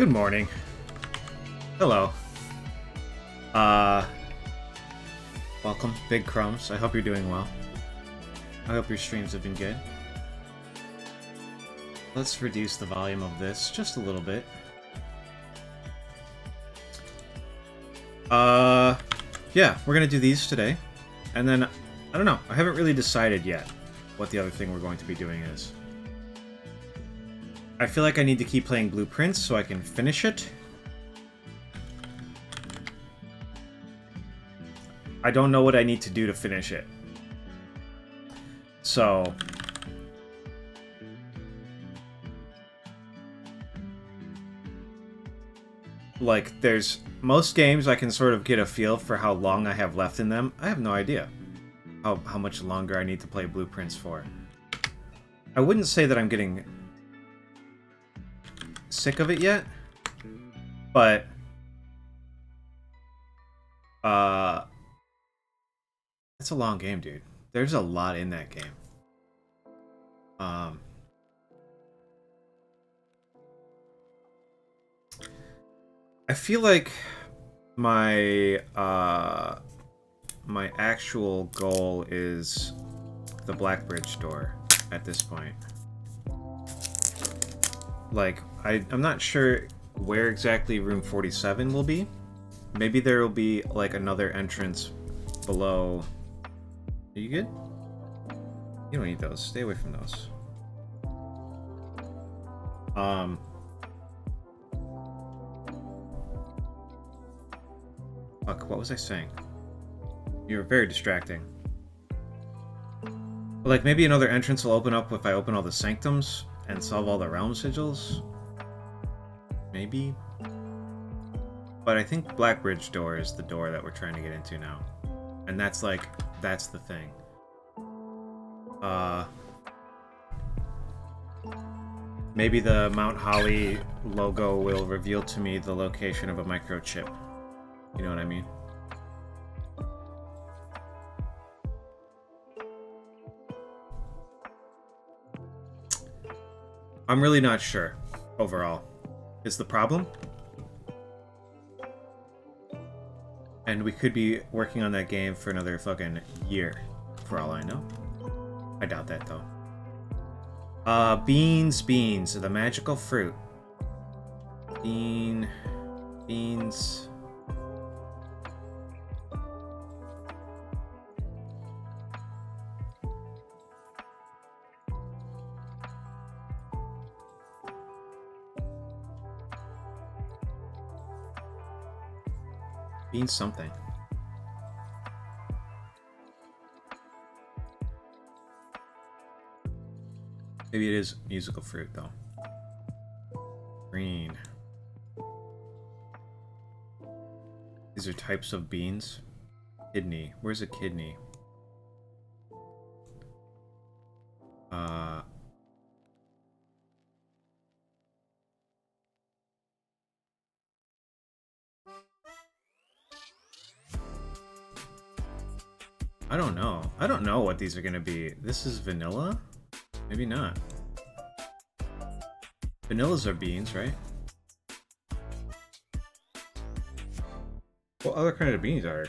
Good morning. Hello. Welcome, Big Crumbs. I hope you're doing well. I hope your streams have been good. Let's reduce the volume of this just a little bit. Yeah, we're gonna do these today. And then, I don't know, I haven't really decided yet what the other thing we're going to be doing is. I feel like I need to keep playing Blueprints so I can finish it. I don't know what I need to do to finish it. So... like, there's... most games I can sort of get a feel for how long I have left in them. I have no idea how much longer I need to play Blueprints for. I wouldn't say that I'm getting sick of it yet, but... it's a long game, dude. There's a lot in that game. I feel like my my actual goal is the Black Bridge door at this point. Like, I'm not sure where exactly room 47 will be. Maybe there will be like another entrance below. Are you good? You don't need those. Stay away from those. Fuck, what was I saying? You were very distracting. Like, maybe another entrance will open up if I open all the sanctums and solve all the realm sigils? Maybe? But I think Black Bridge door is the door that we're trying to get into now. And that's like, that's the thing. Maybe the Mount Holly logo will reveal to me the location of a microchip. You know what I mean? I'm really not sure, overall. Is the problem? And we could be working on that game for another fucking year, for all I know. I doubt that, though. Beans, the magical fruit. Beans. Beans something. Maybe it is musical fruit, though. Green. These are types of beans. Kidney. Where's a kidney? I don't know. I don't know what these are gonna be. This is vanilla? Maybe not. Vanillas are beans, right? What other kind of beans are?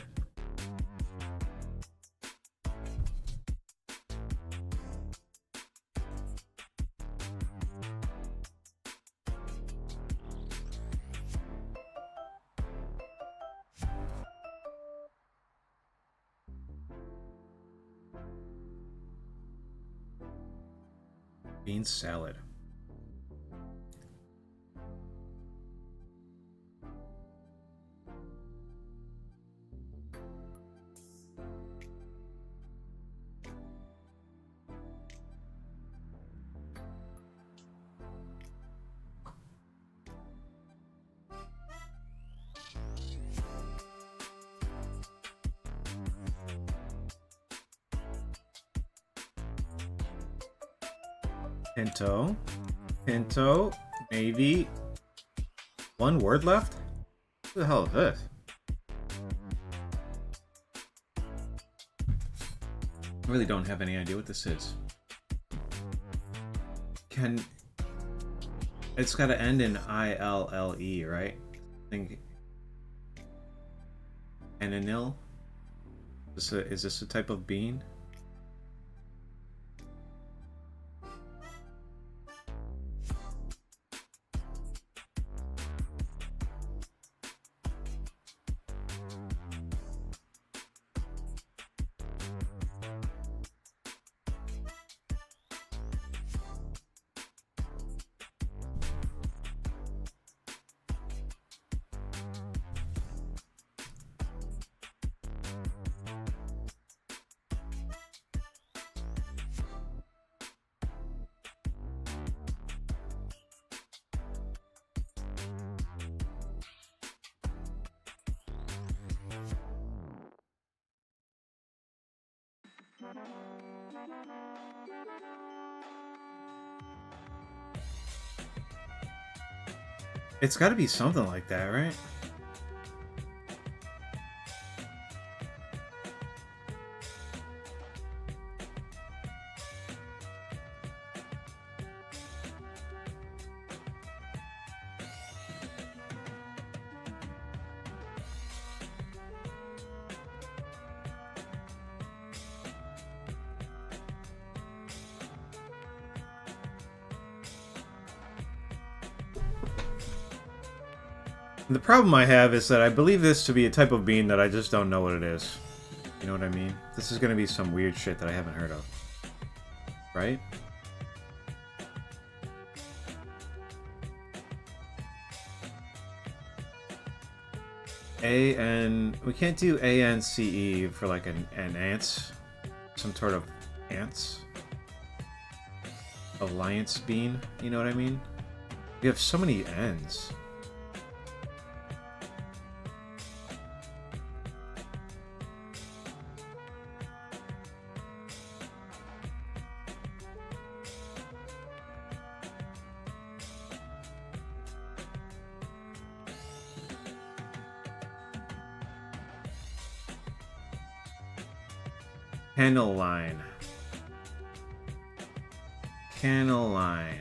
Bean salad. Pinto, maybe. One word left? What the hell is this? I really don't have any idea what this is. It's got to end in ILLE, right? I think. Ananil? Is this a type of bean? It's got to be something like that, right? The problem I have is that I believe this to be a type of bean that I just don't know what it is. You know what I mean? This is gonna be some weird shit that I haven't heard of. Right? We can't do ANCE for like an ants. Some sort of ants. Alliance bean, you know what I mean? We have so many N's. Candle line. Candle line.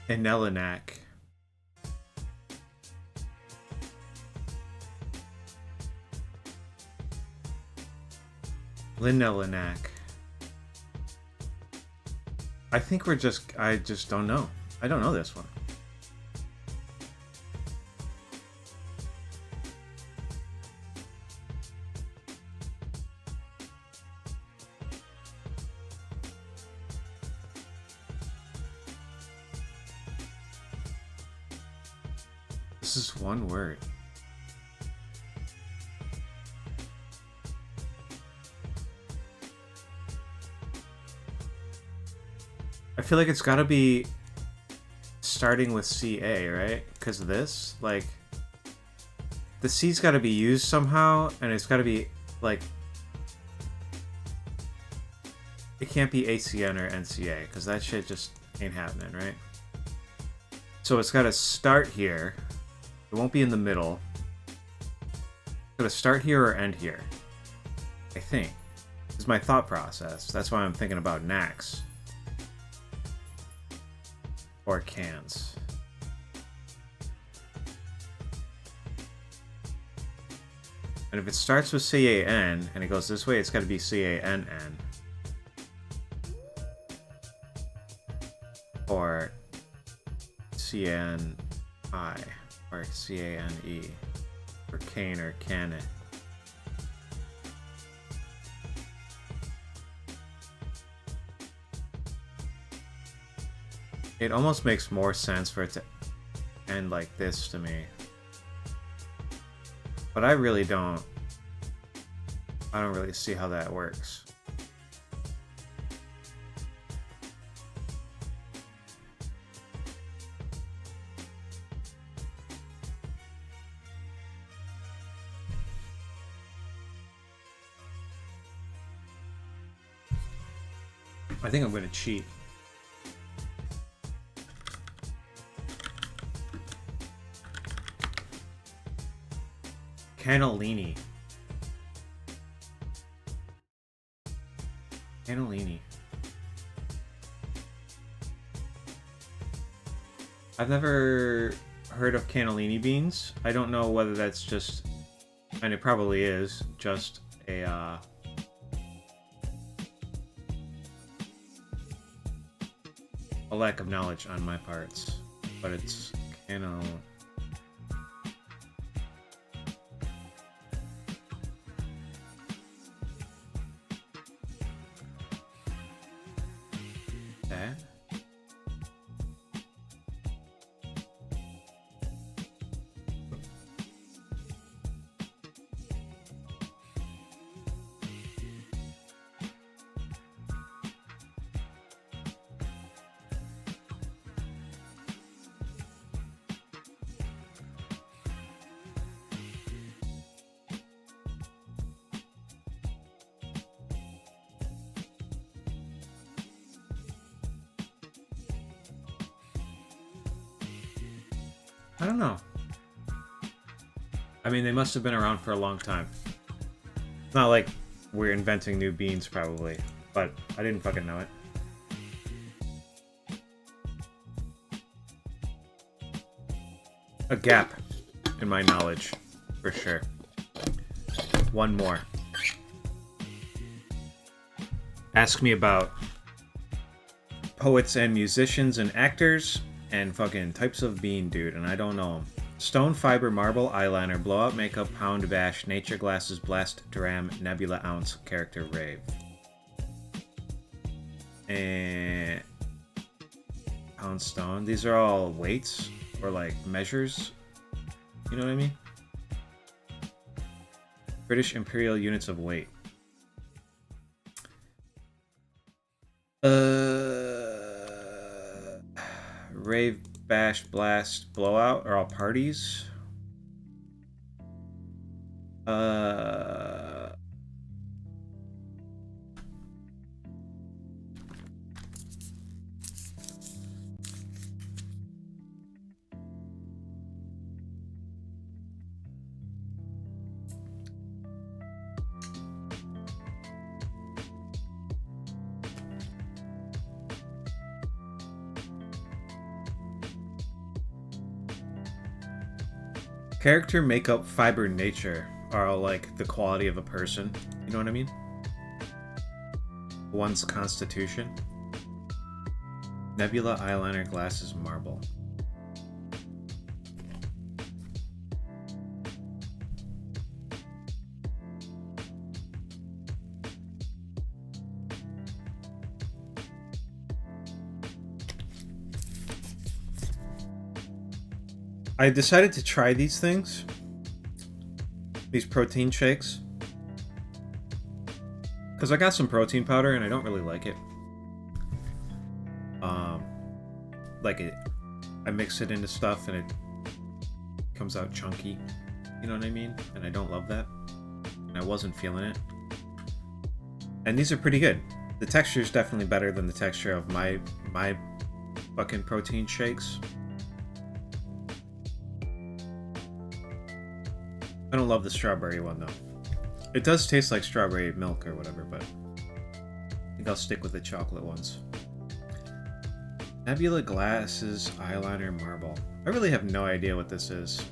Anelinac. Linelinac. I think I just don't know. I don't know this one. This is one word. I feel like it's gotta be starting with CA, right? Because of this, like, the C's gotta be used somehow, and it's gotta be, like, it can't be ACN or NCA, because that shit just ain't happening, right? So it's gotta start here. It won't be in the middle. It's gotta start here or end here. I think. This is my thought process. That's why I'm thinking about Nax. Or cans. And if it starts with CAN and it goes this way, it's got to be CANN. Or CNI. Or CANE. Or cane or cannon. It almost makes more sense for it to pretend like this to me. But I really don't. I don't really see how that works. I think I'm going to cheat. Cannellini. Cannellini. I've never heard of cannellini beans. I don't know whether that's just, and it probably is, just a lack of knowledge on my parts. But it's cannellini. I don't know. I mean, they must have been around for a long time. It's not like we're inventing new beans, probably. But I didn't fucking know it. A gap in my knowledge, for sure. One more. Ask me about poets and musicians and actors and fucking types of bean, dude, and I don't know them. Stone, fiber, marble, eyeliner, blowout makeup, pound, bash, nature glasses, blast, dram, nebula, ounce, character, rave. And pound, stone. These are all weights or like measures. You know what I mean? British imperial units of weight. Rave, bash, blast, blowout are all parties. Character, makeup, fiber, nature are all like the quality of a person. You know what I mean? One's constitution. Nebula, eyeliner, glasses, marble. I decided to try these things, these protein shakes, because I got some protein powder and I don't really like it. I mix it into stuff and it comes out chunky, you know what I mean? And I don't love that, and I wasn't feeling it. And these are pretty good. The texture is definitely better than the texture of my fucking protein shakes. I don't love the strawberry one, though. It does taste like strawberry milk or whatever, but I think I'll stick with the chocolate ones. Nebula, glasses, eyeliner, marble. I really have no idea what this is.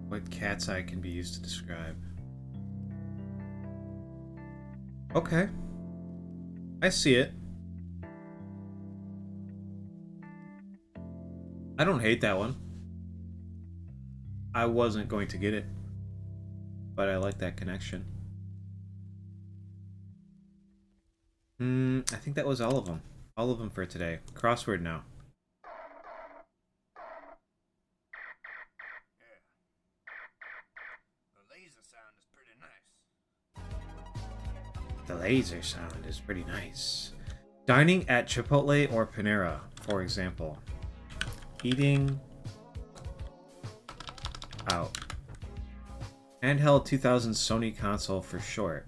What cat's eye can be used to describe. Okay. I see it. I don't hate that one. I wasn't going to get it, but I like that connection. I think that was all of them. All of them for today. Crossword now. The laser sound is pretty nice. Dining at Chipotle or Panera, for example. Eating out. Handheld 2000 Sony console for short.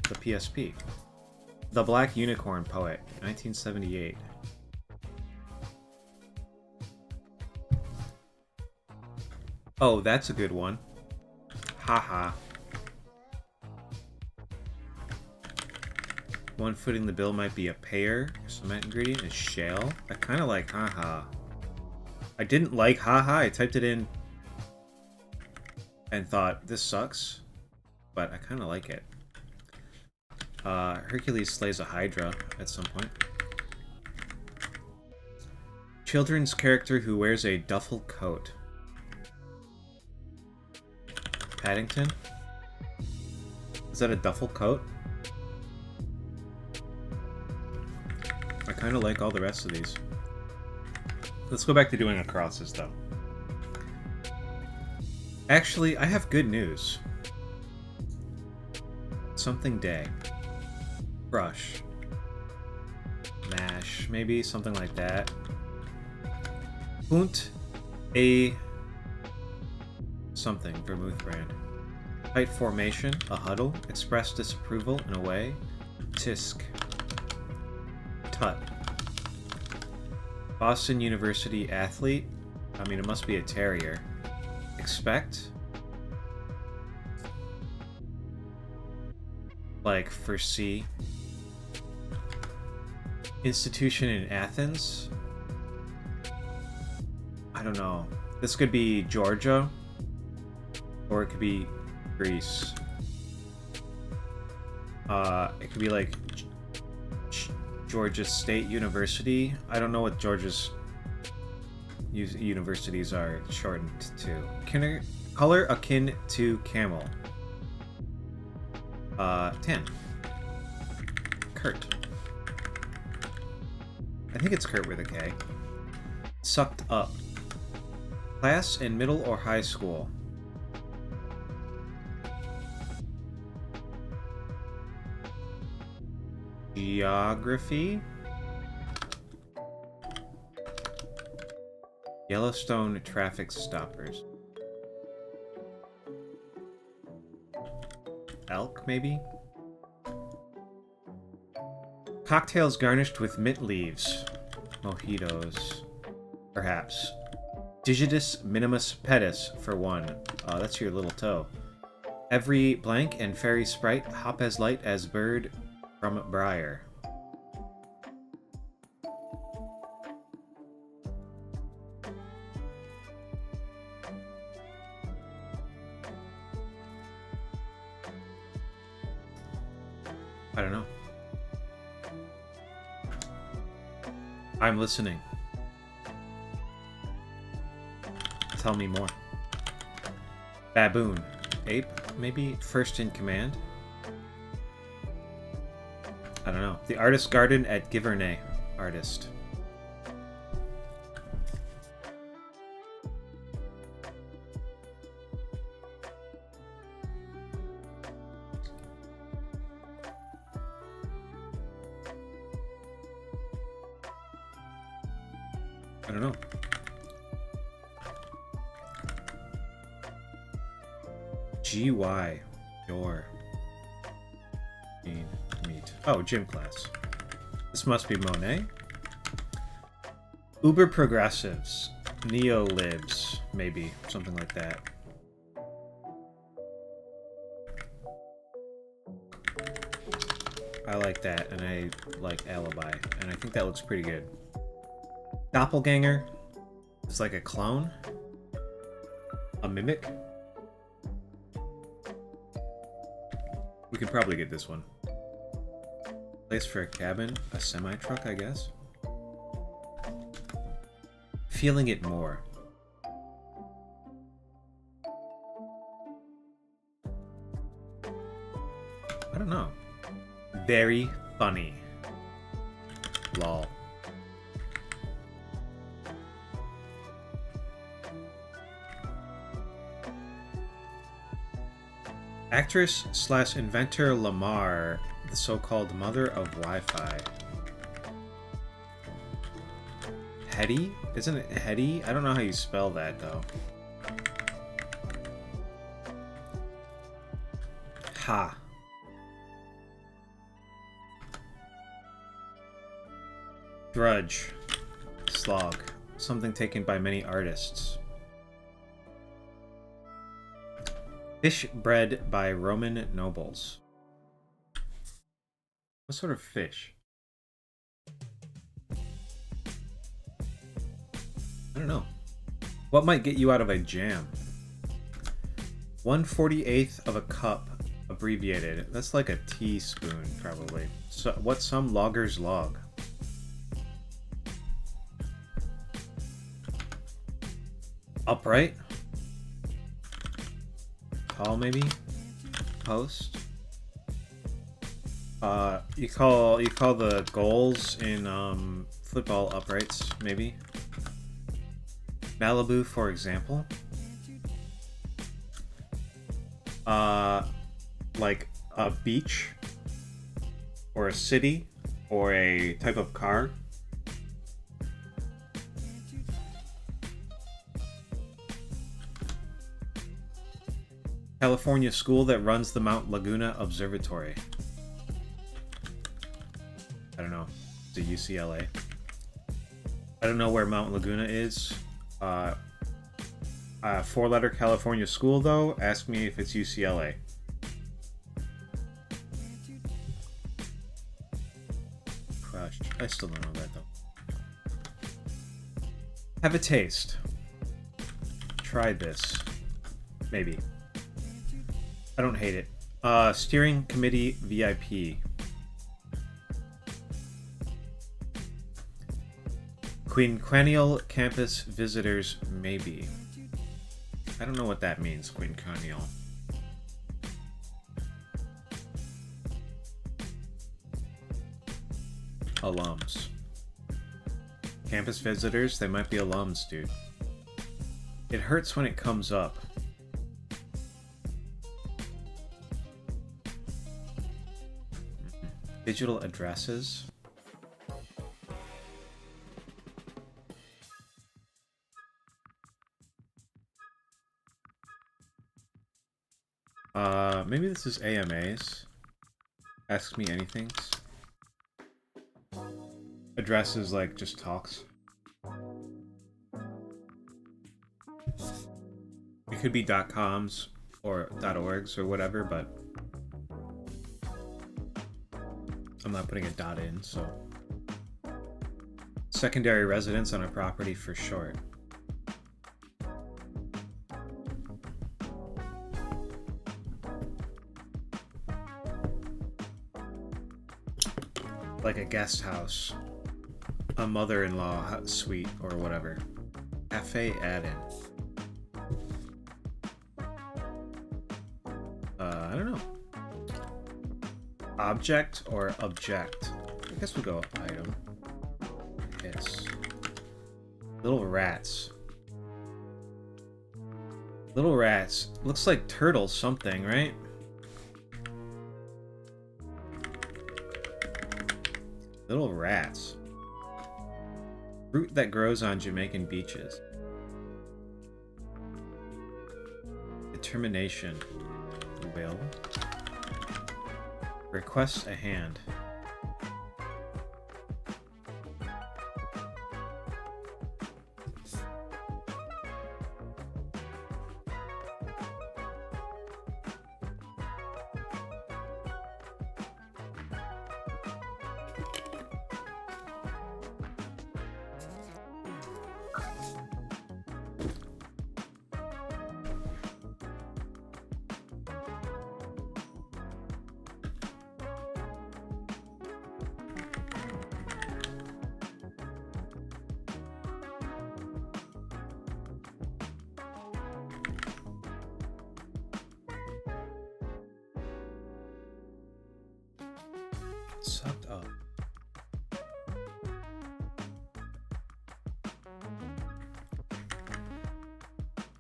The PSP. The Black Unicorn Poet, 1978. Oh, that's a good one. Haha. One footing the bill might be a pear. Cement ingredient is shale. I kind of like haha. I didn't like haha. I typed it in and thought, this sucks. But I kind of like it. Hercules slays a Hydra at some point. Children's character who wears a duffel coat. Paddington? Is that a duffel coat? I kind of like all the rest of these. Let's go back to doing acrosses, though. Actually, I have good news. Something day. Brush. Mash, maybe? Something like that. Punt a something, vermouth brand. Tight formation, a huddle. Express disapproval in a way. Tisk. Tut. Boston University athlete. I mean, it must be a terrier. Expect. Like, foresee. Institution in Athens. I don't know. This could be Georgia. Or it could be Greece. It could be like Georgia State University. I don't know what Georgia's universities are shortened to. Color akin to camel. Tan. Kurt. I think it's Kurt with a K. Sucked up. Class in middle or high school. Geography. Yellowstone traffic stoppers. Elk, maybe? Cocktails garnished with mint leaves. Mojitos. Perhaps. Digitus minimus pedis for one. That's your little toe. Every blank and fairy sprite hop as light as bird from briar. I don't know. I'm listening. Tell me more. Baboon. Ape, maybe? First in command? I don't know. The Artist Garden at Giverny. Artist. I don't know. GY. Your. Meat. Oh, gym class. This must be Monet. Uber progressives. Neo-libs. Maybe. Something like that. I like that, and I like alibi, and I think that looks pretty good. Doppelganger. It's like a clone. A mimic. We could probably get this one. Place for a cabin. A semi-truck, I guess. Feeling it more. I don't know. Very funny. Lol. Actress slash inventor Lamar, the so-called mother of Wi-Fi. Hetty? Isn't it Hetty? I don't know how you spell that, though. Ha. Drudge. Slog. Something taken by many artists. Fish bred by Roman nobles. What sort of fish? I don't know. What might get you out of a jam? 1/48th of a cup, abbreviated. That's like a teaspoon, probably. So, what some loggers log? Upright? Tall, maybe? Post? You call the goals in football uprights, maybe? Malibu, for example. Like a beach, or a city, or a type of car. California school that runs the Mount Laguna Observatory. I don't know. It's a UCLA. I don't know where Mount Laguna is. Four-letter California school, though. Ask me if it's UCLA. Crushed. I still don't know that, though. Have a taste. Tried this. Maybe. I don't hate it. Steering committee VIP. Quinquennial campus visitors, maybe. I don't know what that means, quinquennial. Alums. Campus visitors, they might be alums, dude. It hurts when it comes up. Digital addresses. Maybe this is AMAs. Ask me anythings. Addresses like just talks. It could be .coms or .orgs or whatever, but I'm not putting a dot in, so. Secondary residence on a property for short. Like a guest house. A mother-in-law suite or whatever. Cafe add-in. I don't know. Object or object? I guess we'll go item. Yes. Little rats. Little rats. Looks like turtle something, right? Little rats. Fruit that grows on Jamaican beaches. Determination. Will. Request a hand. Sucked up.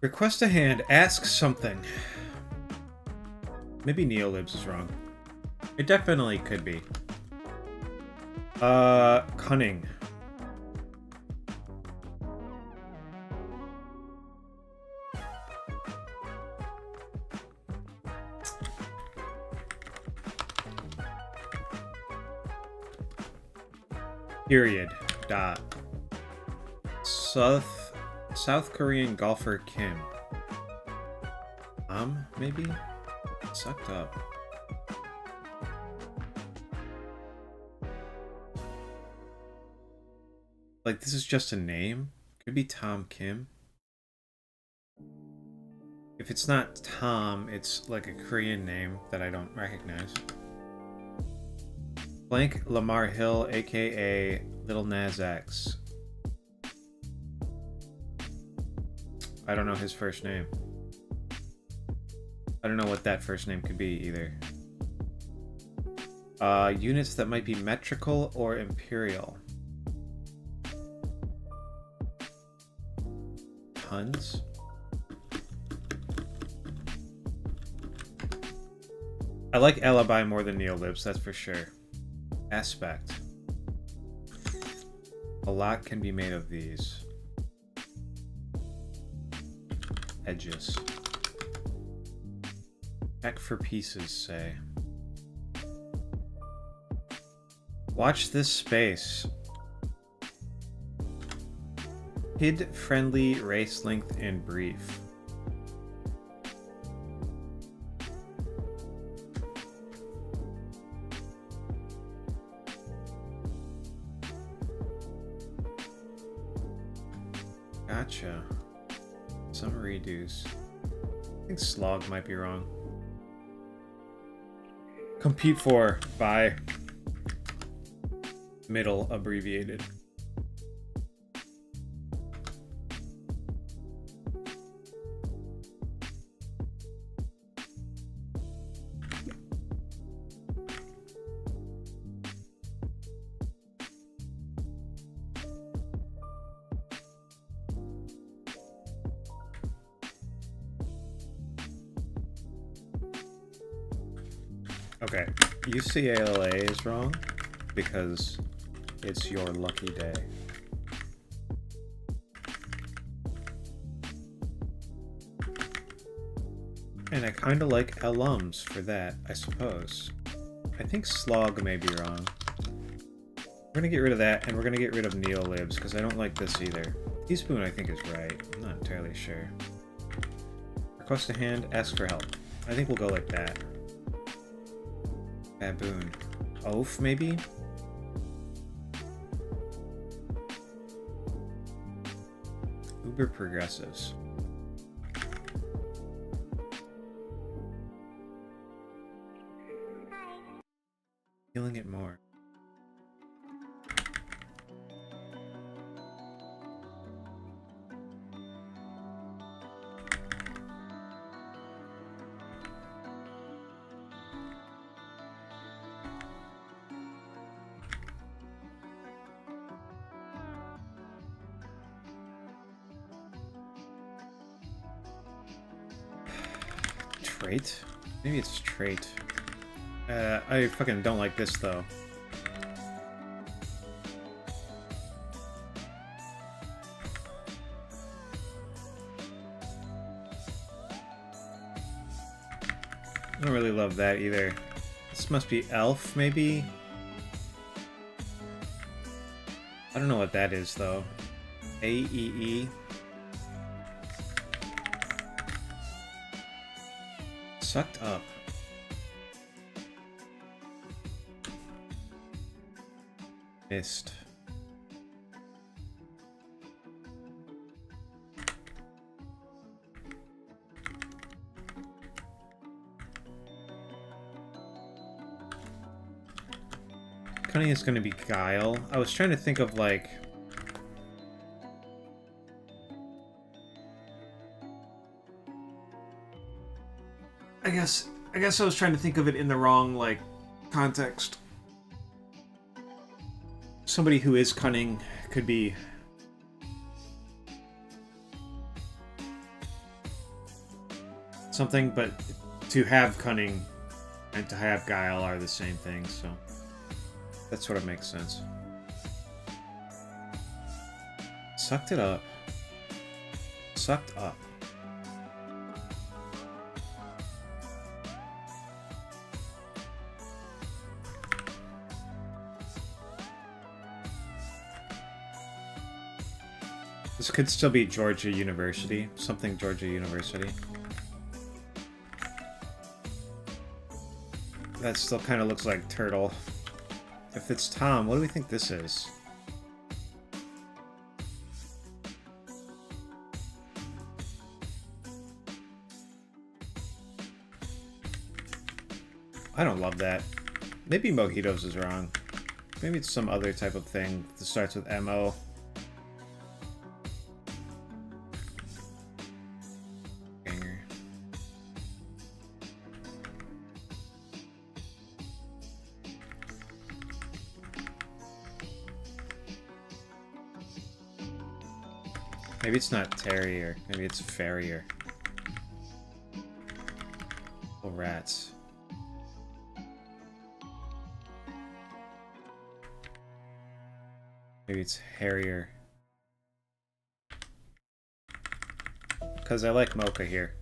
Request a hand. Ask something. Maybe Neolibs is wrong. It definitely could be. Cunning. Period. Dot. South Korean golfer Kim. Maybe? Sucked up. Like, this is just a name? Could be Tom Kim. If it's not Tom, it's like a Korean name that I don't recognize. Blank Lamar Hill, aka Little Nas X. I don't know his first name. I don't know what that first name could be either. Units that might be metrical or imperial. Tons? I like Alibi more than Neolibs, that's for sure. Aspect. A lot can be made of these. Edges. Check for pieces, say. Watch this space. Kid-friendly, race length, and brief. Gotcha. Some redos. I think slog might be wrong. Compete for by middle abbreviated. Okay, UCLA is wrong because it's your lucky day. And I kind of like alums for that, I suppose. I think slog may be wrong. We're gonna get rid of that, and we're gonna get rid of Neolibs because I don't like this either. Teaspoon I think is right. I'm not entirely sure. Request a hand, ask for help. I think we'll go like that. Baboon. Oaf, maybe? Uber progressives. Feeling it more. Trait? Maybe it's trait. I fucking don't like this though. I don't really love that either. This must be elf, maybe? I don't know what that is though. AEE? Sucked up. Missed. Cunning is going to be guile. I was trying to think of like... I guess I was trying to think of it in the wrong, like, context. somebody who is cunning could be something, but to have cunning and to have guile are the same thing, so that sort of makes sense. Sucked it up. Sucked up. This could still be Georgia University. Something Georgia University. That still kind of looks like Turtle. If it's Tom, what do we think this is? I don't love that. Maybe Mojitos is wrong. Maybe it's some other type of thing that starts with M-O. Ganger. Maybe it's not Terrier. Maybe it's Farrier. Little rats. Maybe it's Harrier. Because I like Mocha here.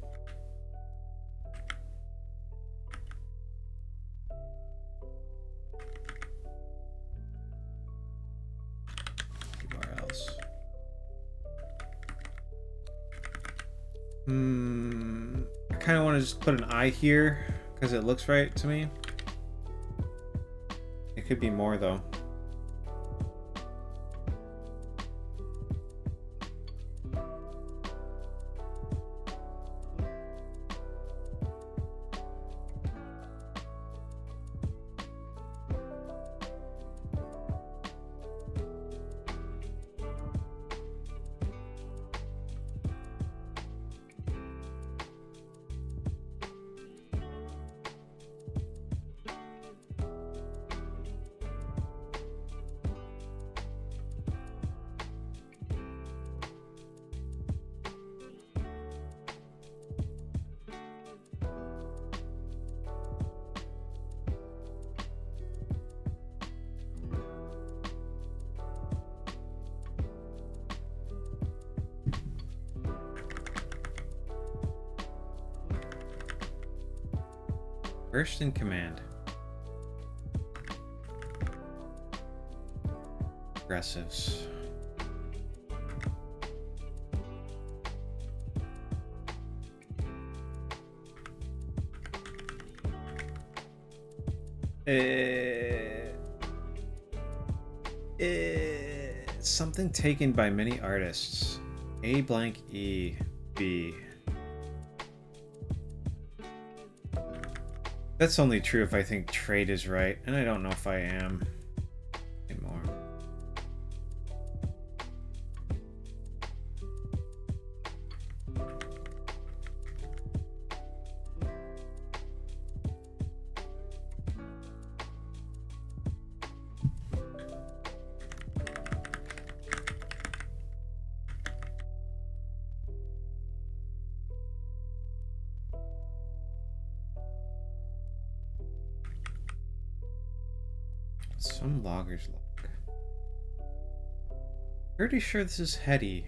Where else? I kind of want to just put an I here because it looks right to me. It could be more though. First in command. Aggressives. Something taken by many artists. A blank E B. That's only true if I think trade is right, and I don't know if I am anymore. Some logger's log. Pretty sure this is Hetty.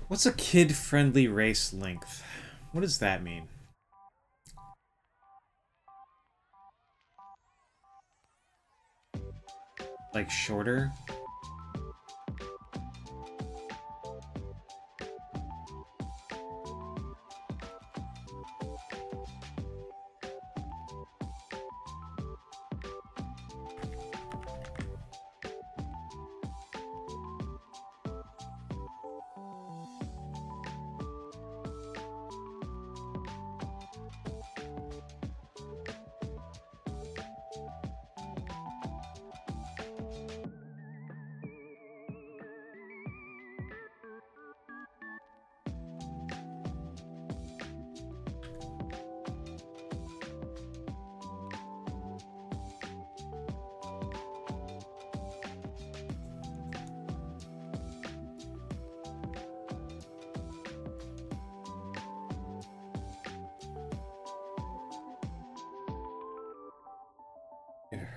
What's a kid-friendly race length? What does that mean? Like shorter?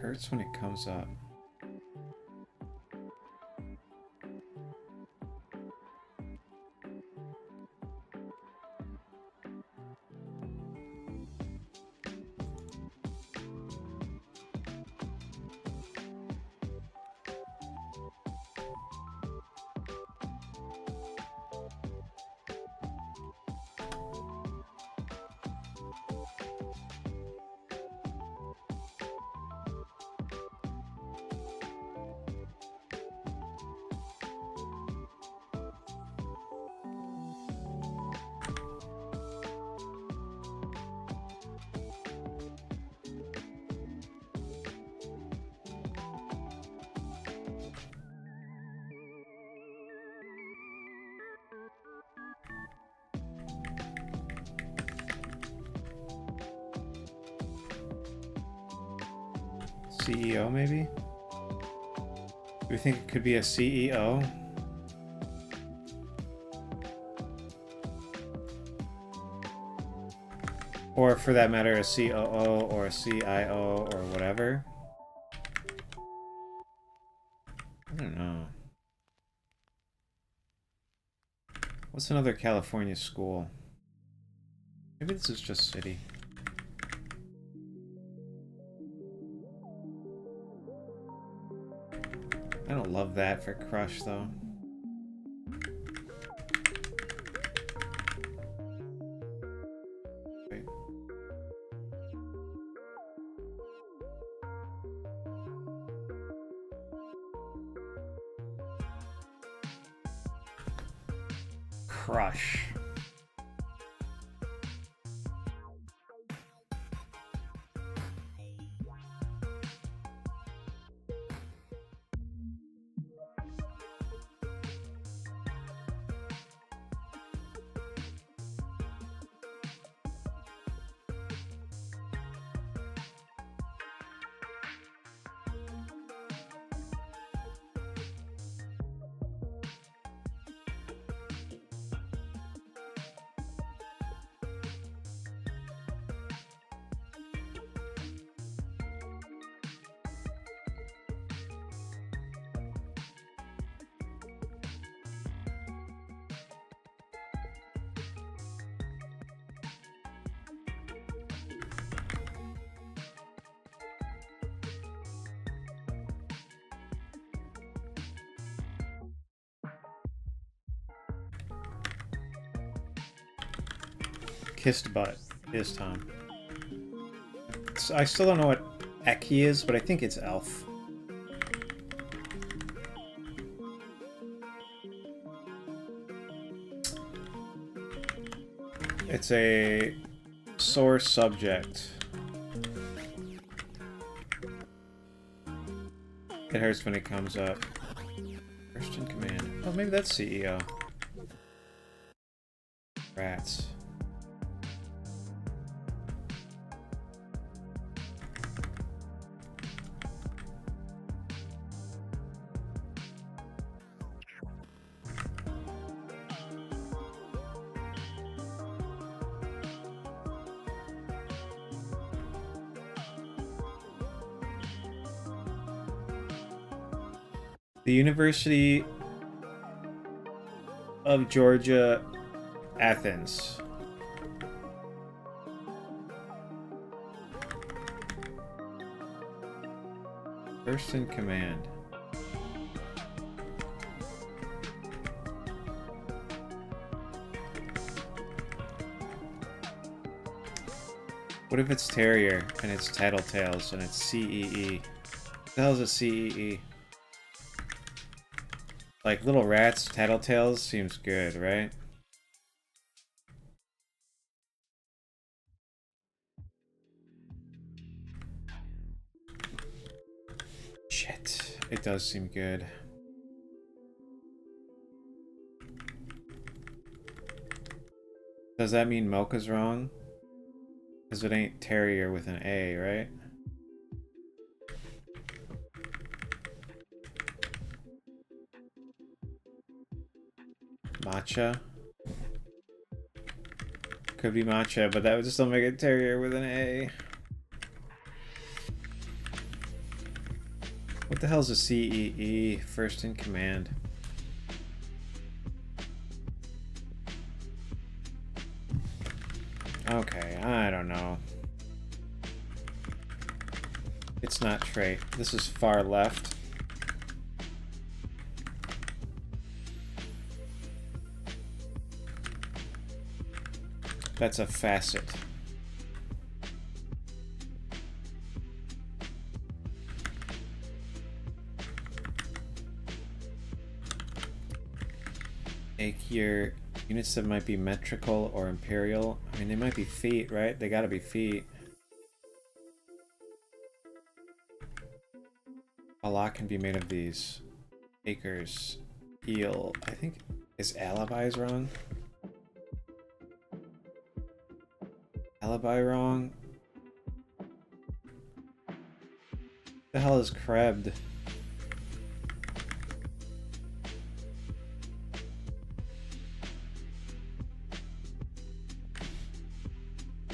hurts when it comes up. CEO, maybe? Do we think it could be a CEO? Or for that matter, a COO or a CIO or whatever? I don't know. What's another California school? Maybe this is just city. I don't love that for Crush, though. Wait. Crush. Kissed butt is Tom. I still don't know what Eki is, but I think it's elf. It's a source subject. It hurts when it comes up. First in command. Oh, maybe that's CEO. Rats. The University of Georgia, Athens. First in command. What if it's Terrier and it's Tattletales and it's CEE? What the hell is a CEE? Like little rats, Tattletales seems good, right? Shit, it does seem good. Does that mean Mocha's wrong? Because it ain't Terrier with an A, right? Matcha? Could be matcha, but that would still make it Terrier with an A. What the hell is a CEE? First in command. Okay, I don't know. It's not trait. This is far left. That's a facet. Take your units that might be metrical or imperial. I mean, they might be feet, right? They gotta be feet. A lot can be made of these. Acres. Eel. I think... Is alibis wrong? Alibi wrong? The hell is crebbed?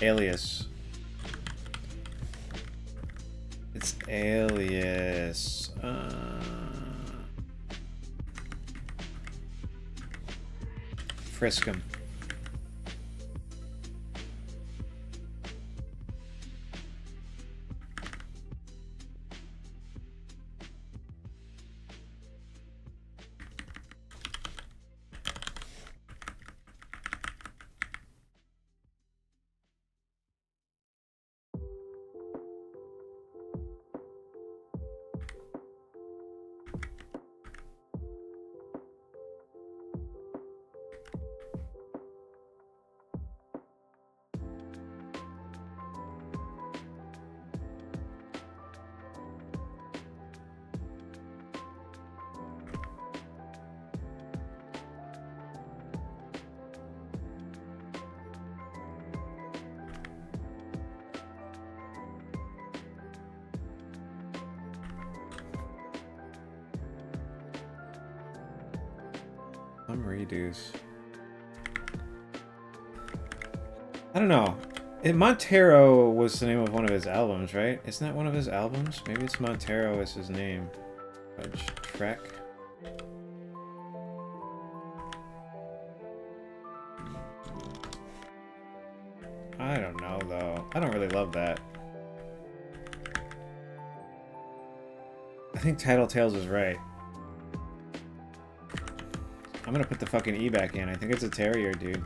Alias. It's alias. Frisk him. Some redos. I don't know. Montero was the name of one of his albums, right? Isn't that one of his albums? Maybe it's Montero is his name. Trek. I don't know, though. I don't really love that. I think Tattletales is right. I'm gonna put the fucking E back in. I think it's a terrier, dude.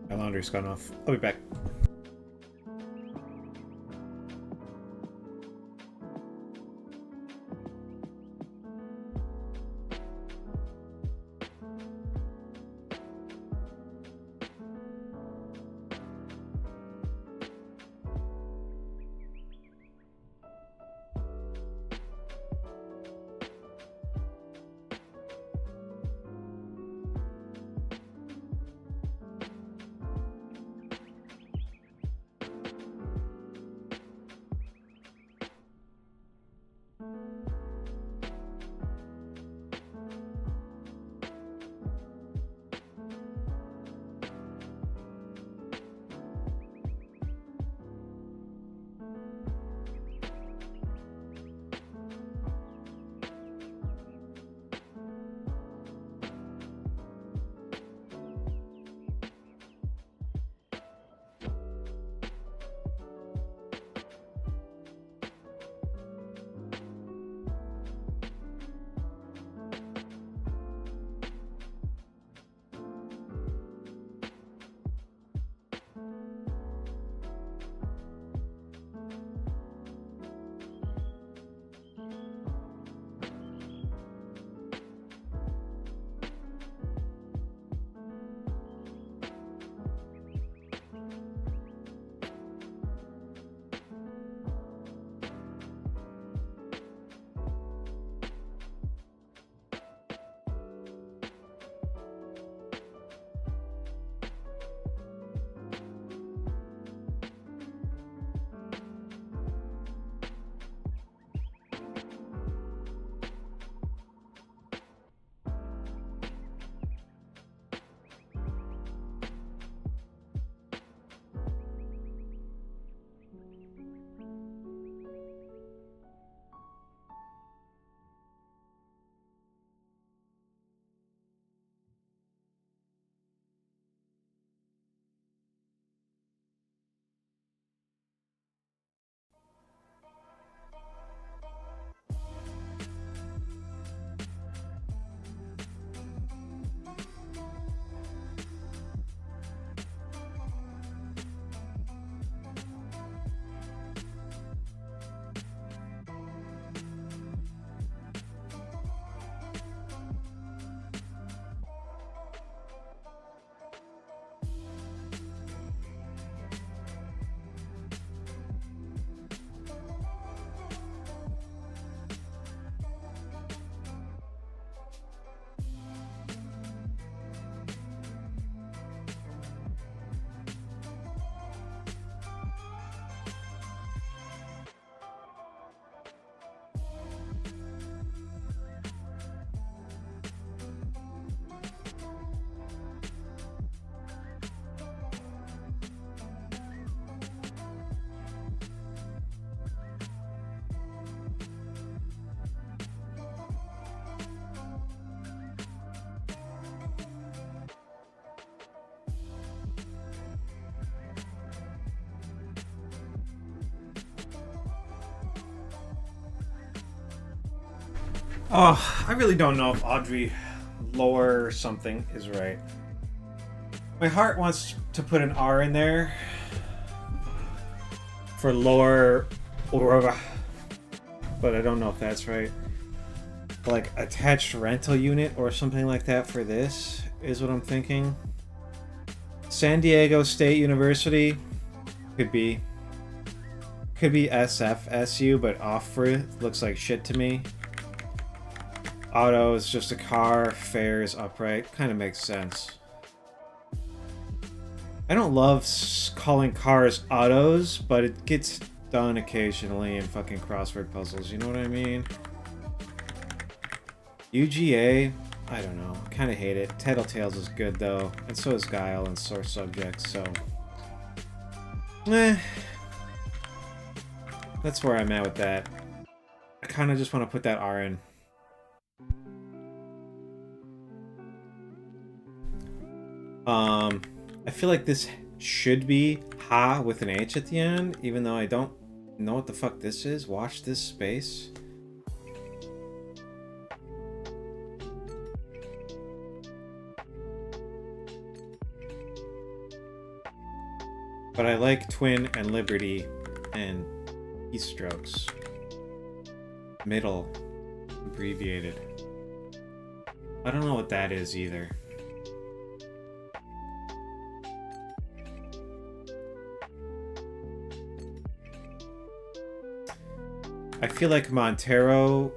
My laundry's gone off. I'll be back. Oh, I really don't know if Audrey lore or something is right. My heart wants to put an R in there for lore, but I don't know if that's right. Like attached rental unit or something like that for this is what I'm thinking. San Diego State University could be SFSU, but Offred looks like shit to me. Auto is just a car, fare is upright. Kind of makes sense. I don't love calling cars autos, but it gets done occasionally in fucking crossword puzzles, you know what I mean? UGA, I don't know. Kind of hate it. Tattletales is good though, and so is Guile and Source Subjects, so... That's where I'm at with that. I kind of just want to put that R in. I feel like this should be Ha with an H at the end, even though I don't know what the fuck this is. Watch this space. But I like twin and liberty and keystrokes. Middle. Abbreviated. I don't know what that is either. I feel like Montero...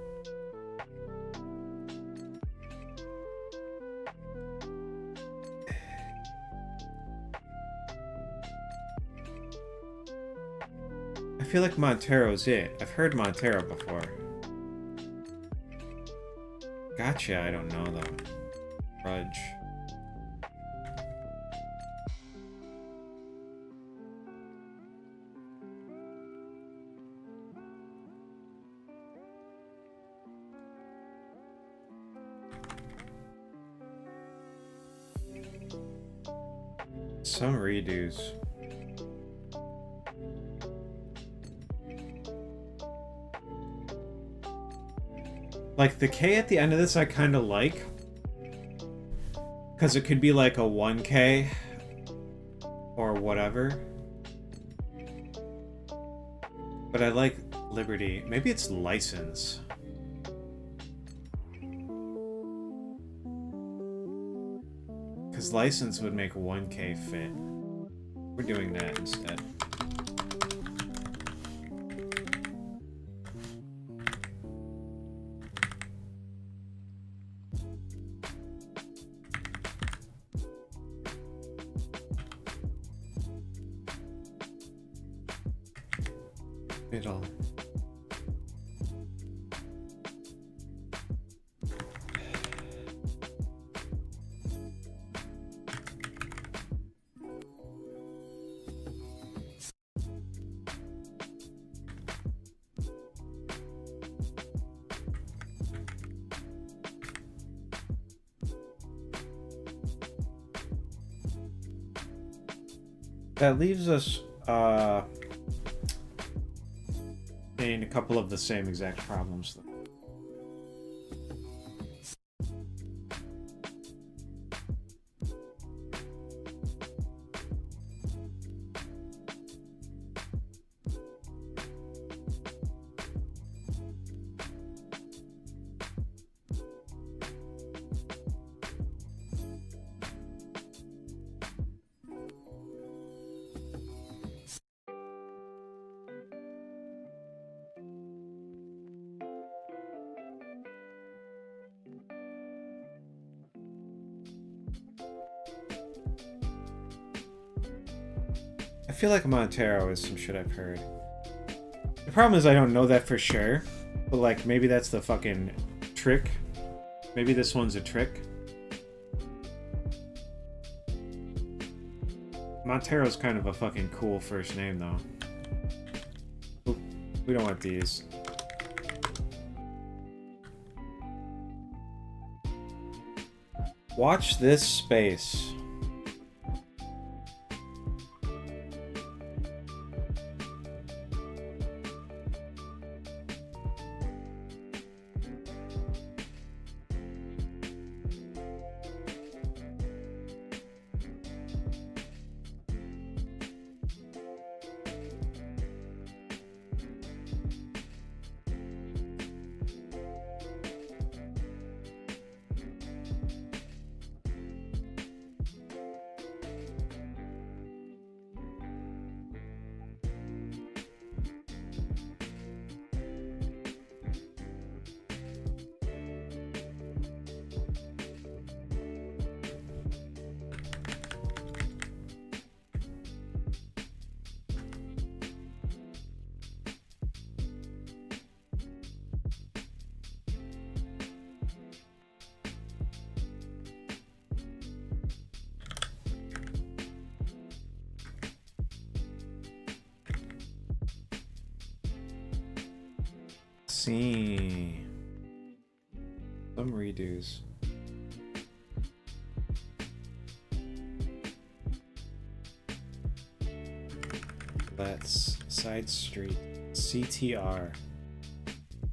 I feel like Montero's it. I've heard Montero before. Gotcha, I don't know though. Rudge. Some redos. Like, the K at the end of this I kind of like. Because it could be like a 1K. Or whatever. But I like Liberty. Maybe it's license. Because license would make 1K fit. We're doing that instead. Middle. That leaves us in a couple of the same exact problems. I feel like Montero is some shit I've heard. The problem is I don't know that for sure, but like maybe that's the fucking trick. Maybe this one's a trick. Montero's kind of a fucking cool first name though. Oop, we don't want these. Watch this space. See. Some redos. Let's side street. CTR.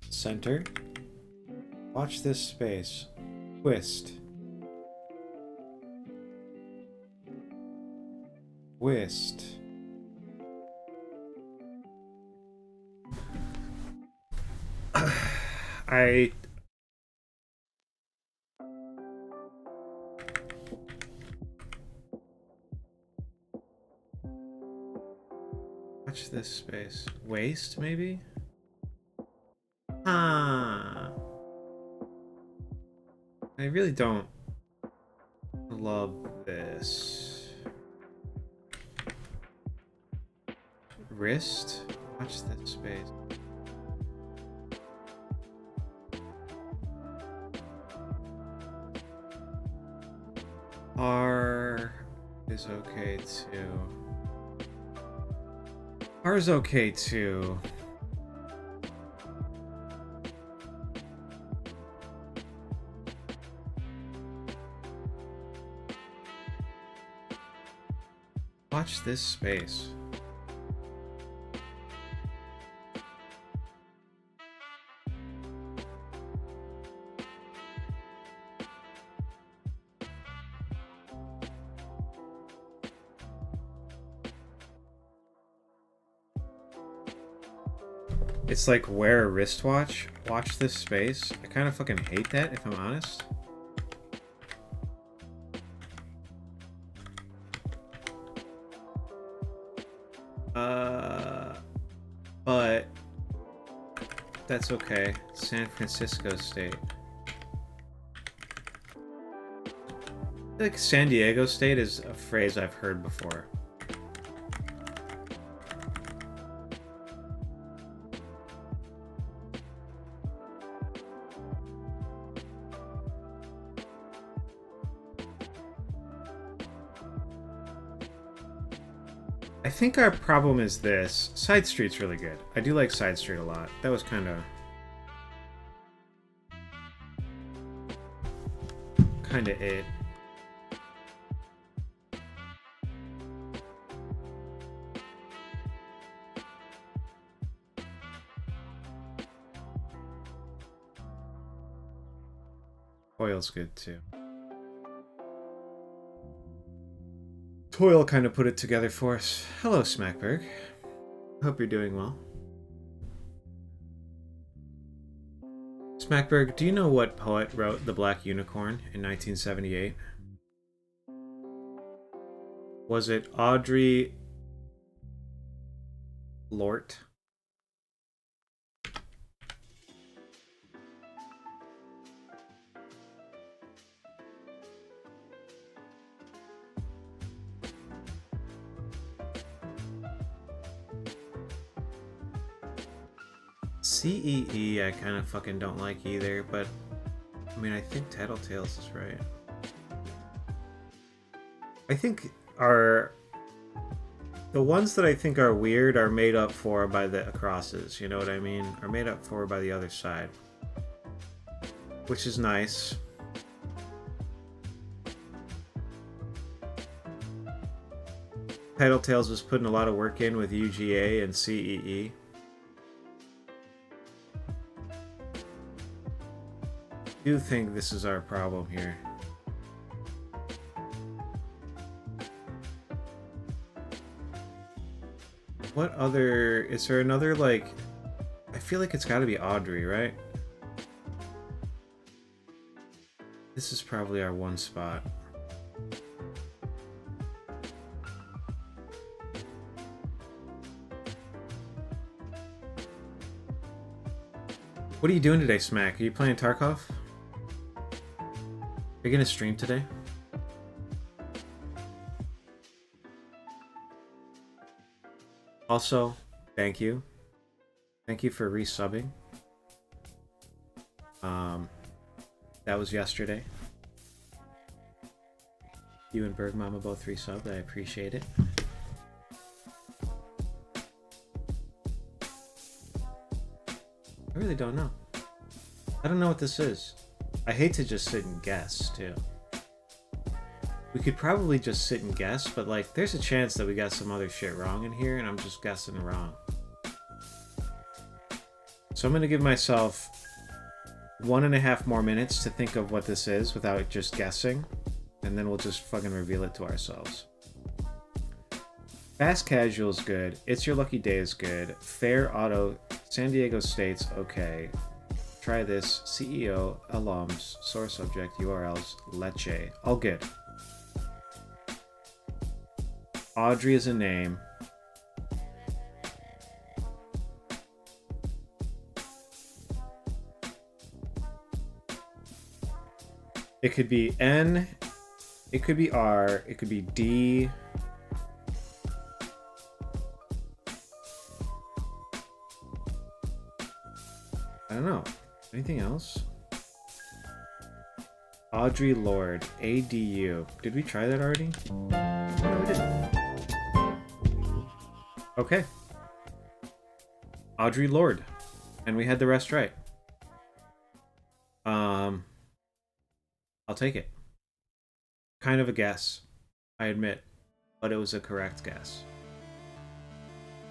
Center. Watch this space. Twist. Twist. I... Watch this space. Waste, maybe? Ah. I really don't love this. Wrist? Watch this space. R is okay too. R is okay too. Watch this space. It's like wear a wristwatch, watch this space. I kind of fucking hate that, if I'm honest. But that's okay. San Francisco State. I feel like San Diego State is a phrase I've heard before. I think our problem is this. Side Street's really good. I do like Side Street a lot. That was kind of it. Oil's good too. Toil kind of put it together for us. Hello, Smackberg. Hope you're doing well. Smackberg, do you know what poet wrote The Black Unicorn in 1978? Was it Audre Lorde? CEE I kind of fucking don't like either, but I mean, I think Tattletales is right. I think the ones that I think are weird are made up for by the acrosses, you know what I mean? Are made up for by the other side. Which is nice. Tattletales was putting a lot of work in with UGA and CEE. I do think this is our problem here. What other... Is there another, like... I feel like it's gotta be Audrey, right? This is probably our one spot. What are you doing today, Smack? Are you playing Tarkov? Are you gonna stream today? Also, thank you. Thank you for resubbing. That was yesterday. You and Berg Mama both resubbed. I appreciate it. I really don't know. I don't know what this is. I hate to just sit and guess, too. We could probably just sit and guess, but, like, there's a chance that we got some other shit wrong in here, and I'm just guessing wrong. So I'm gonna give myself 1.5 more minutes to think of what this is without just guessing, and then we'll just fucking reveal it to ourselves. Fast Casual's good. It's Your Lucky Day is good. Fair Auto, San Diego State's okay. try this. CEO, alums, source subject, URLs, leche. All good. Audrey is a name. It could be N, it could be R, it could be D. I don't know. Anything else? Audrey Lord, ADU. Did we try that already? No, we didn't. Okay. Audrey Lord. And we had the rest right. I'll take it. Kind of a guess, I admit, but it was a correct guess.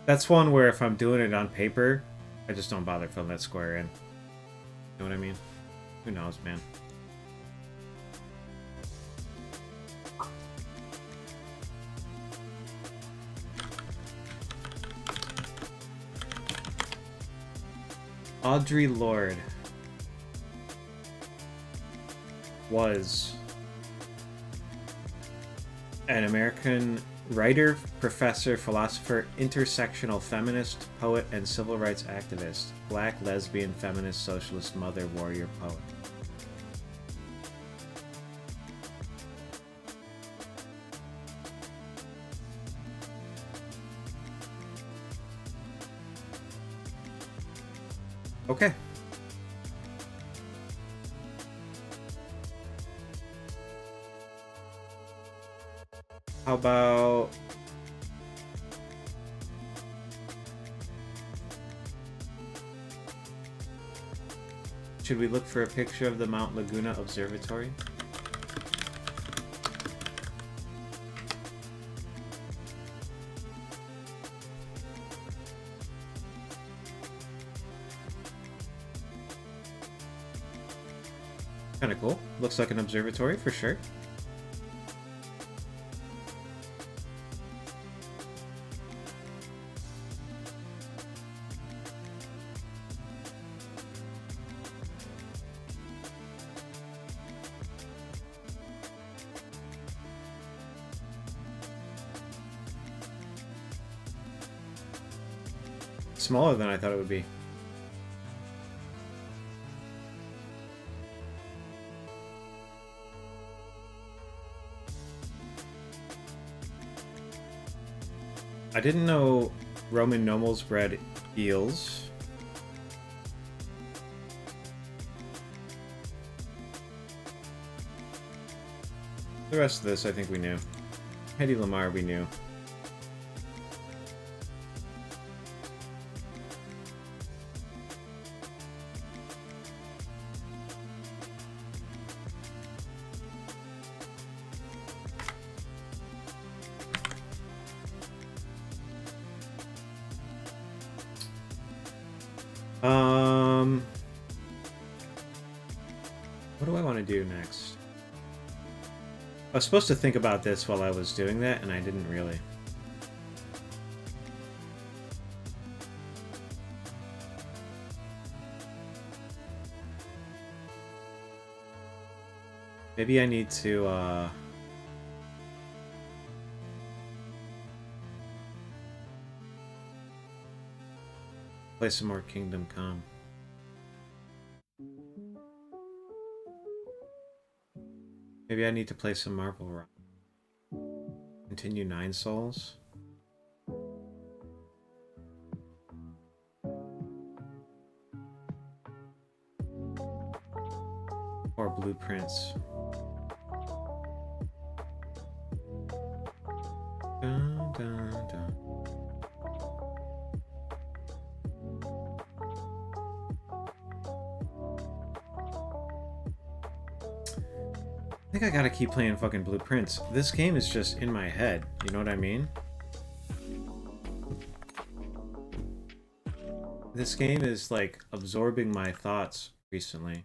That's one where if I'm doing it on paper, I just don't bother filling that square in. You know what I mean? Who knows, man? Audrey Lorde was an American writer, professor, philosopher, intersectional feminist, poet, and civil rights activist. Black, lesbian, feminist, socialist, mother, warrior, poet. Okay. How about... should we look for a picture of the Mount Laguna Observatory? Kind of cool. Looks like an observatory for sure. Smaller than I thought it would be. I didn't know Roman nobles bred eels. The rest of this I think we knew. Hedy Lamarr we knew. What do I want to do next? I was supposed to think about this while I was doing that, and I didn't really. Maybe I need to, play some more Kingdom Come. Maybe I need to play some Marvel Rock. Continue 9 Souls. Or Blueprints. Dun, dun, dun. I think I gotta keep playing fucking Blueprints. This game is just in my head, you know what I mean? This game is like absorbing my thoughts recently.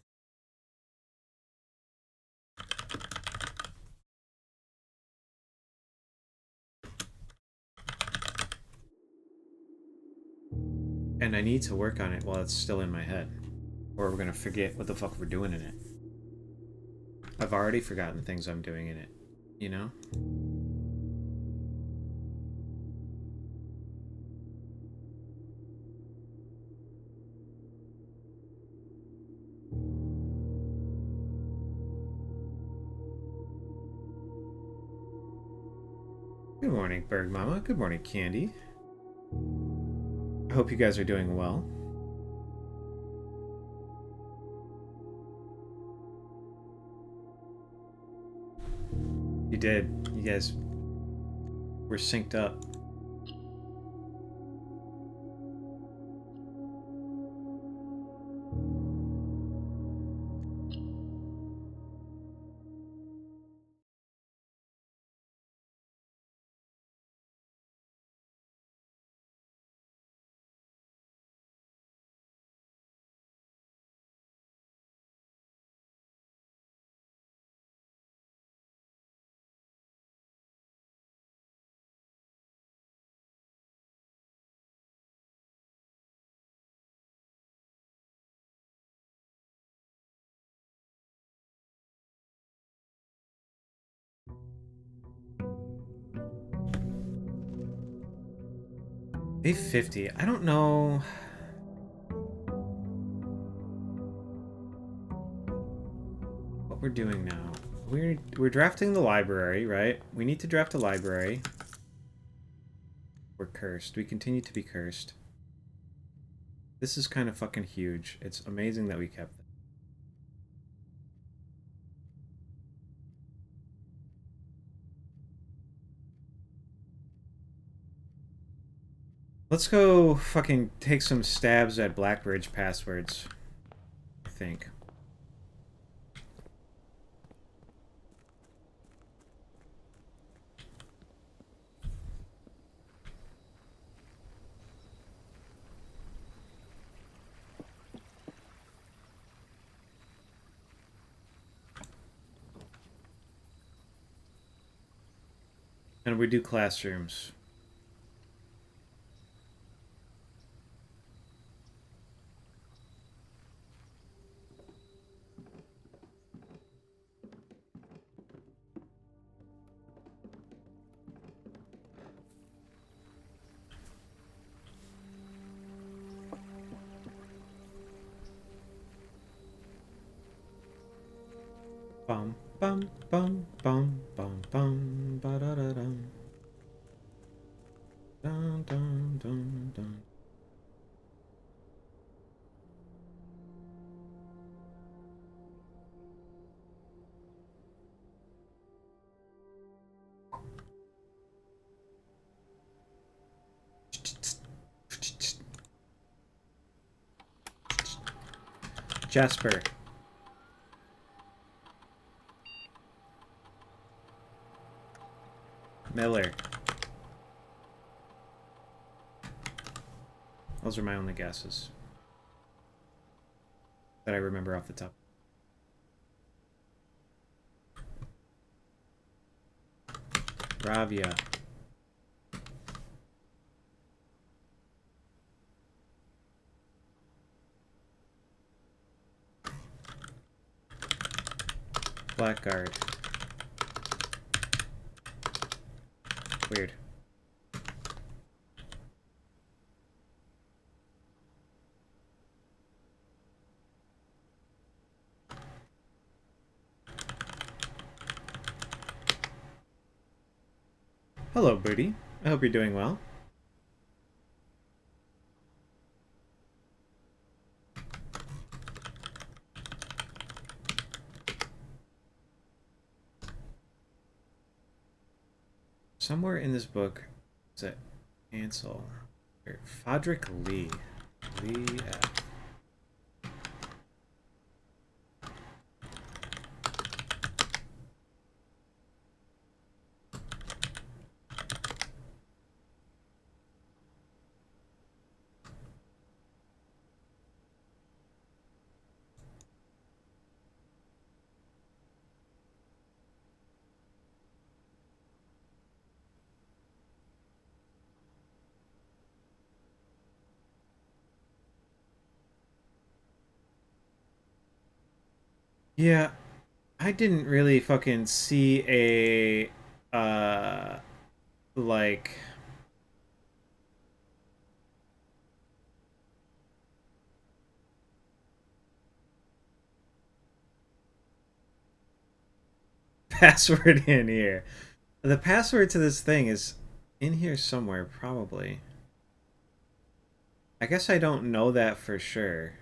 And I need to work on it while it's still in my head. Or we're gonna forget what the fuck we're doing in it. I've already forgotten things I'm doing in it, you know? Good morning, Berg Mama. Good morning, Candy. I hope you guys are doing well. You did. You guys were synced up. A50. I don't know. What we're doing now. We're drafting the library, right? We need to draft a library. We're cursed. We continue to be cursed. This is kind of fucking huge. It's amazing that we kept it. Let's go fucking take some stabs at Blackbridge passwords, I think. And we do classrooms. Bum bum bum bum bum bum ba da da dum. Dun dun dun dun. Jasper. Miller. Those are my only guesses that I remember off the top. Ravia. Blackguard. Weird. Hello, Booty. I hope you're doing well. Somewhere in this book, is it Ansel? Or Fodrick Lee. Lee F. Yeah, I didn't really fucking see like password in here. The password to this thing is in here somewhere, probably. I guess I don't know that for sure.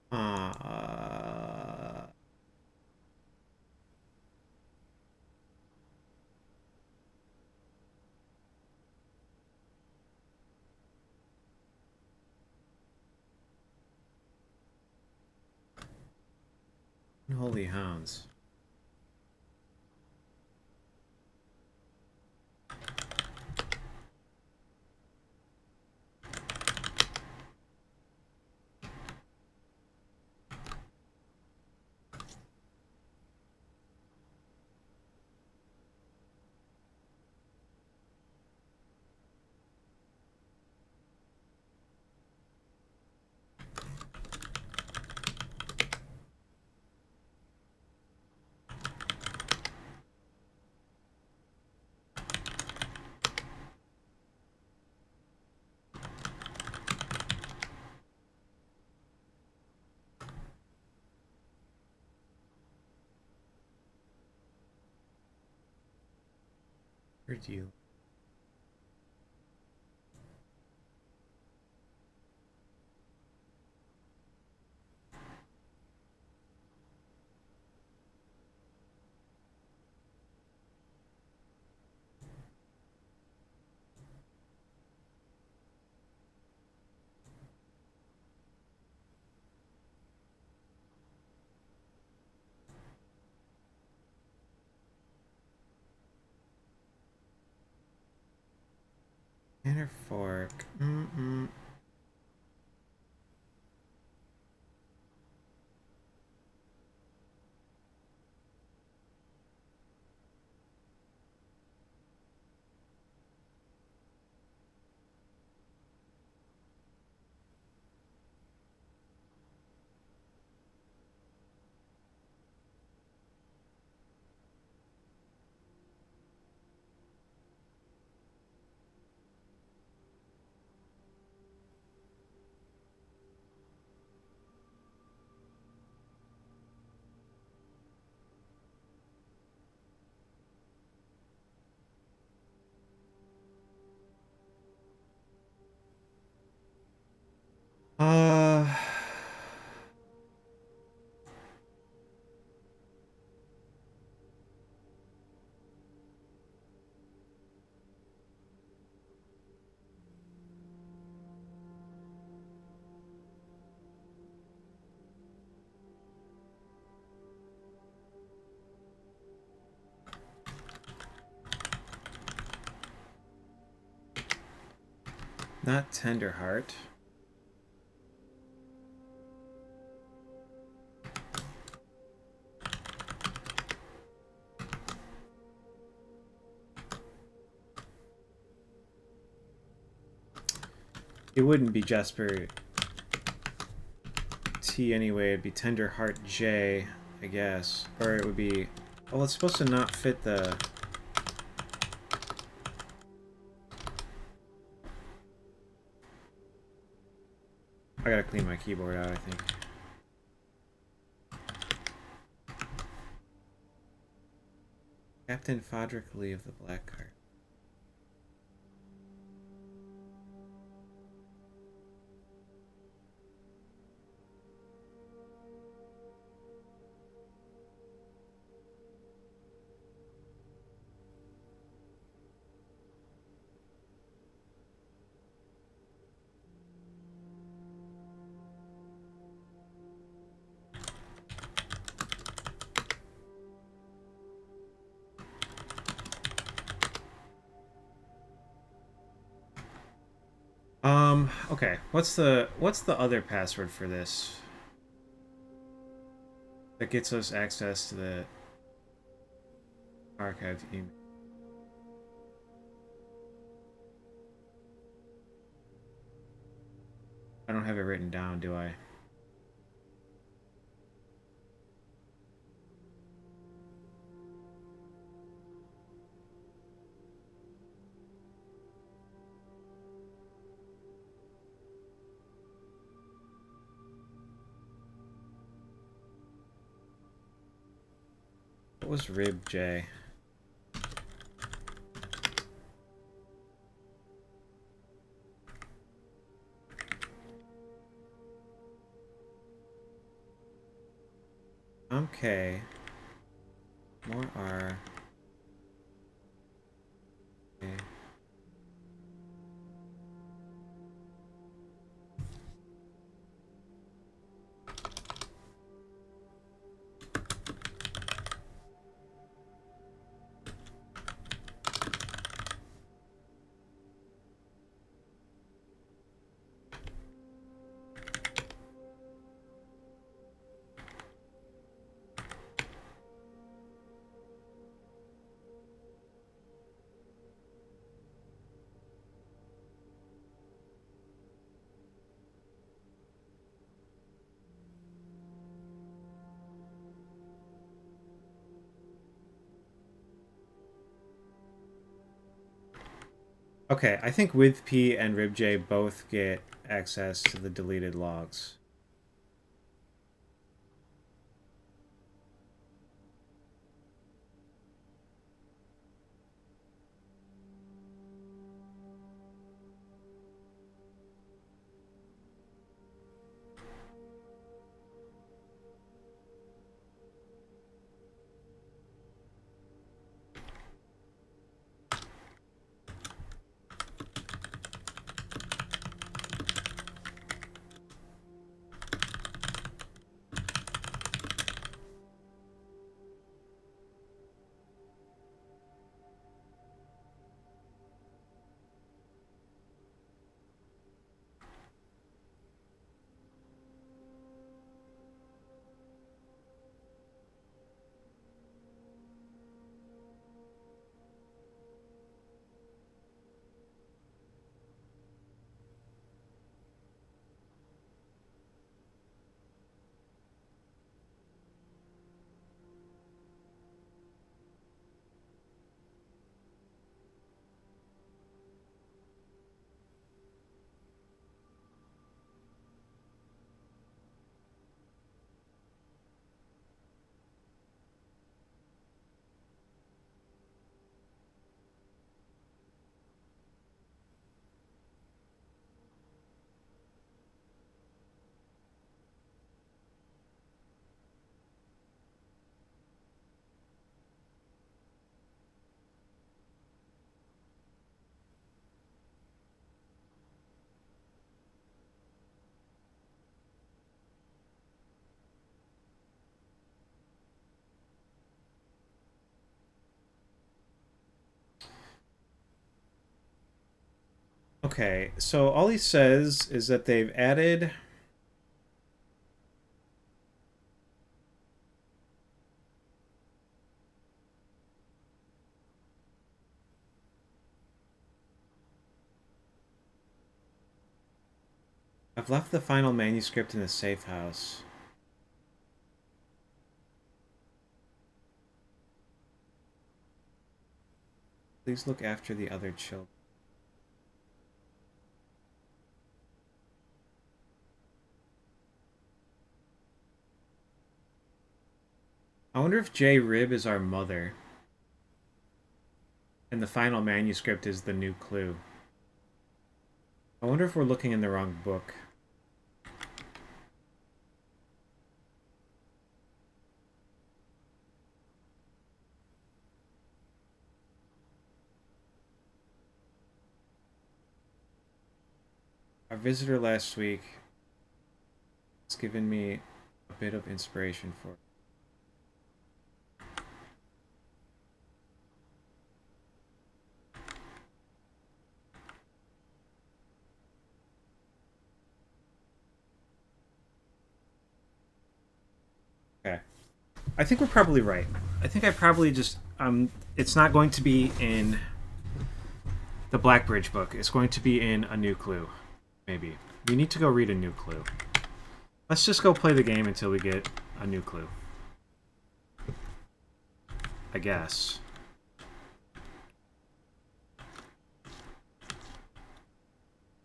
Uh, Holy hounds. Where'd you? Inner fork. Mm-mm. Uh, Not tender heart. It wouldn't be Jasper T anyway. It'd be tender heart J, I guess. Or it would be. Well, it's supposed to not fit the. I gotta clean my keyboard out, I think. Captain Fodrick Lee of the Black Card. Okay. What's the other password for this that gets us access to the archived email? I don't have it written down, do I? What was Rib J? Okay. More R. Okay. Okay, I think with P and RibJ both get access to the deleted logs. Okay, so all he says is that they've added... I've left the final manuscript in the safe house. Please look after the other children. I wonder if J. Rib is our mother. And the final manuscript is the new clue. I wonder if we're looking in the wrong book. Our visitor last week has given me a bit of inspiration for... Okay. I think we're probably right. I think I probably just... it's not going to be in the Blackbridge book. It's going to be in A New Clue. Maybe. We need to go read A New Clue. Let's just go play the game until we get a new clue. I guess.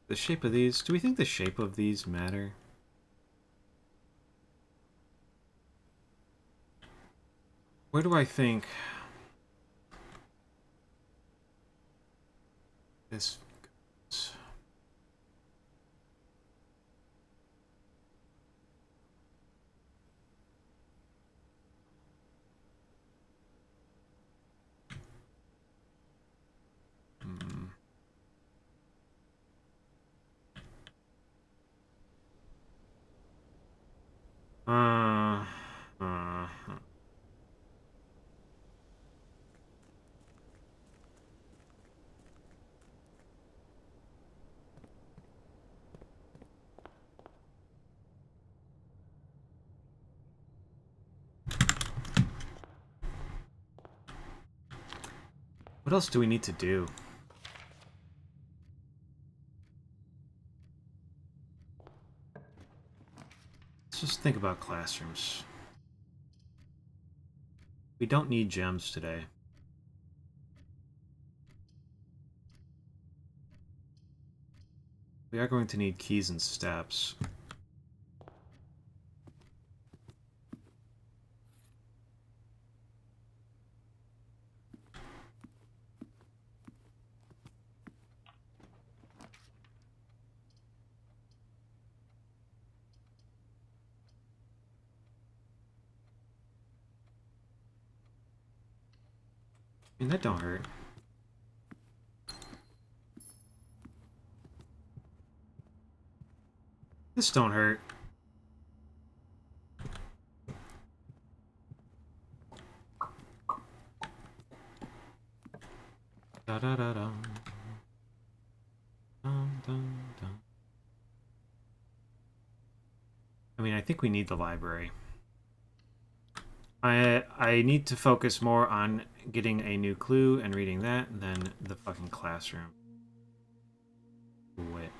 The shape of these... Do we think the shape of these matter? Where do I think this goes? Uh, uh, what else do we need to do? Let's just think about classrooms. We don't need gems today. We are going to need keys and steps. I mean, that don't hurt. This don't hurt. Da da da da. Dum, dum, dum. I mean, I think we need the library. I need to focus more on getting a new clue and reading that than the fucking classroom. Wait.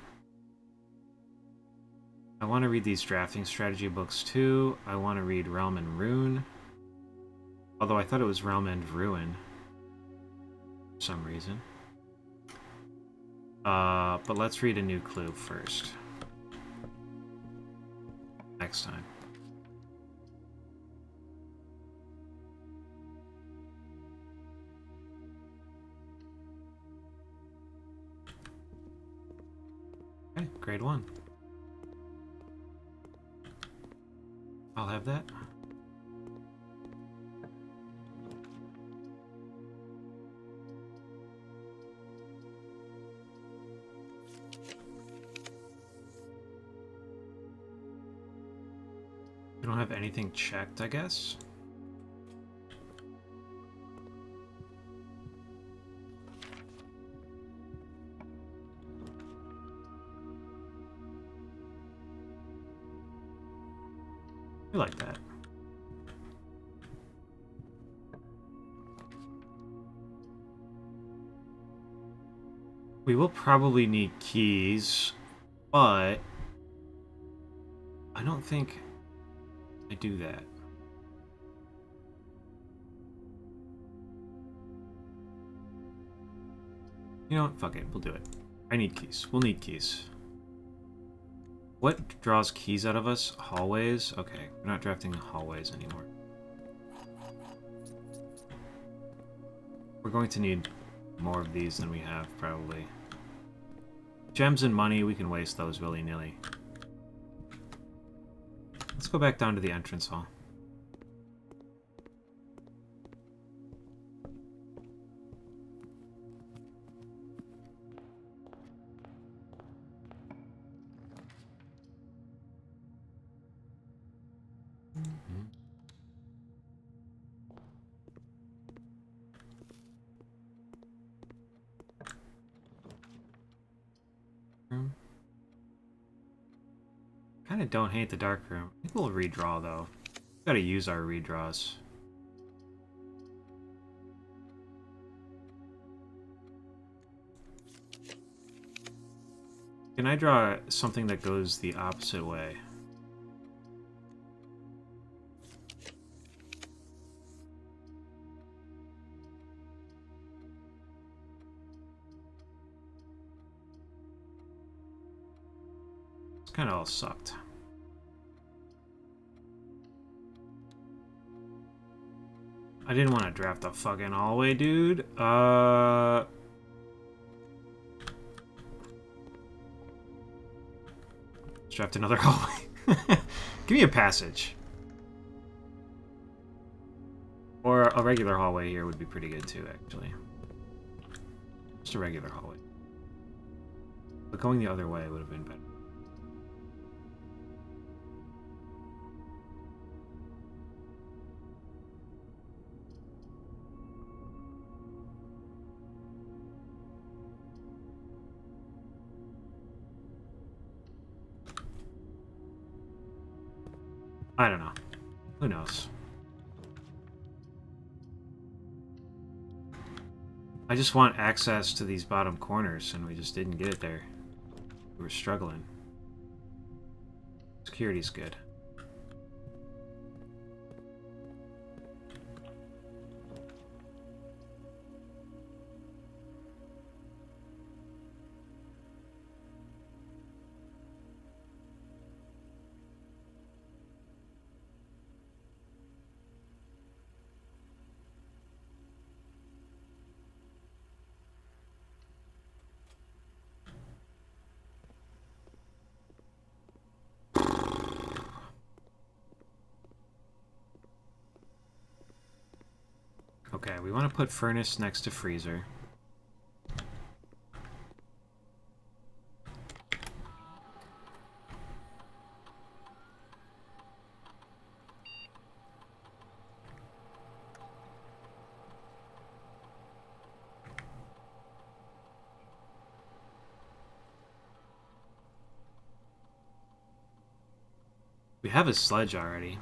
I want to read these drafting strategy books too. I want to read Realm and Rune. Although I thought it was Realm and Ruin. For some reason. But let's read A New Clue first. Next time. Okay, grade 1. I'll have that. We don't have anything checked, I guess. We like that. We will probably need keys, but I don't think I do that. You know what? Fuck it. We'll do it. I need keys. We'll need keys. What draws keys out of us? Hallways? Okay, we're not drafting hallways anymore. We're going to need more of these than we have, probably. Gems and money, we can waste those willy-nilly. Let's go back down to the entrance hall. Kind of don't hate the dark room. I think we'll redraw though. Gotta use our redraws. Can I draw something that goes the opposite way? It's kind of all sucked. I didn't want to draft the fucking hallway, dude. Let's draft another hallway. Give me a passage. Or a regular hallway here would be pretty good too, actually. Just a regular hallway. But going the other way would have been better. I don't know. Who knows? I just want access to these bottom corners, and we just didn't get it there. We were struggling. Security's good. Okay, we want to put furnace next to freezer. We have a sledge already.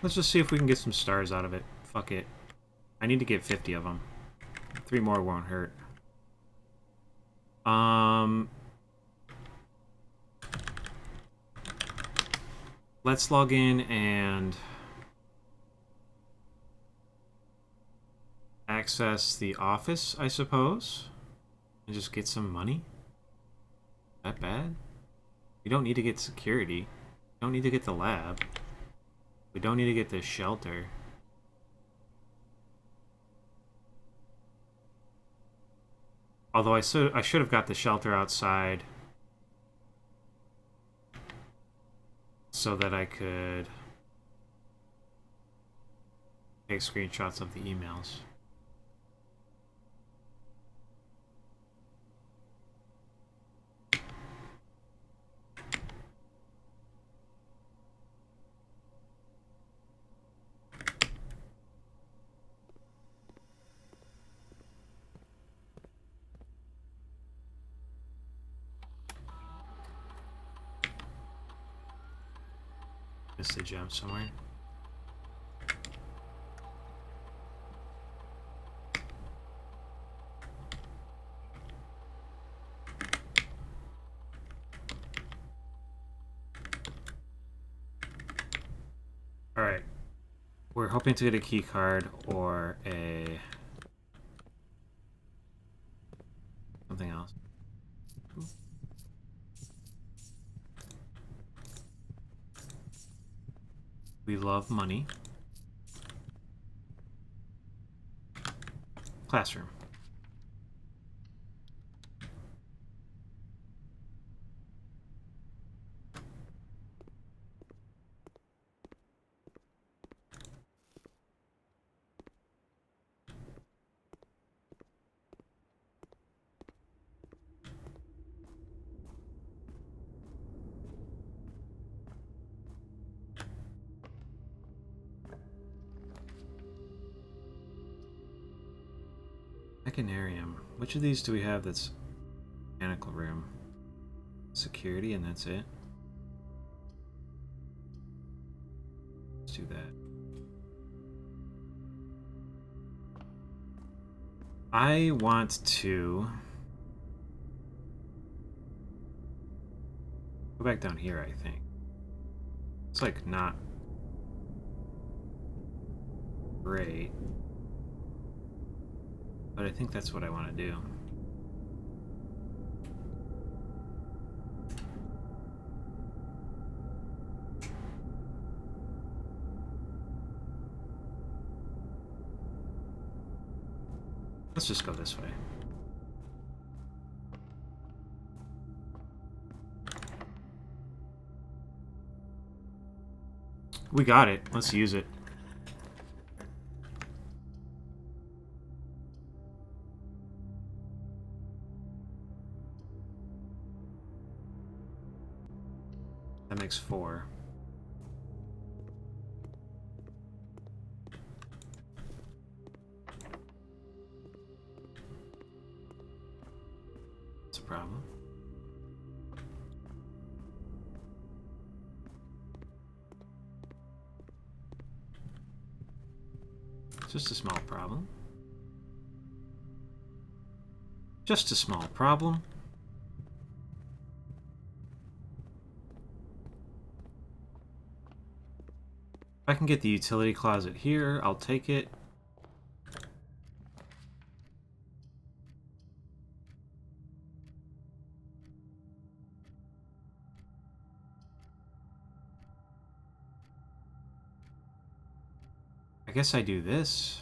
Let's just see if we can get some stars out of it. Fuck it. I need to get 50 of them. 3 more won't hurt. Let's log in and access the office, I suppose, and just get some money. That bad? We don't need to get security. We don't need to get the lab. We don't need to get the shelter. Although I should have got the shelter outside so that I could take screenshots of the emails. Missed a gem somewhere. Alright. We're hoping to get a key card or a something else. We love money. Classroom. Mechanarium. Which of these do we have that's mechanical room? Security, and that's it. Let's do that. I want to go back down here, I think. It's like not great, but I think that's what I want to do. Let's just go this way. We got it. Let's use it. That makes 4. That's a problem. Just a small problem. Just a small problem. If I can get the utility closet here, I'll take it. I guess I do this.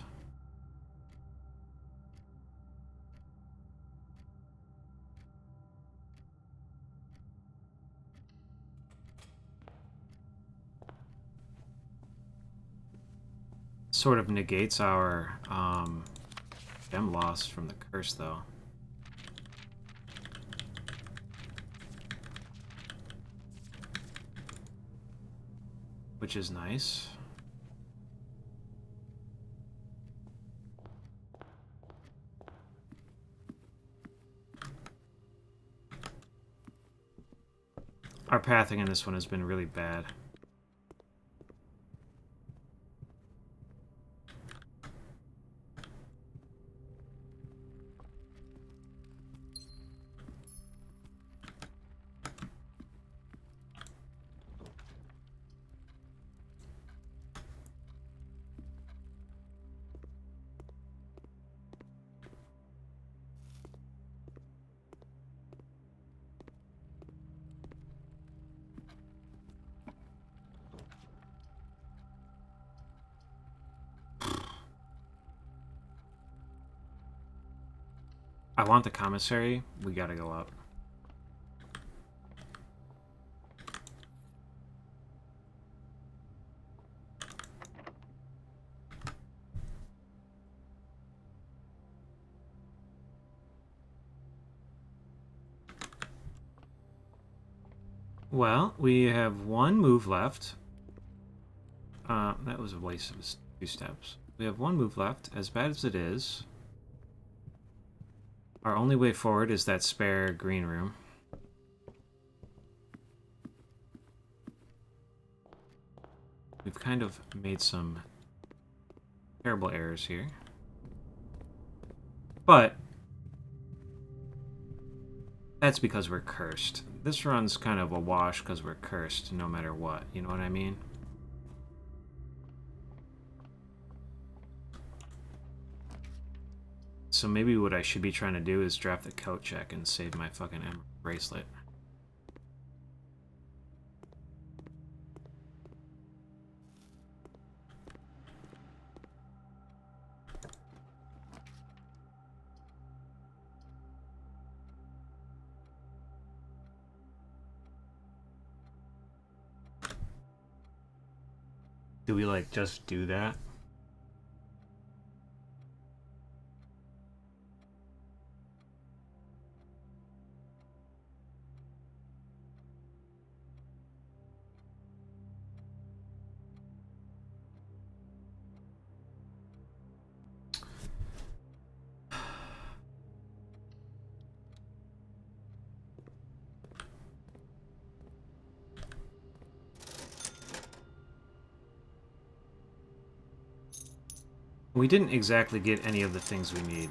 Sort of negates our gem loss from the curse, though. Which is nice. Our pathing in this one has been really bad. I want the commissary. We gotta go up. Well, we have one move left. That was a waste of 2 steps. We have one move left. As bad as it is, our only way forward is that spare green room. We've kind of made some terrible errors here. But that's because we're cursed. This run's kind of a wash because we're cursed no matter what. You know what I mean? So maybe what I should be trying to do is draft the coat check and save my fucking emerald bracelet. Do we, like, just do that? We didn't exactly get any of the things we need.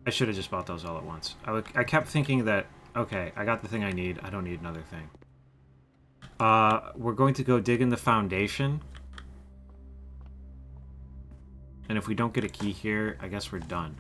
I should have just bought those all at once. I kept thinking that, okay, I got the thing I need. I don't need another thing. We're going to go dig in the foundation. And if we don't get a key here, I guess we're done.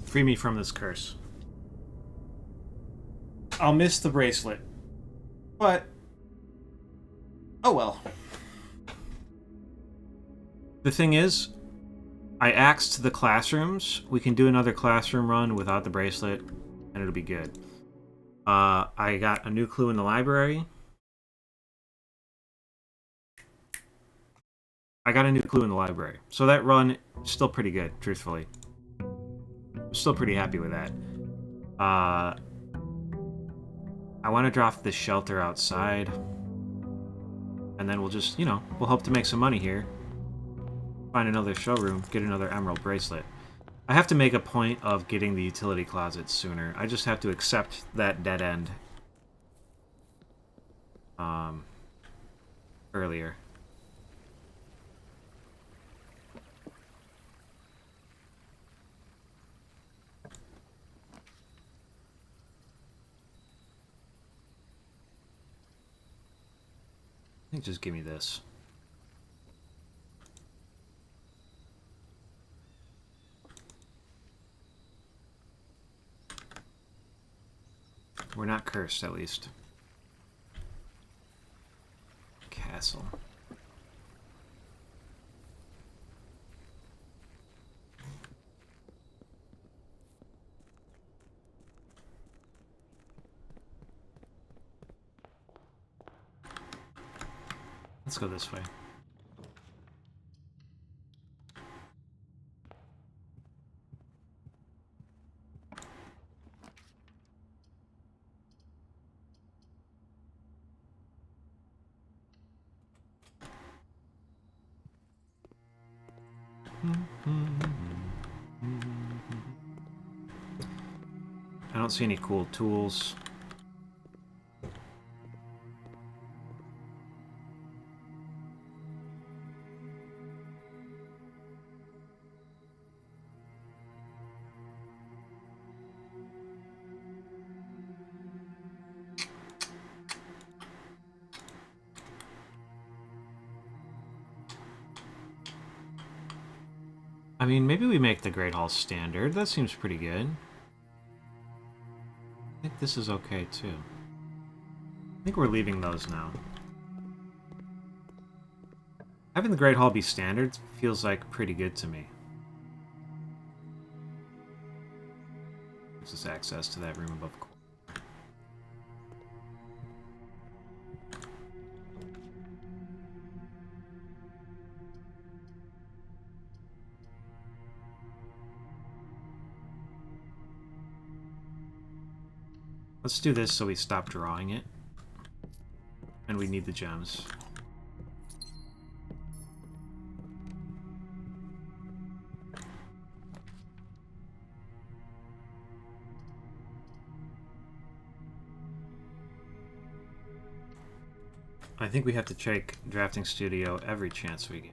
Free me from this curse. I'll miss the bracelet. But... oh well. The thing is, I axed the classrooms. We can do another classroom run without the bracelet, and it'll be good. I got a new clue in the library. So that run is still pretty good, truthfully. I'm still pretty happy with that. I want to drop the shelter outside. And then we'll just, we'll hope to make some money here. Find another showroom, get another emerald bracelet. I have to make a point of getting the utility closet sooner. I just have to accept that dead end. Earlier. I think just give me this. We're not cursed, at least. Castle. Let's go this way. I don't see any cool tools. I mean, maybe we make the Great Hall standard. That seems pretty good. I think this is okay, too. I think we're leaving those now. Having the Great Hall be standard feels like pretty good to me. Gives us access to that room above the corner. Let's do this so we stop drawing it. And we need the gems. I think we have to check Drafting Studio every chance we get.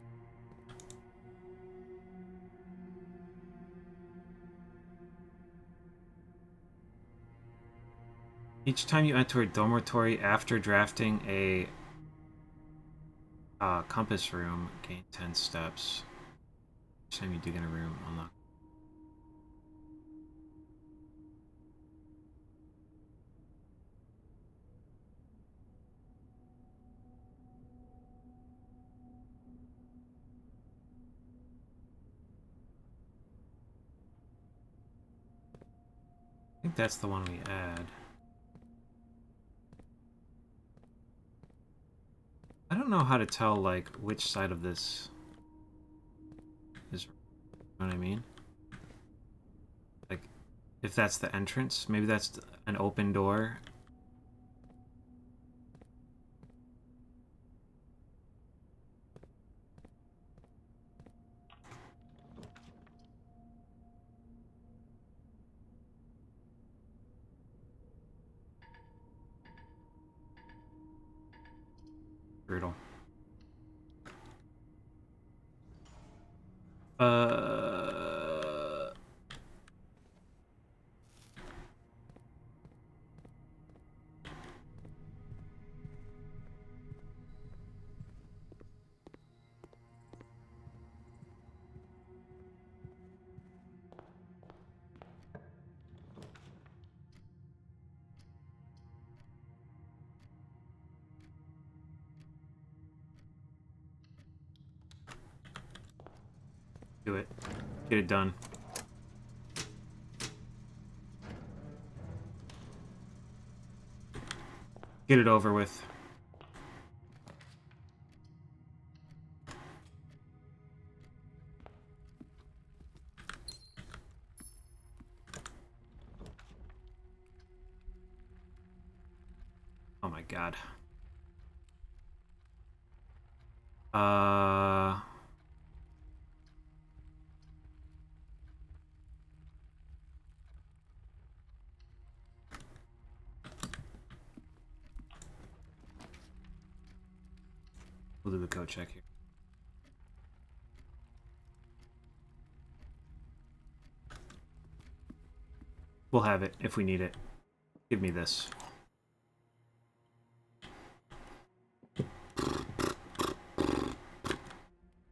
Each time you enter a dormitory after drafting a compass room, gain 10 steps. Each time you dig in a room, unlock. I think that's the one we add. I don't know how to tell, like, which side of this is, you know what I mean? Like, if that's the entrance, maybe that's an open door. Brutal. Do it. Get it done. Get it over with. Oh my god. We'll do the code check here. We'll have it if we need it. Give me this.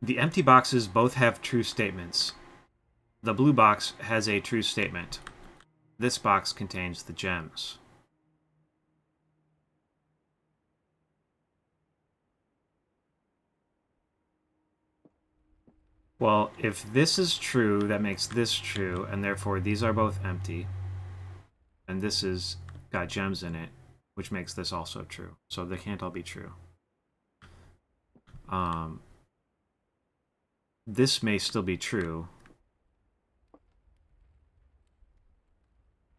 The empty boxes both have true statements. The blue box has a true statement. This box contains the gems. Well, if this is true, that makes this true, and therefore these are both empty. And this is got gems in it, which makes this also true. So they can't all be true. This may still be true.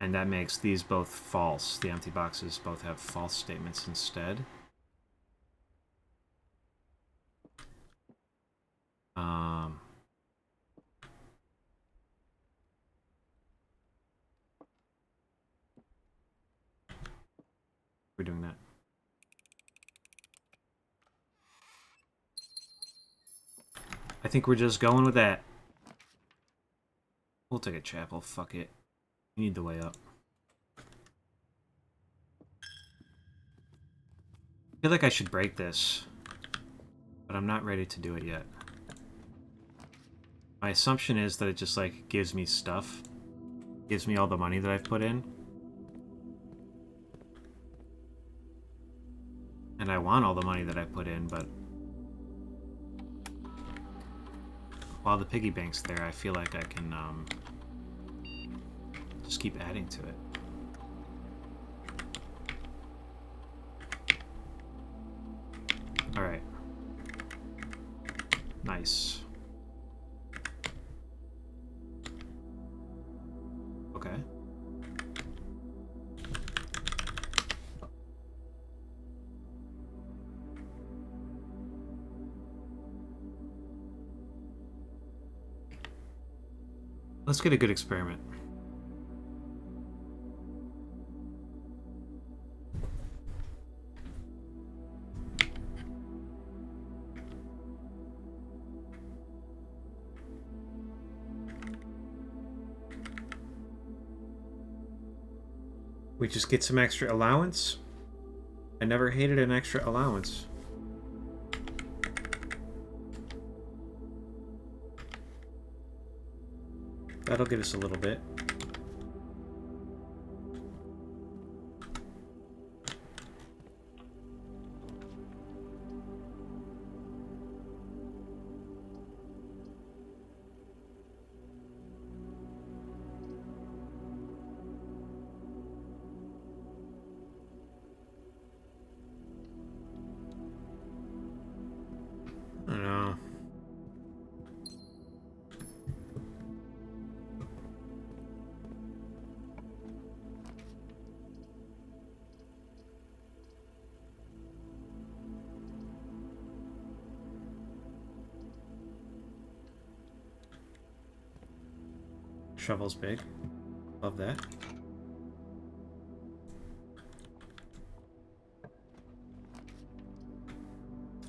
And that makes these both false. The empty boxes both have false statements instead. We're doing that. I think we're just going with that. We'll take a chapel. Fuck it. We need the way up. I feel like I should break this, but I'm not ready to do it yet. My assumption is that it just, like, gives me stuff. Gives me all the money that I've put in. And I want all the money that I put in, but while the piggy bank's there, I feel like I can just keep adding to it. Alright. Nice. Okay. Let's get a good experiment. We just get some extra allowance. I never hated an extra allowance. That'll get us a little bit. I don't know. Shovel's big. Love that.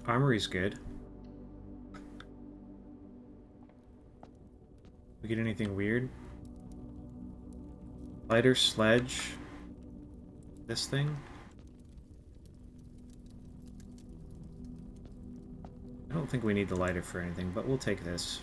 Armory's good. We get anything weird? Lighter sledge. This thing? I don't think we need the lighter for anything, but we'll take this.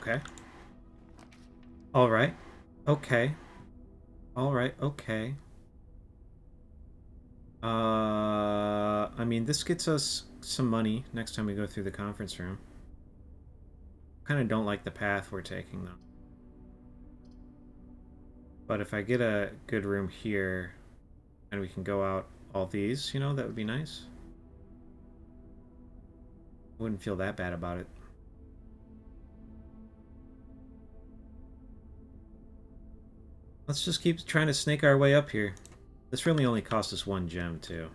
Okay. Alright. Okay. Alright, okay. I mean, this gets us some money next time we go through the conference room. Kind of don't like the path we're taking, though. But if I get a good room here, and we can go out all these, you know, that would be nice. I wouldn't feel that bad about it. Let's just keep trying to snake our way up here. This really only cost us 1 gem, too.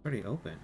Already open.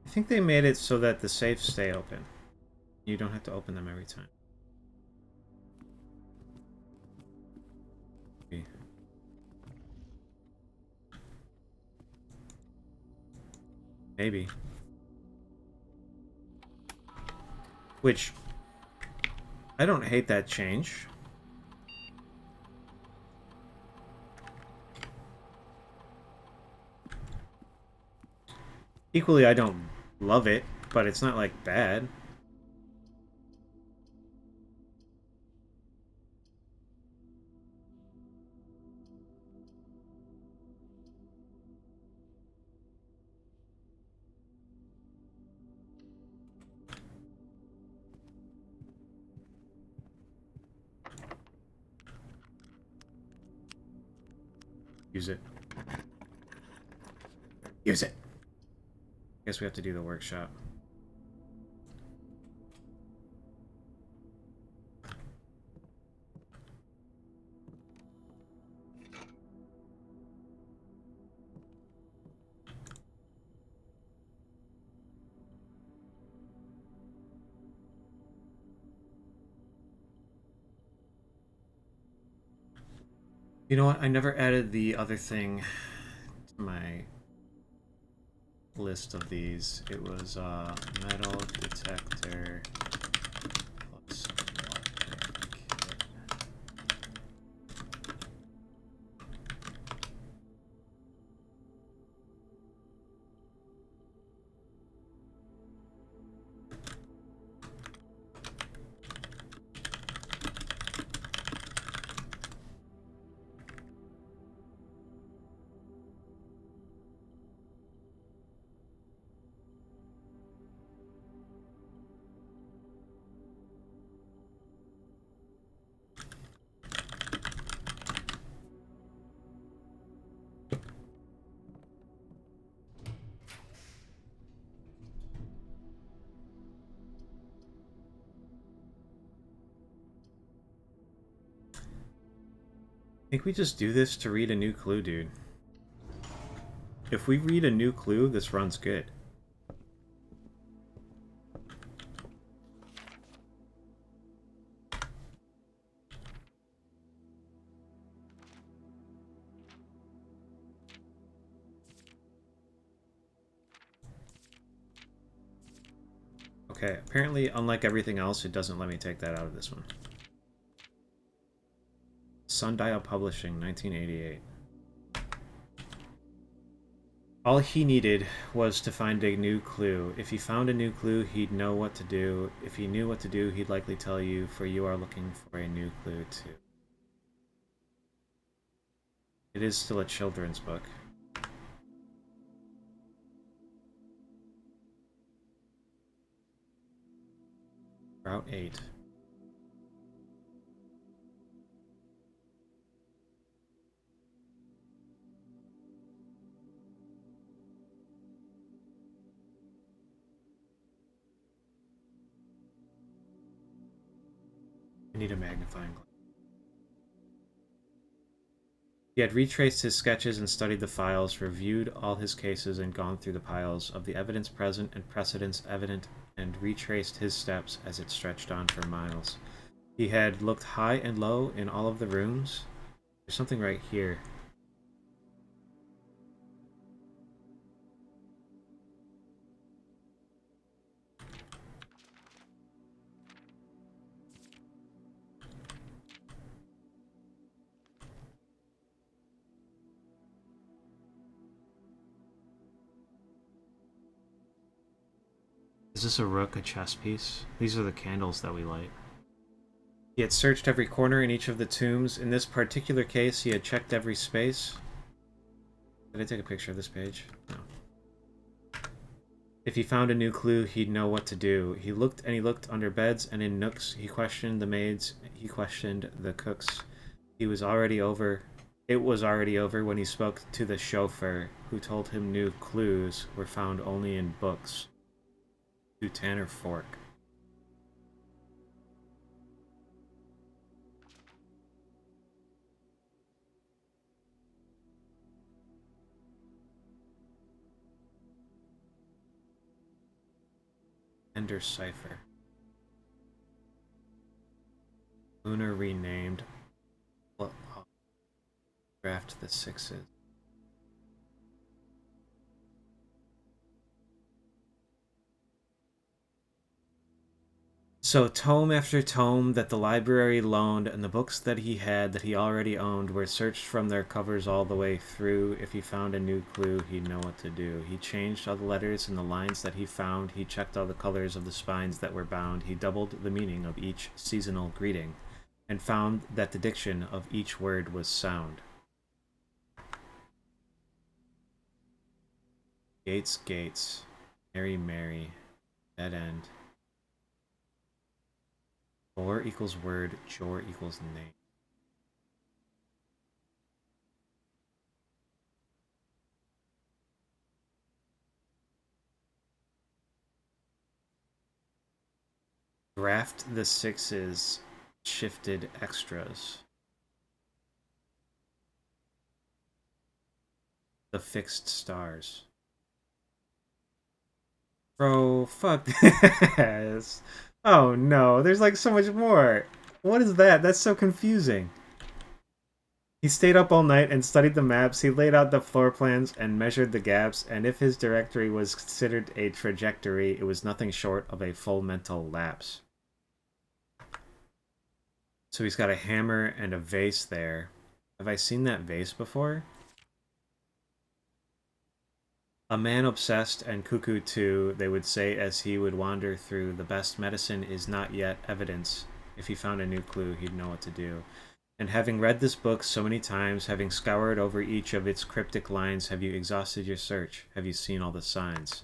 I think they made it so that the safes stay open. You don't have to open them every time. Maybe. Which, I don't hate that change. Equally, I don't love it, but it's not, like, bad. Use it. Use it! Guess we have to do the workshop. You know what? I never added the other thing to my list of these. It was metal detector plus water kit. I think we just do this to read a new clue, dude. If we read a new clue, this run's good. Okay, apparently, unlike everything else, it doesn't let me take that out of this one. Sundial Publishing, 1988. All he needed was to find a new clue. If he found a new clue, he'd know what to do. If he knew what to do, he'd likely tell you, for you are looking for a new clue too. It is still a children's book. Route 8. I need a magnifying glass. He had retraced his sketches and studied the files, reviewed all his cases, and gone through the piles of the evidence present and precedents evident, and retraced his steps as it stretched on for miles. He had looked high and low in all of the rooms. There's something right here. Is this a rook, a chess piece? These are the candles that we light. He had searched every corner in each of the tombs. In this particular case, he had checked every space. Did I take a picture of this page? No. If he found a new clue, he'd know what to do. He looked under beds and in nooks. He questioned the maids. He questioned the cooks. He was already over. It was already over when he spoke to the chauffeur, who told him new clues were found only in books. To Tanner Fork. Ender Cipher. Lunar renamed. Draft the sixes. So tome after tome that the library loaned and the books that he had that he already owned were searched from their covers all the way through. If he found a new clue, he'd know what to do. He changed all the letters and the lines that he found. He checked all the colors of the spines that were bound. He doubled the meaning of each seasonal greeting and found that the diction of each word was sound. Gates, gates. Mary, Mary. Dead end. Bore equals word. Jor equals name. Draft the sixes. Shifted extras. The fixed stars. Bro, fuck this. Oh no, there's like so much more. What is that? That's so confusing. He stayed up all night and studied the maps. He laid out the floor plans and measured the gaps. And if his directory was considered a trajectory, it was nothing short of a full mental lapse. So he's got a hammer and a vase there. Have I seen that vase before? A man obsessed and cuckoo too, they would say as he would wander through. The best medicine is not yet evidence. If he found a new clue, he'd know what to do. And having read this book so many times, having scoured over each of its cryptic lines, have you exhausted your search? Have you seen all the signs?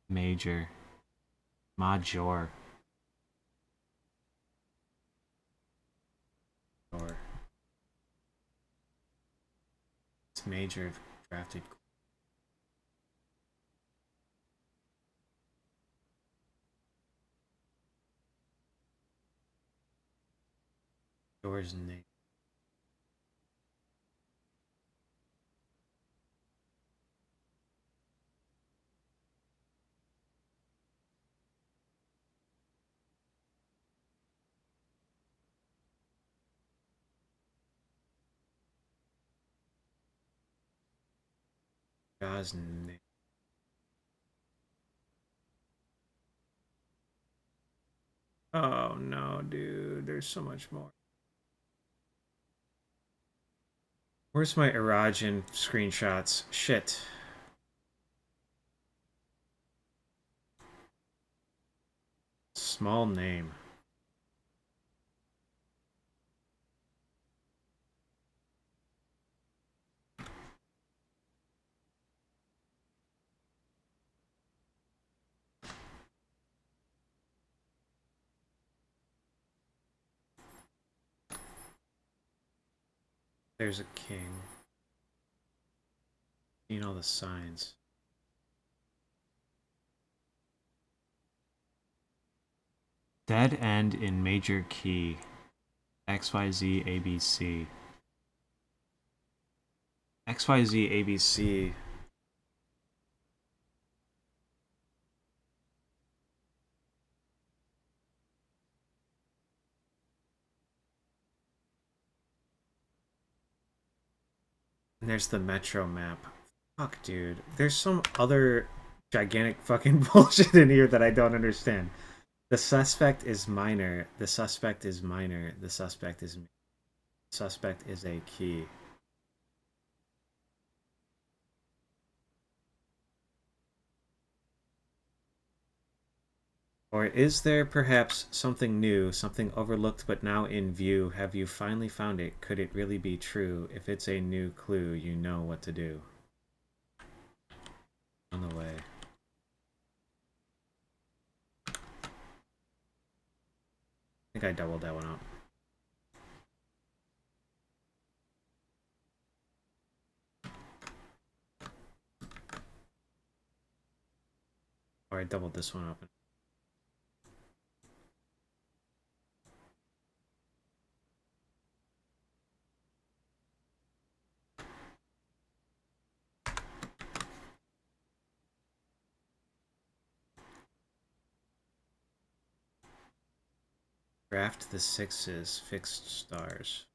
Major. Major. Or it's major drafted. Door's name. God's name. Oh no, dude. There's so much more. Where's my Erajan screenshots? Shit. Small name. There's a king. You know the signs. Dead end in major key. XYZ ABC. XYZ ABC. And there's the metro map. Fuck, dude. There's some other gigantic fucking bullshit in here that I don't understand. The suspect is minor. The suspect is minor. The suspect is. Suspect is a key. Or is there perhaps something new, something overlooked but now in view? Have you finally found it? Could it really be true? If it's a new clue, you know what to do. On the way. I think I doubled that one up. Or I doubled this one up. Draft the sixes, fixed stars.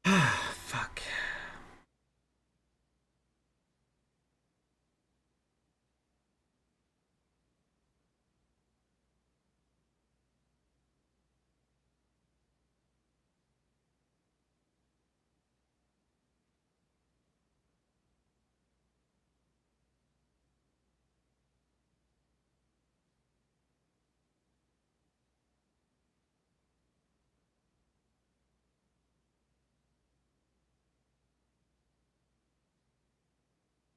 Fuck.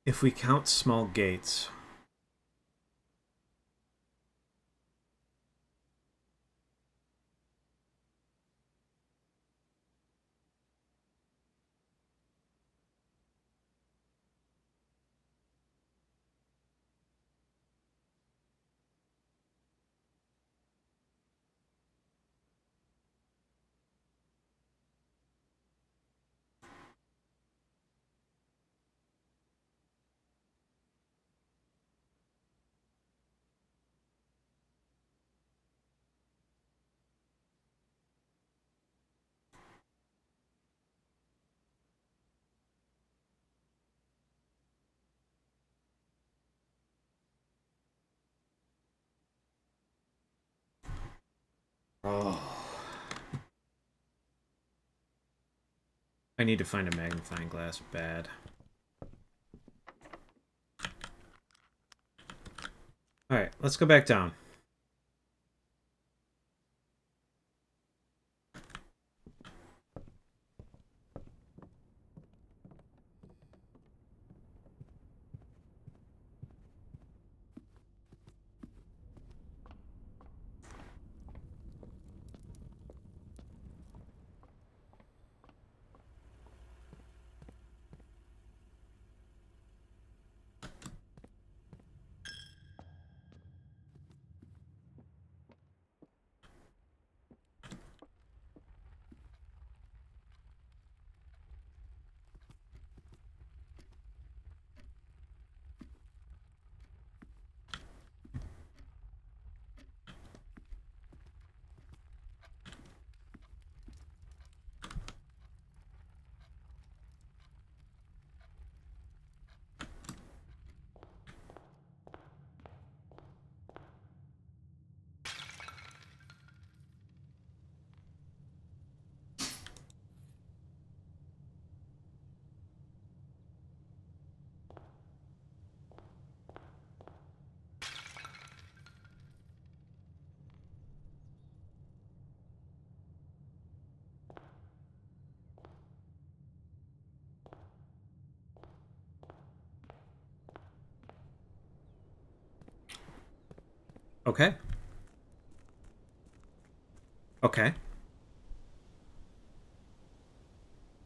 If we count small gates, Oh. I need to find a magnifying glass bad. Alright, let's go back down. Okay. Okay.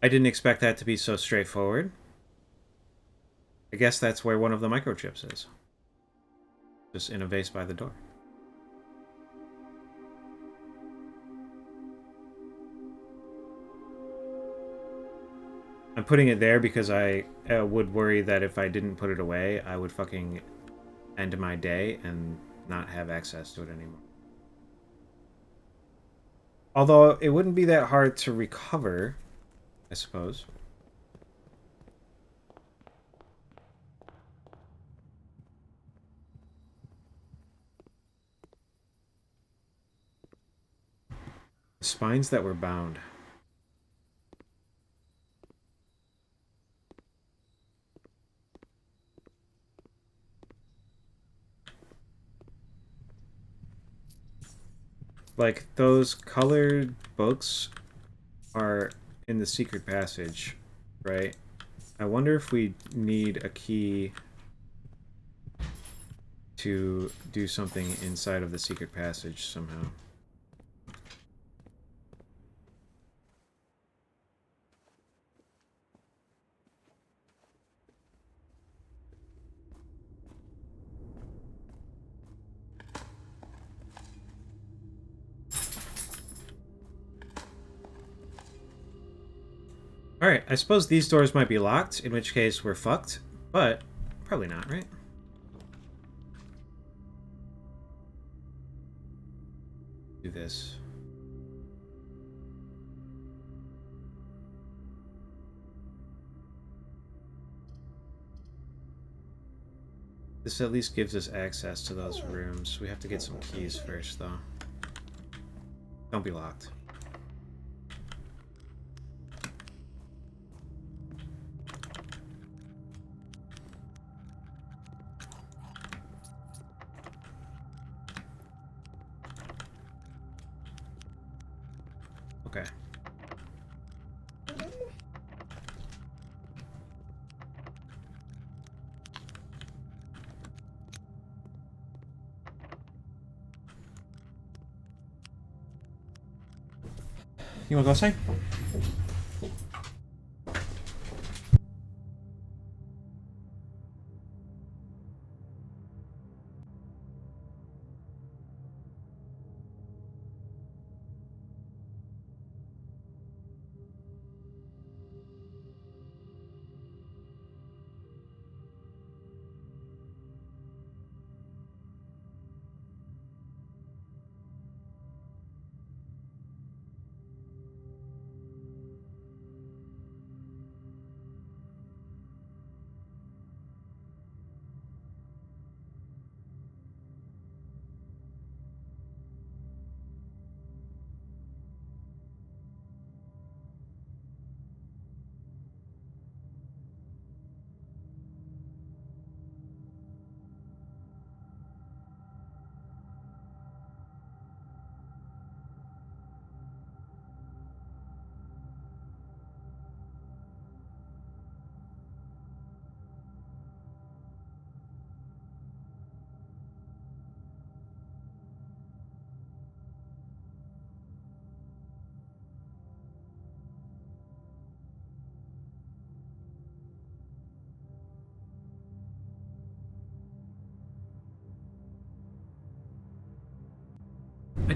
I didn't expect that to be so straightforward. I guess that's where one of the microchips is. Just in a vase by the door. I'm putting it there because I would worry that if I didn't put it away, I would fucking end my day and not have access to it anymore. Although it wouldn't be that hard to recover, I suppose. The spines that were bound. Like, those colored books are in the secret passage, right? I wonder if we need a key to do something inside of the secret passage somehow. Alright, I suppose these doors might be locked, in which case we're fucked, but probably not, right? Do this. This at least gives us access to those rooms. We have to get some keys first, though. Don't be locked. Okay. You wanna go outside?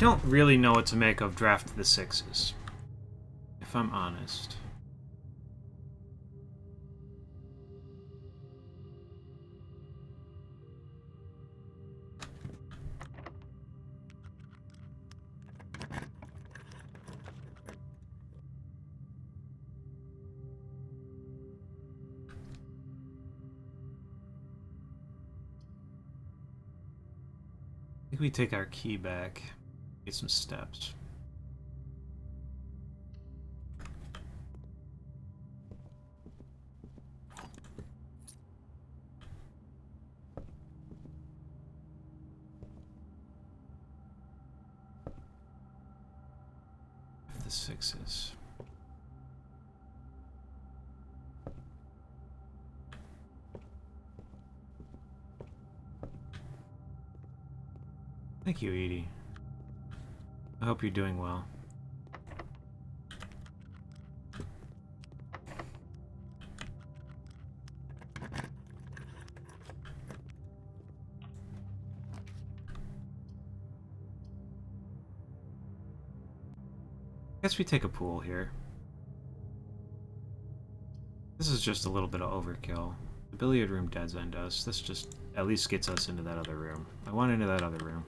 don't really know what to make of Draft of the Sixes, if I'm honest. I think we take our key back, get some steps. The sixes. Thank you, Edie. I hope you're doing well. Guess we take a pool here. This is just a little bit of overkill. The billiard room dead end us. This just at least gets us into that other room. I want into that other room.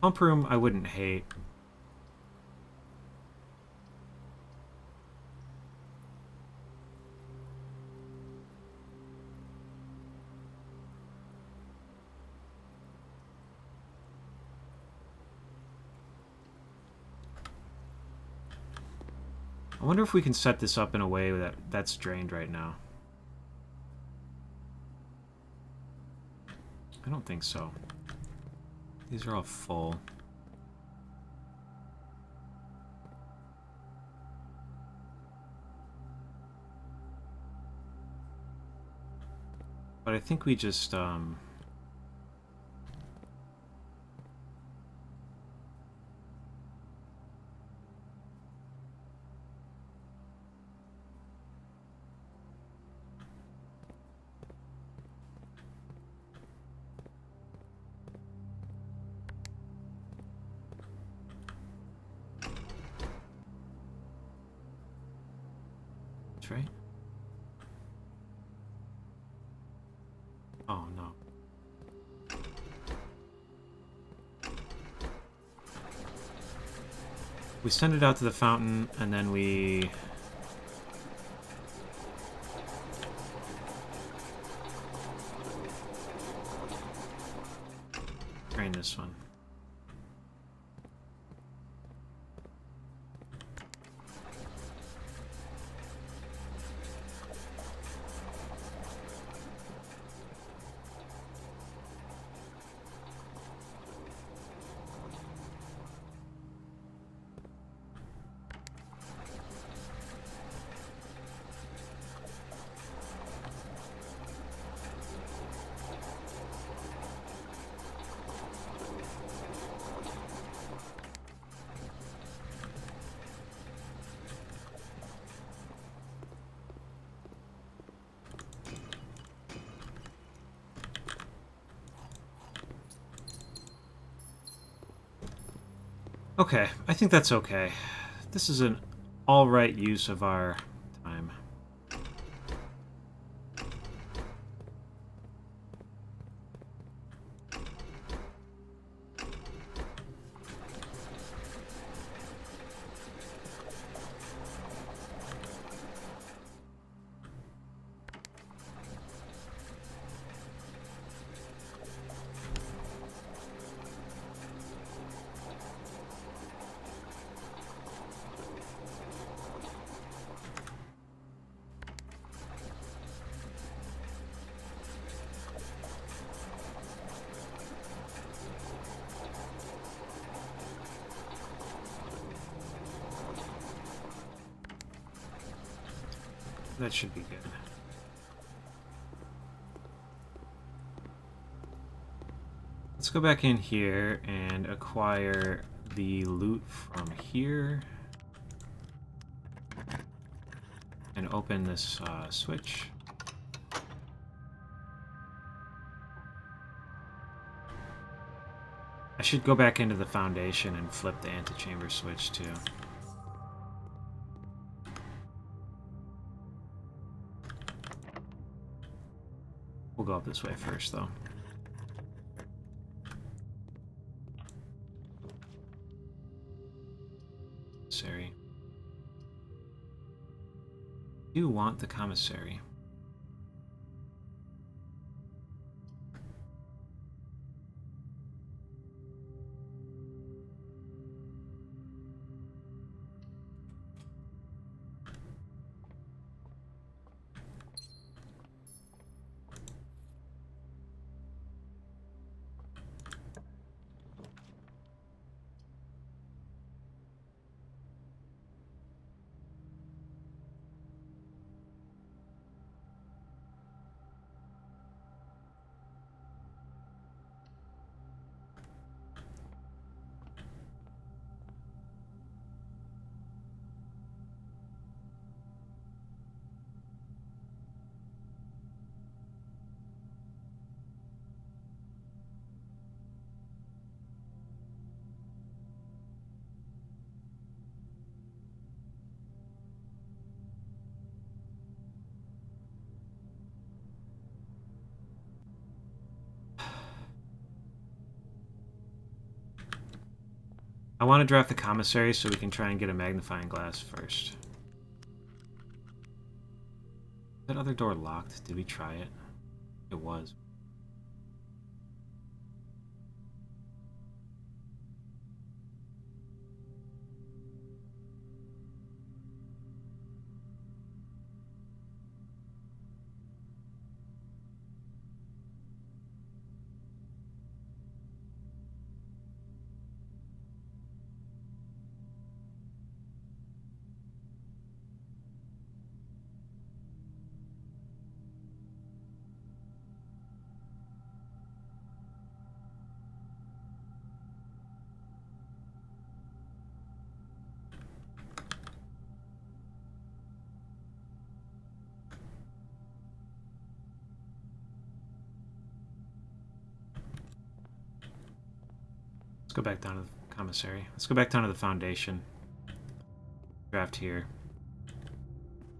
Pump room, I wouldn't hate. I wonder if we can set this up in a way that's drained right now. I don't think so. These are all full. But I think we just, right? Oh no. We send it out to the fountain and then we drain this one. Okay, I think that's okay. This is an alright use of our time. That should be good. Let's go back in here and acquire the loot from here. And open this switch. I should go back into the foundation and flip the antechamber switch too. We'll go up this way first though. Commissary. You want the commissary. I want to draft the commissary so we can try and get a magnifying glass first. That other door locked? Did we try it? It was. Let's go back down to the commissary. Let's go back down to the foundation. Draft here.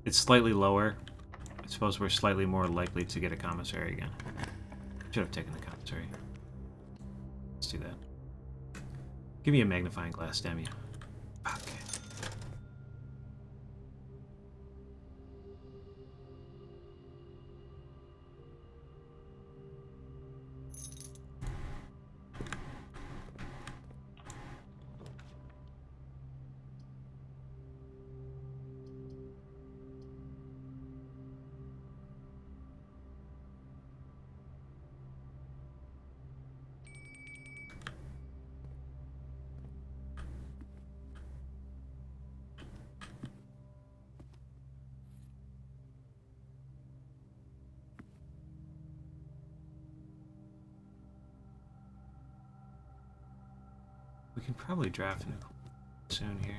It's slightly lower. I suppose we're slightly more likely to get a commissary again. Should have taken the commissary. Let's do that. Give me a magnifying glass, damn you. Okay. We can probably draft it soon here.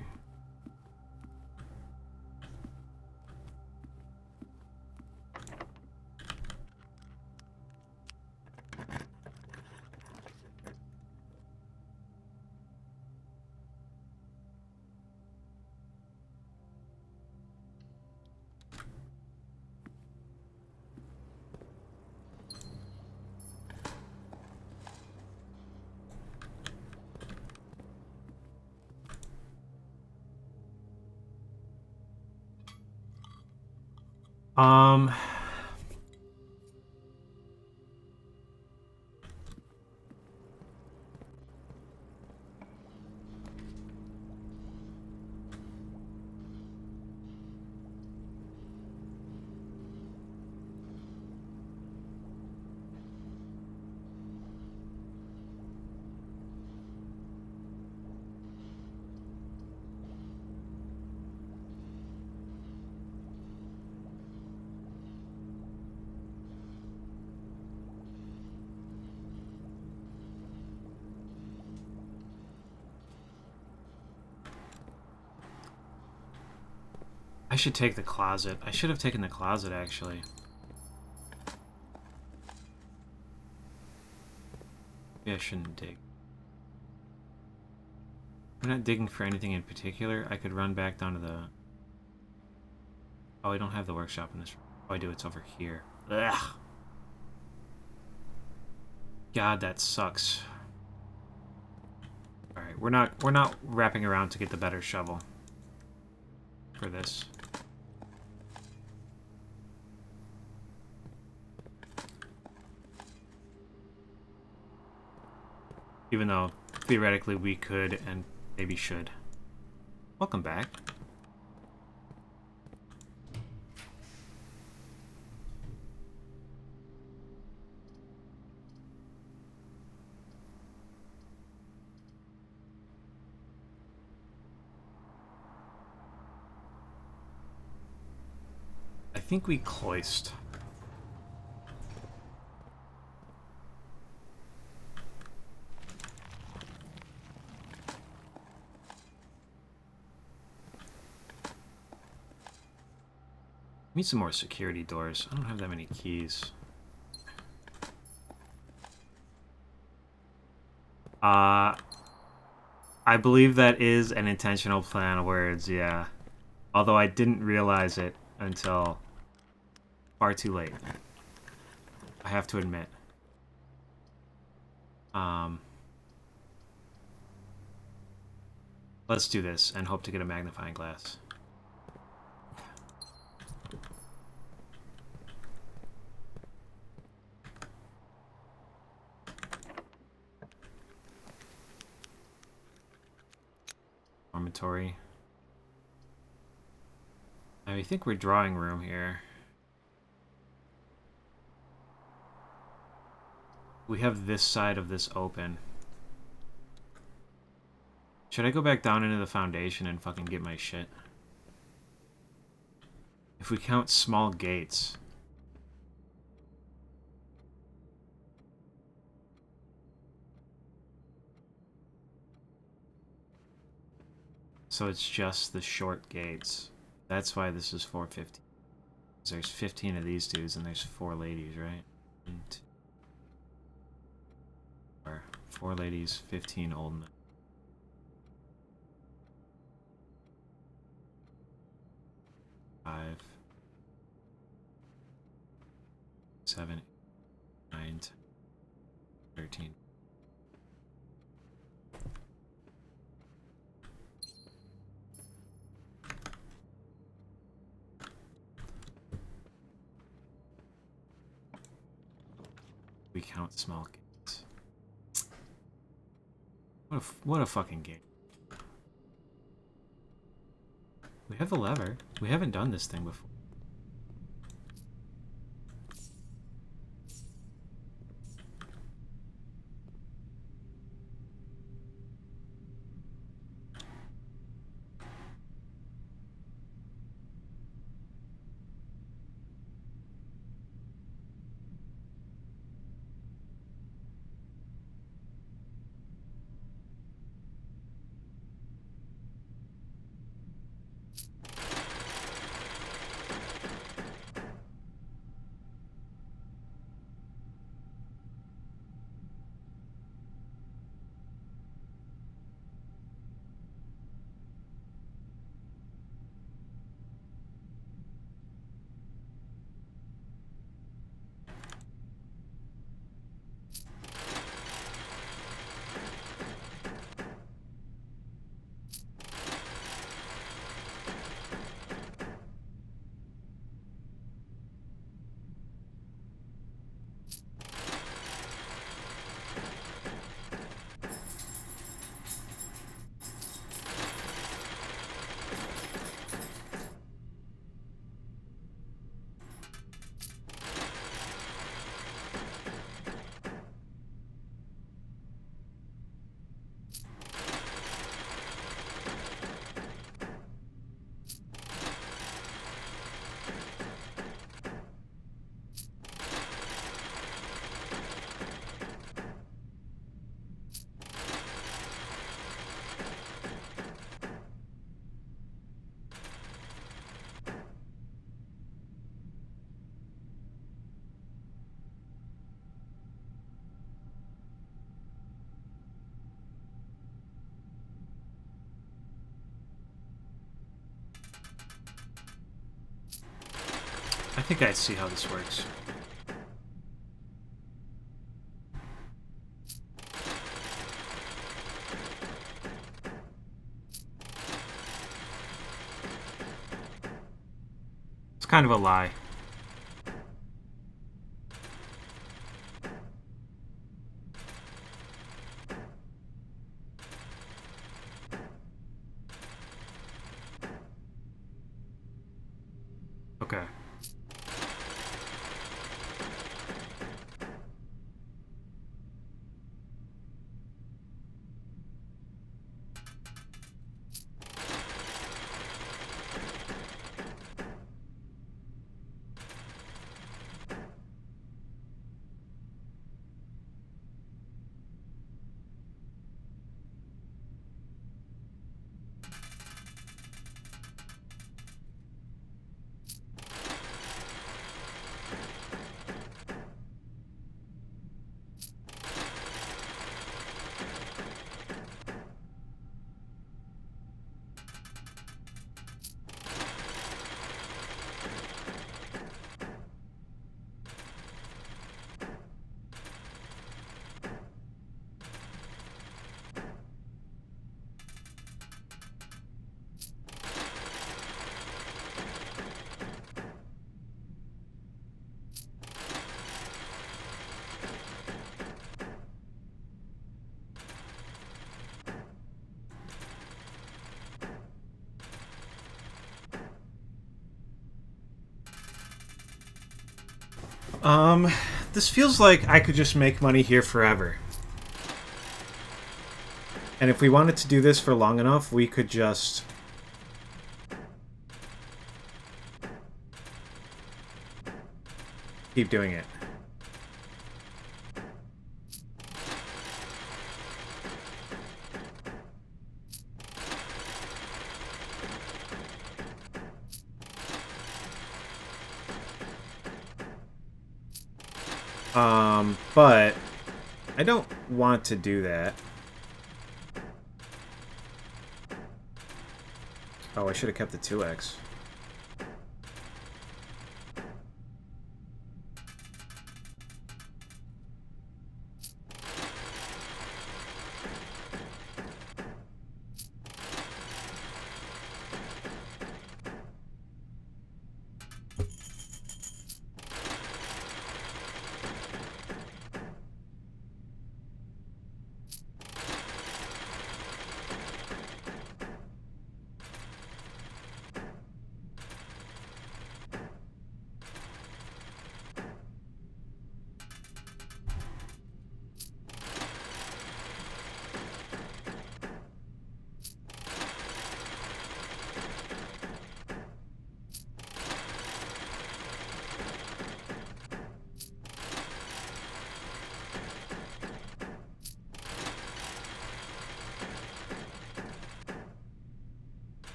Um, I should take the closet. I should have taken the closet, actually. Maybe I shouldn't dig. I'm not digging for anything in particular. I could run back down to the... Oh, I don't have the workshop in this room. Oh, I do. It's over here. Ugh. God, that sucks. All right, we're not wrapping around to get the better shovel for this. Even though theoretically we could and maybe should. Welcome back. I think we cloist. Need some more security doors. I don't have that many keys. I believe that is an intentional plan of words, yeah. Although I didn't realize it until far too late. I have to admit. Let's do this and hope to get a magnifying glass. Dormitory. I think we're drawing room here. We have this side of this open. Should I go back down into the foundation and fucking get my shit? If we count small gates. So it's just the short gates. That's why this is 450. There's 15 of these dudes and there's 4 ladies, right? And 4 ladies, 15 old men. 5, 7, 9, 10, 13. We count small gates. What a fucking game. We have a lever. We haven't done this thing before. think I see how this works. It's kind of a lie. Okay. This feels like I could just make money here forever. And if we wanted to do this for long enough, we could just... keep doing it. But I don't want to do that. Oh, I should have kept the 2x.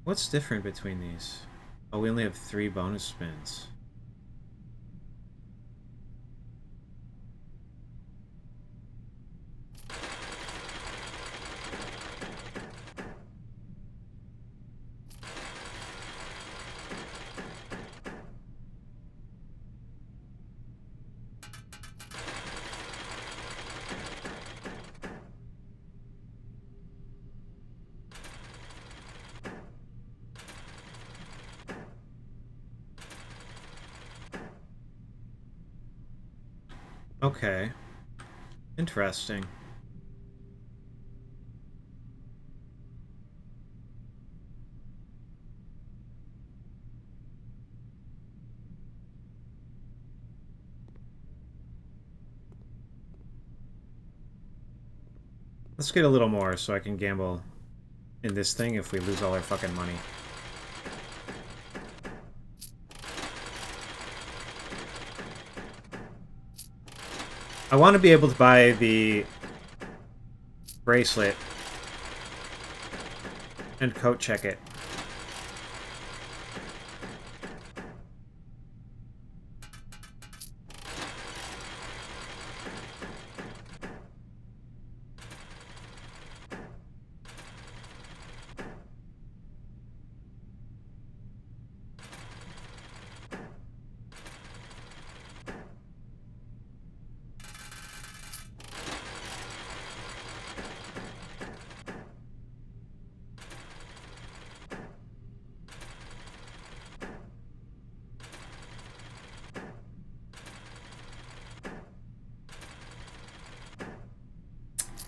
What's different between these? Oh, we only have 3 bonus spins. Okay. Interesting. Let's get a little more so I can gamble in this thing if we lose all our fucking money. I want to be able to buy the bracelet and coat check it.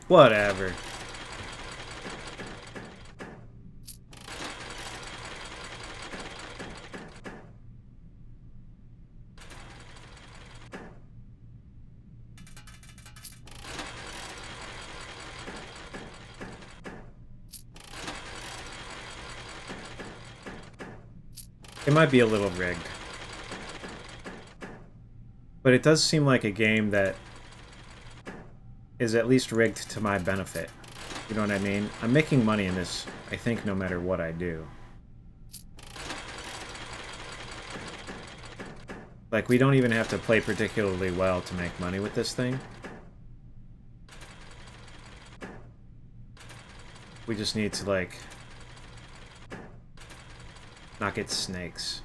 Whatever. It might be a little rigged. But it does seem like a game that is at least rigged to my benefit. You know what I mean? I'm making money in this, I think, no matter what I do. Like, we don't even have to play particularly well to make money with this thing. We just need to, like, not get snakes.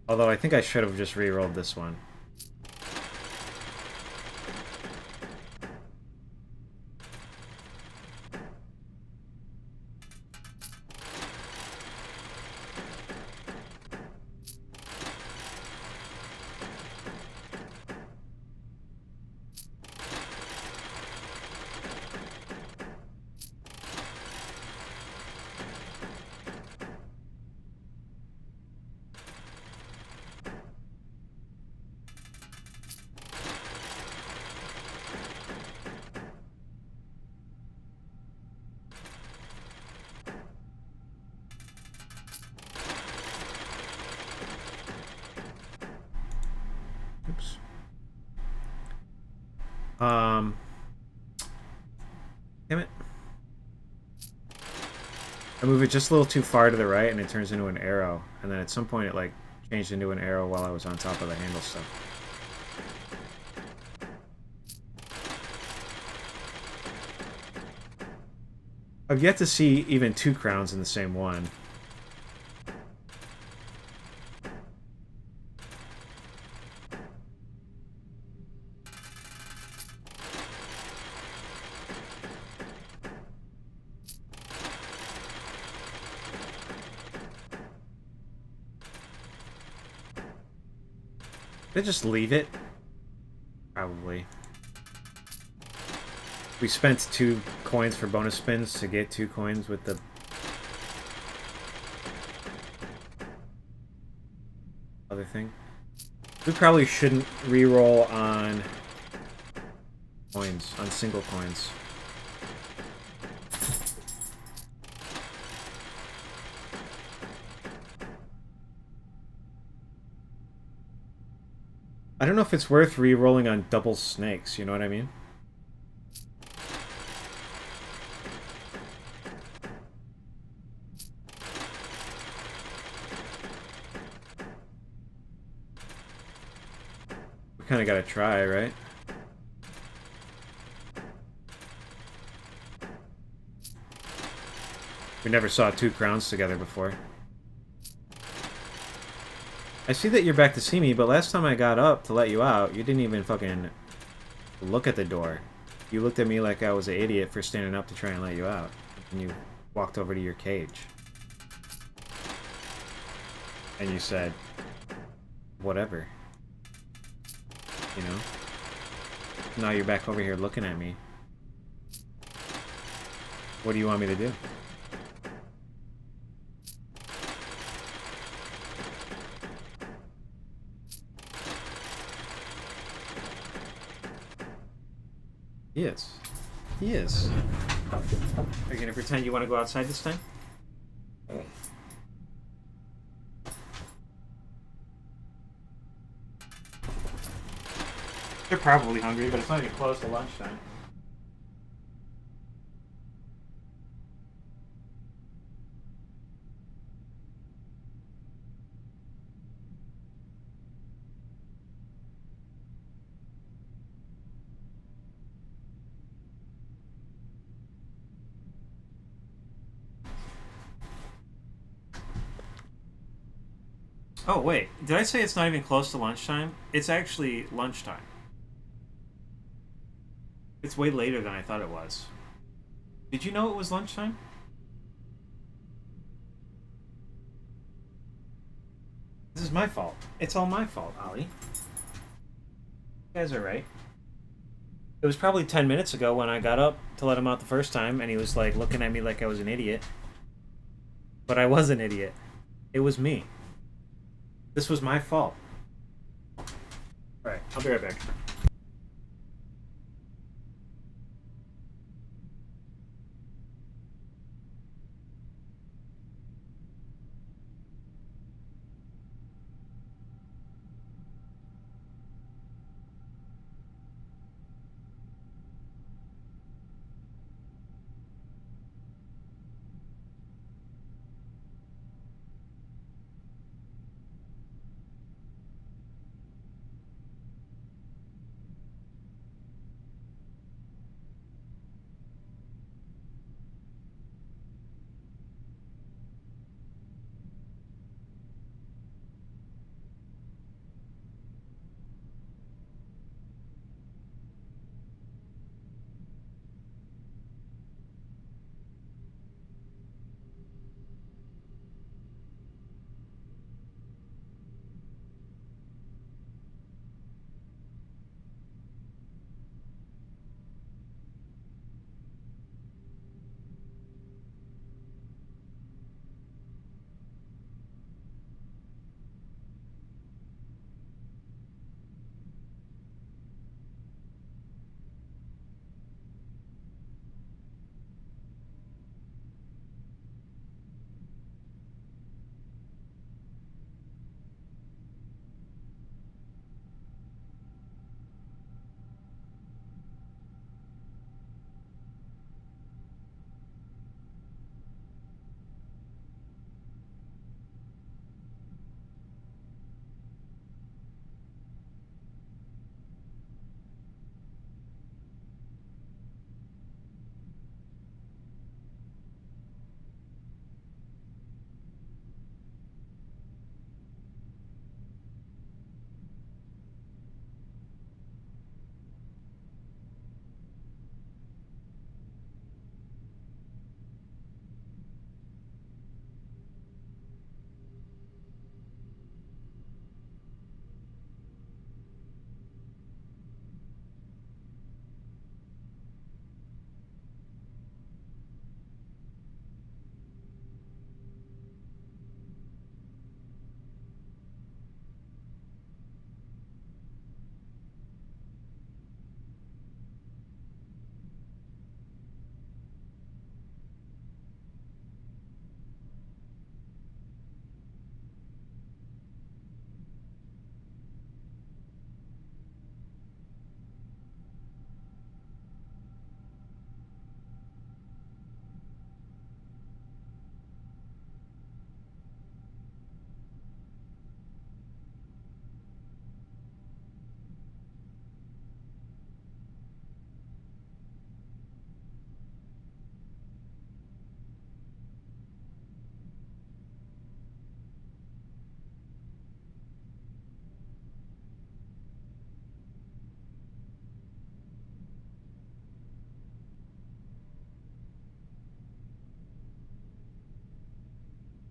Although I think I should have just re-rolled this one. Oops. Damn it. I move it just a little too far to the right and it turns into an arrow. And then at some point it, like, changed into an arrow while I was on top of the handle stuff. I've yet to see even 2 crowns in the same one. Did I just leave it? Probably. We spent 2 coins for bonus spins to get 2 coins with the other thing. We probably shouldn't re-roll on coins, on single coins. I don't know if it's worth re-rolling on double snakes, you know what I mean? We kind of gotta try, right? We never saw 2 crowns together before. I see that you're back to see me, but last time I got up to let you out, you didn't even fucking look at the door. You looked at me like I was an idiot for standing up to try and let you out. And you walked over to your cage. And you said, whatever. You know? Now you're back over here looking at me. What do you want me to do? Yes. He is. Are you gonna pretend you want to go outside this time? They're probably hungry, but it's not even close to lunchtime. Oh, wait. Did I say it's not even close to lunchtime? It's actually lunchtime. It's way later than I thought it was. Did you know it was lunchtime? This is my fault. It's all my fault, Ollie. You guys are right. It was probably 10 minutes ago when I got up to let him out the first time, and he was like looking at me like I was an idiot. But I was an idiot. It was me. This was my fault. Alright, I'll be right back.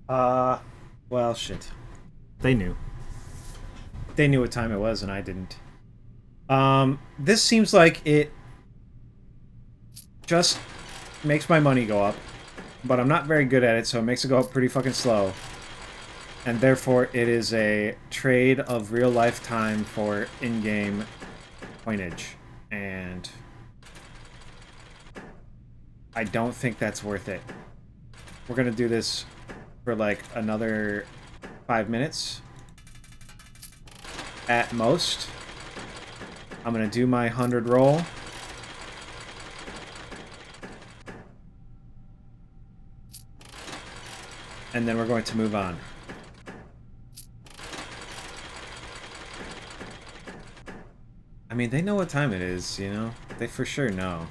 Uh, well, shit. They knew. They knew what time it was, and I didn't. This seems like it just makes my money go up, but I'm not very good at it, so it makes it go up pretty fucking slow. And therefore, it is a trade of real-life time for in-game coinage. And I don't think that's worth it. We're gonna do this for like another 5 minutes at most. I'm gonna do my 100 roll. And then we're going to move on. I mean, they know what time it is, you know? They for sure know.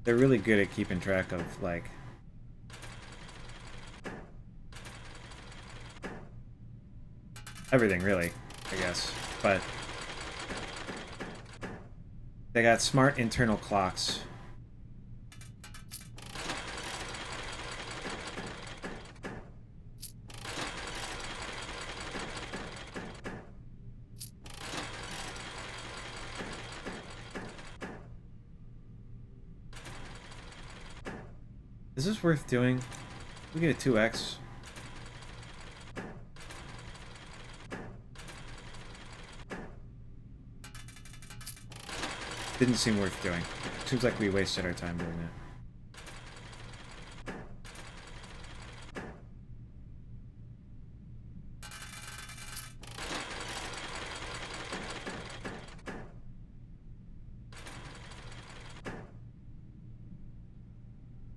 They're really good at keeping track of, like... everything, really, I guess. But... they got smart internal clocks. Is this worth doing? We get a 2x. Didn't seem worth doing. Seems like we wasted our time doing that.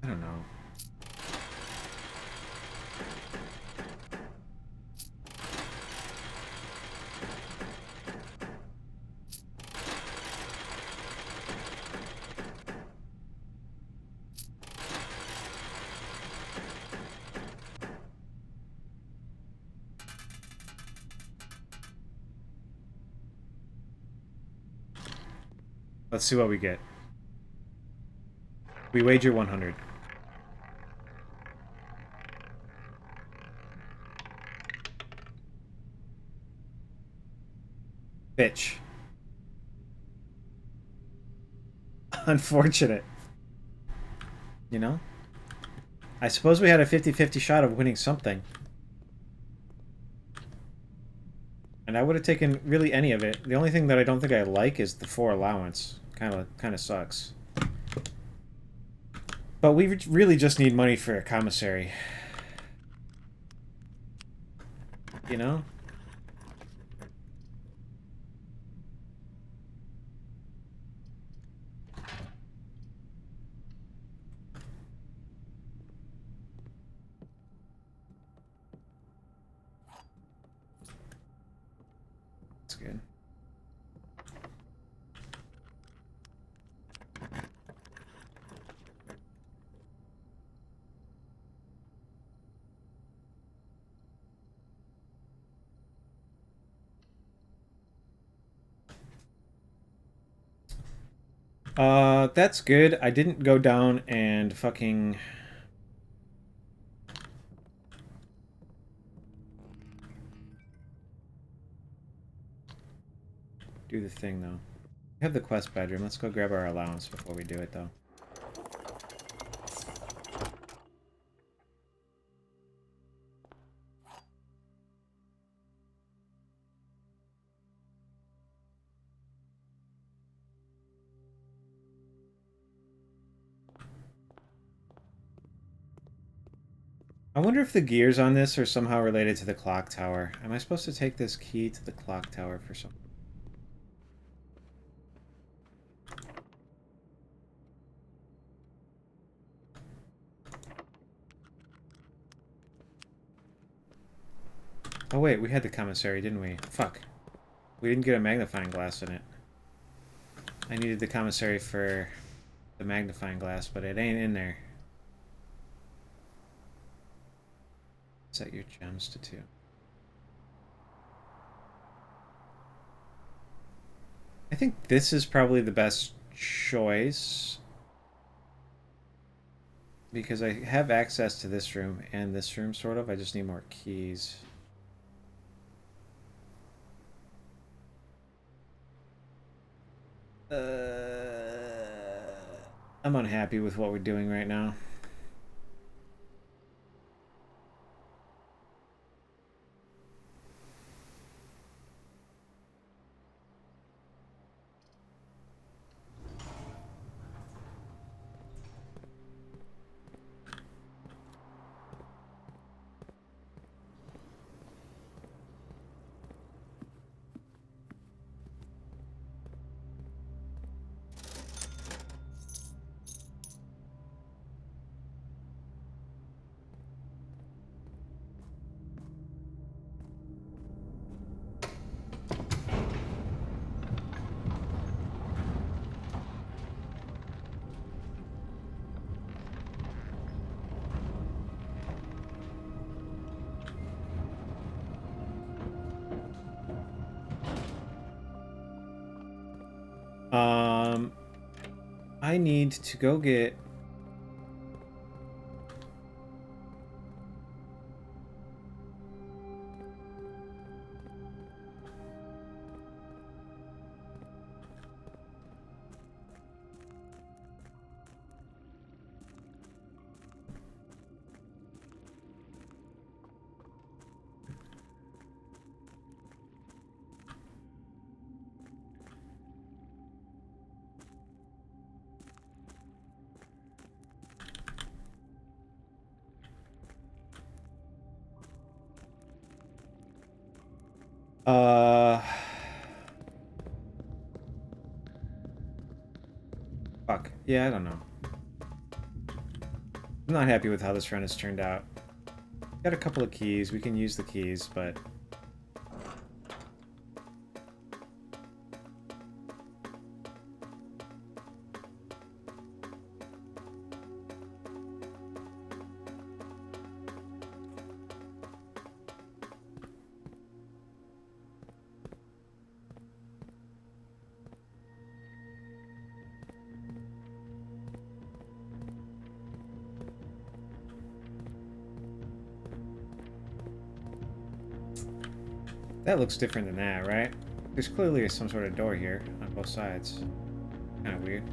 I don't know. Let's see what we get. We wager 100. Bitch. Unfortunate. You know? I suppose we had a 50-50 shot of winning something. And I would have taken really any of it. The only thing that I don't think I like is the 4 allowance. Kind of sucks. But we really just need money for a commissary. You know? That's good. That's good. I didn't go down and fucking... do the thing, though. We have the quest bedroom. Let's go grab our allowance before we do it, though. I wonder if the gears on this are somehow related to the clock tower. Am I supposed to take this key to the clock tower for some... Oh wait, we had the commissary, didn't we? Fuck. We didn't get a magnifying glass in it. I needed the commissary for the magnifying glass, but it ain't in there. Set your gems to 2. I think this is probably the best choice. Because I have access to this room and this room, sort of. I just need more keys. I'm unhappy with what we're doing right now. I need to go get... Fuck. Yeah, I don't know. I'm not happy with how this run has turned out. Got a couple of keys. We can use the keys, but... That looks different than that, right? There's clearly some sort of door here on both sides. Kind of weird.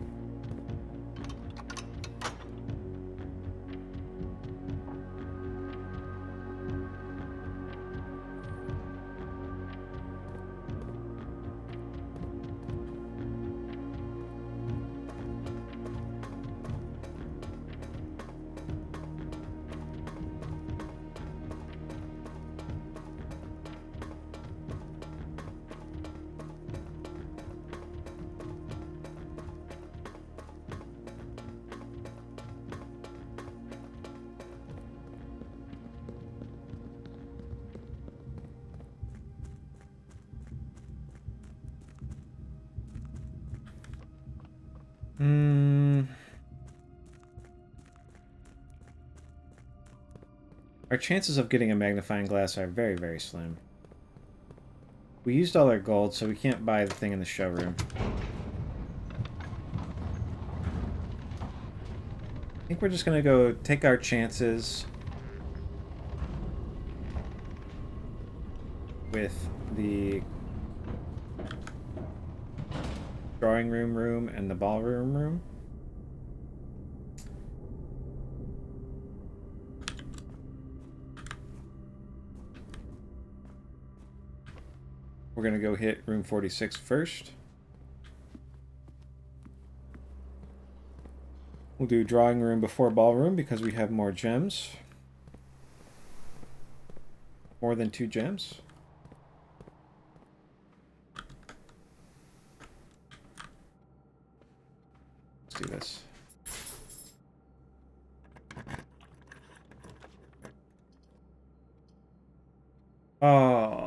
Our chances of getting a magnifying glass are very, very slim. We used all our gold, so we can't buy the thing in the showroom. I think we're just gonna go take our chances with the drawing room and the ballroom room. We're gonna go hit room 46 first. We'll do drawing room before ballroom because we have more gems. More than 2 gems. Let's do this. Oh,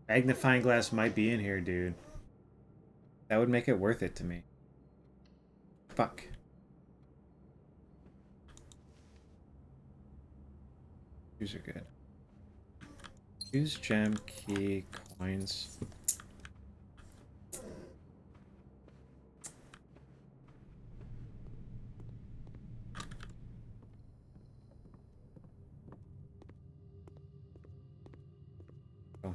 magnifying glass might be in here, dude. That would make it worth it to me. Fuck. These are good. Use gem, key, coins. Oh.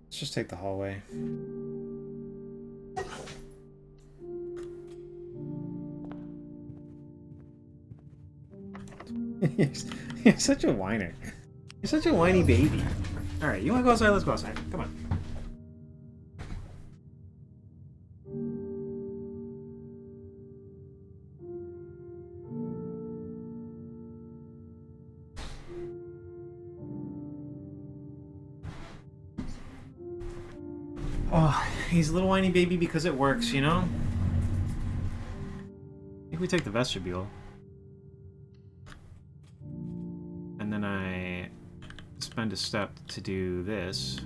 Let's just take the hallway. You're such a whiner. You're such a whiny baby. Alright, you wanna go outside? Let's go outside. Come on. Oh, he's a little whiny baby because it works, you know? I think we take the vestibule. And then I spend a step to do this.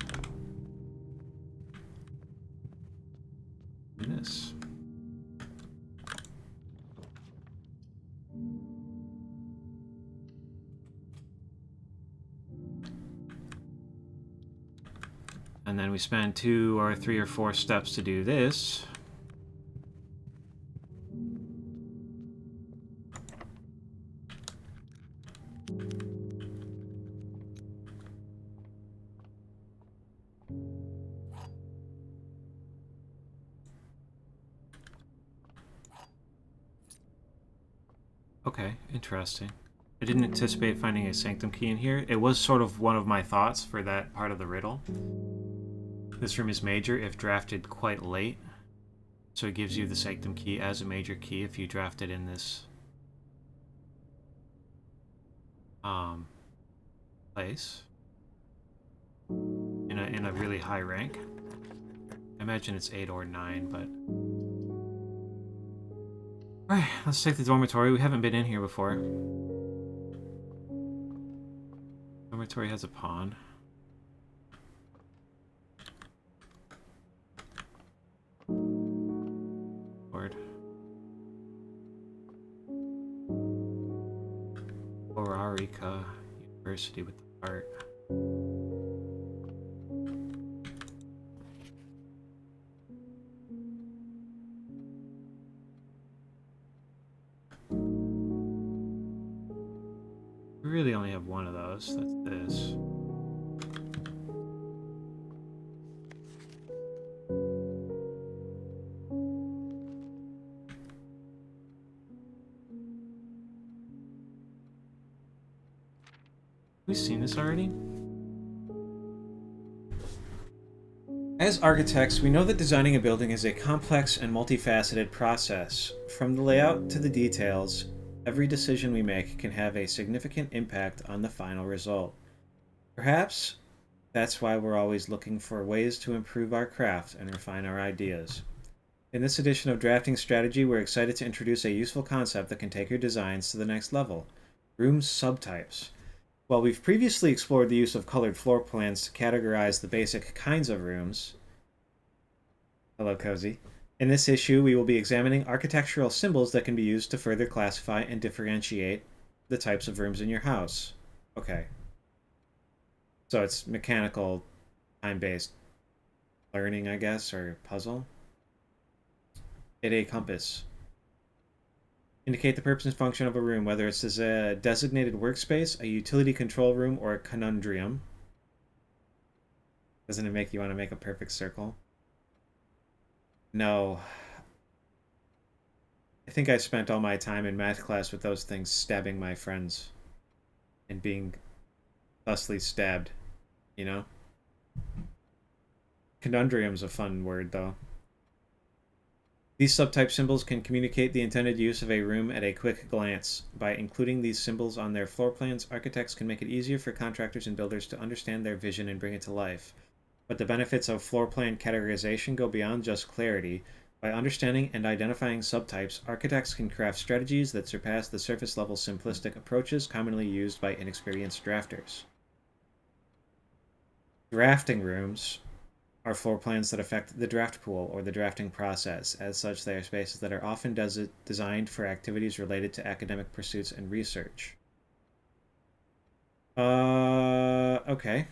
And this. And then we spend 2 or 3 or 4 steps to do this. Okay, interesting. I didn't anticipate finding a sanctum key in here. It was sort of one of my thoughts for that part of the riddle. This room is major if drafted quite late. So it gives you the sanctum key as a major key if you draft it in this place. In a really high rank. I imagine it's 8 or 9, but... Alright, let's take the dormitory. We haven't been in here before. Dormitory has a pond. Lord. Orarica University with the art. We really only have one of those. That's this. We've seen this already? As architects, we know that designing a building is a complex and multifaceted process. From the layout to the details, every decision we make can have a significant impact on the final result. Perhaps that's why we're always looking for ways to improve our craft and refine our ideas. In this edition of Drafting Strategy, we're excited to introduce a useful concept that can take your designs to the next level: room subtypes. While we've previously explored the use of colored floor plans to categorize the basic kinds of rooms... Hello, Cozy. In this issue, we will be examining architectural symbols that can be used to further classify and differentiate the types of rooms in your house. Okay. So it's mechanical, time-based learning, I guess, or puzzle. A compass. Indicate the purpose and function of a room, whether it's as a designated workspace, a utility control room, or a conundrum. Doesn't it make you want to make a perfect circle? No. I think I spent all my time in math class with those things stabbing my friends. And being thusly stabbed, you know? Conundrum's a fun word, though. These subtype symbols can communicate the intended use of a room at a quick glance. By including these symbols on their floor plans, architects can make it easier for contractors and builders to understand their vision and bring it to life. But the benefits of floor plan categorization go beyond just clarity. By understanding and identifying subtypes, architects can craft strategies that surpass the surface-level simplistic approaches commonly used by inexperienced drafters. Drafting rooms are floor plans that affect the draft pool or the drafting process. As such, they are spaces that are often designed for activities related to academic pursuits and research. Okay.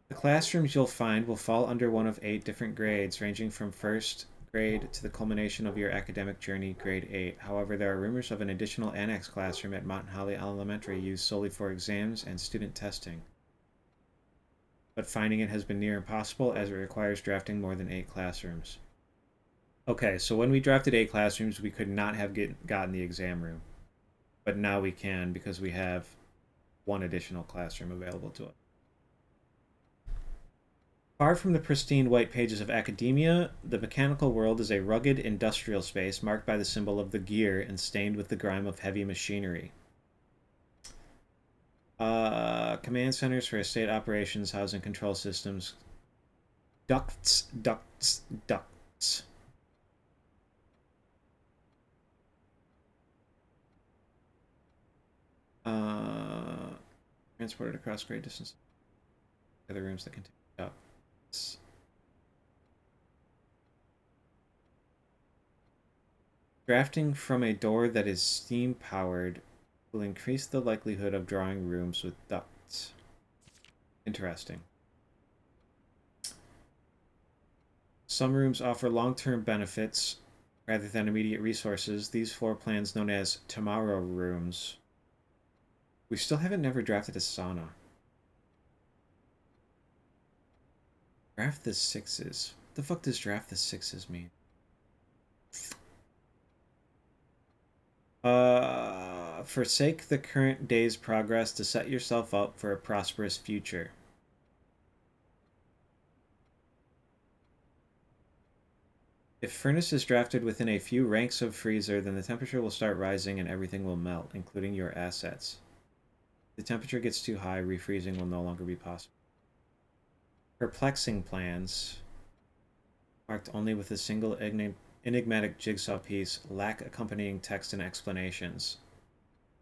The classrooms you'll find will fall under one of 8 different grades, ranging from first grade to the culmination of your academic journey, grade 8. However, there are rumors of an additional annex classroom at Mountain Holly Elementary used solely for exams and student testing. but finding it has been near impossible as it requires drafting more than 8 classrooms. Okay, so when we drafted 8 classrooms, we could not have gotten the exam room. But now we can because we have one additional classroom available to us. Far from the pristine white pages of academia, the mechanical world is a rugged industrial space marked by the symbol of the gear and stained with the grime of heavy machinery. Command centers for estate operations, housing control systems, ducts. Transported across great distances. Other rooms that contain ducts. Drafting from a door that is steam powered will increase the likelihood of drawing rooms with ducts. Interesting. Some rooms offer long-term benefits rather than immediate resources. These floor plans, known as tomorrow rooms. We still haven't never drafted a sauna. Draft the sixes. What the fuck does draft the sixes mean? Forsake the current day's progress to set yourself up for a prosperous future. If furnace is drafted within a few ranks of freezer, then the temperature will start rising and everything will melt, including your assets. If the temperature gets too high, refreezing will no longer be possible. Perplexing plans, marked only with a single enigmatic jigsaw piece, lack accompanying text and explanations.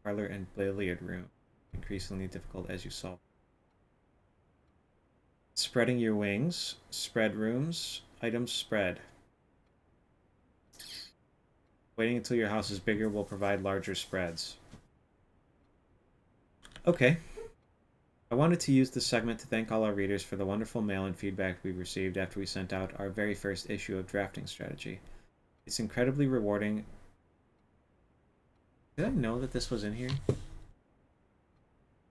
Parlor and billiard room, increasingly difficult as you solve. Spreading your wings, spread rooms, items spread. Waiting until your house is bigger will provide larger spreads. Okay. I wanted to use this segment to thank all our readers for the wonderful mail and feedback we received after we sent out our very first issue of Drafting Strategy. It's incredibly rewarding. Did I know that this was in here?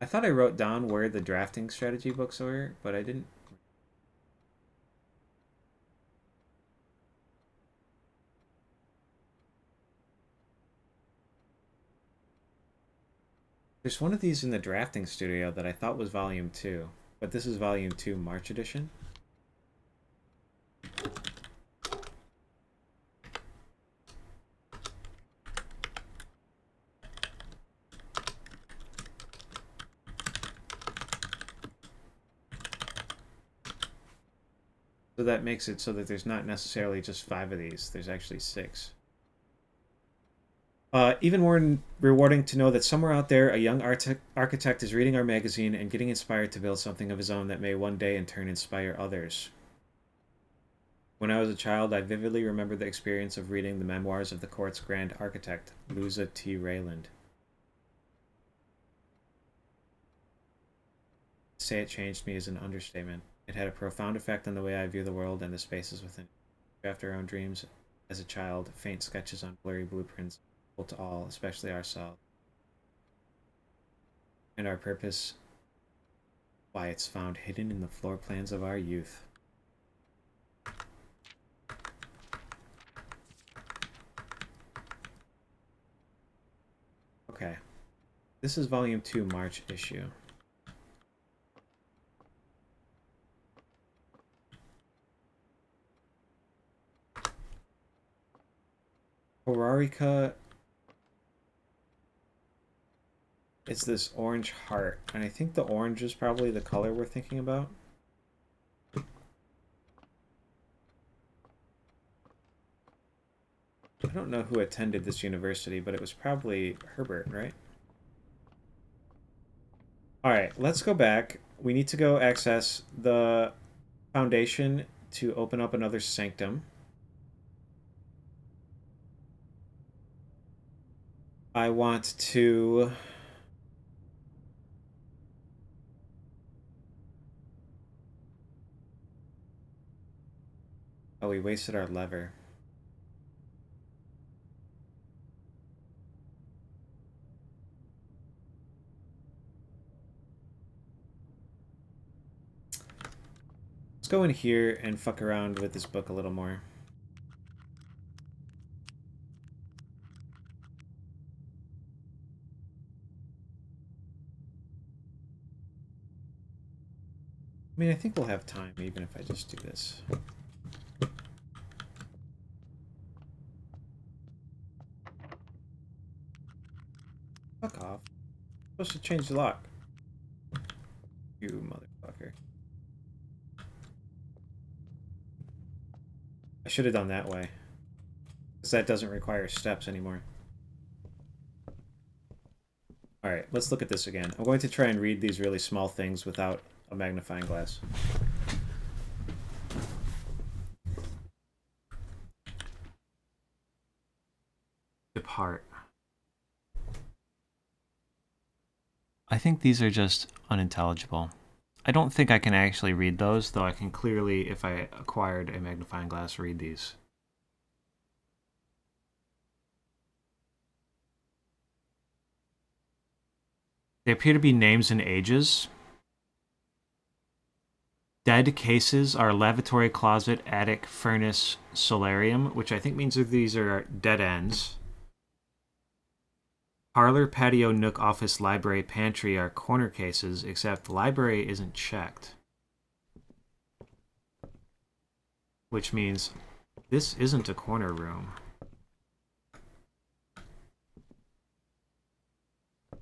I thought I wrote down where the drafting strategy books were, but I didn't. There's one of these in the drafting studio that I thought was volume 2, but this is volume 2 March edition. So that makes it so that there's not necessarily just 5 of these, there's actually 6. Even more rewarding to know that somewhere out there, a young architect is reading our magazine and getting inspired to build something of his own that may one day in turn inspire others. When I was a child, I vividly remember the experience of reading the memoirs of the court's grand architect, Luza T. Rayland. To say it changed me is an understatement. It had a profound effect on the way I view the world and the spaces within it. Draft our own dreams as a child, faint sketches on blurry blueprints, to all, especially ourselves. And our purpose, why it's found hidden in the floor plans of our youth. Okay. This is volume 2 March issue. Horarica. It's this orange heart, and I think the orange is probably the color we're thinking about. I don't know who attended this university, but it was probably Herbert, right? Alright, let's go back. We need to go access the foundation to open up another sanctum. I want to... Oh, we wasted our lever. go in here and fuck around with this book a little more. I mean, I think we'll have time, even if I just do this. Fuck off. I'm supposed to change the lock. You motherfucker. I should have done that way. Because that doesn't require steps anymore. Alright, let's look at this again. I'm going to try and read these really small things without a magnifying glass. Depart. I think these are just unintelligible. I don't think I can actually read those, though I can clearly, if I acquired a magnifying glass, read these. They appear to be names and ages. Dead cases are lavatory, closet, attic, furnace, solarium, which I think means that these are dead ends. Parlor, patio, nook, office, library, pantry are corner cases, except library isn't checked. Which means this isn't a corner room.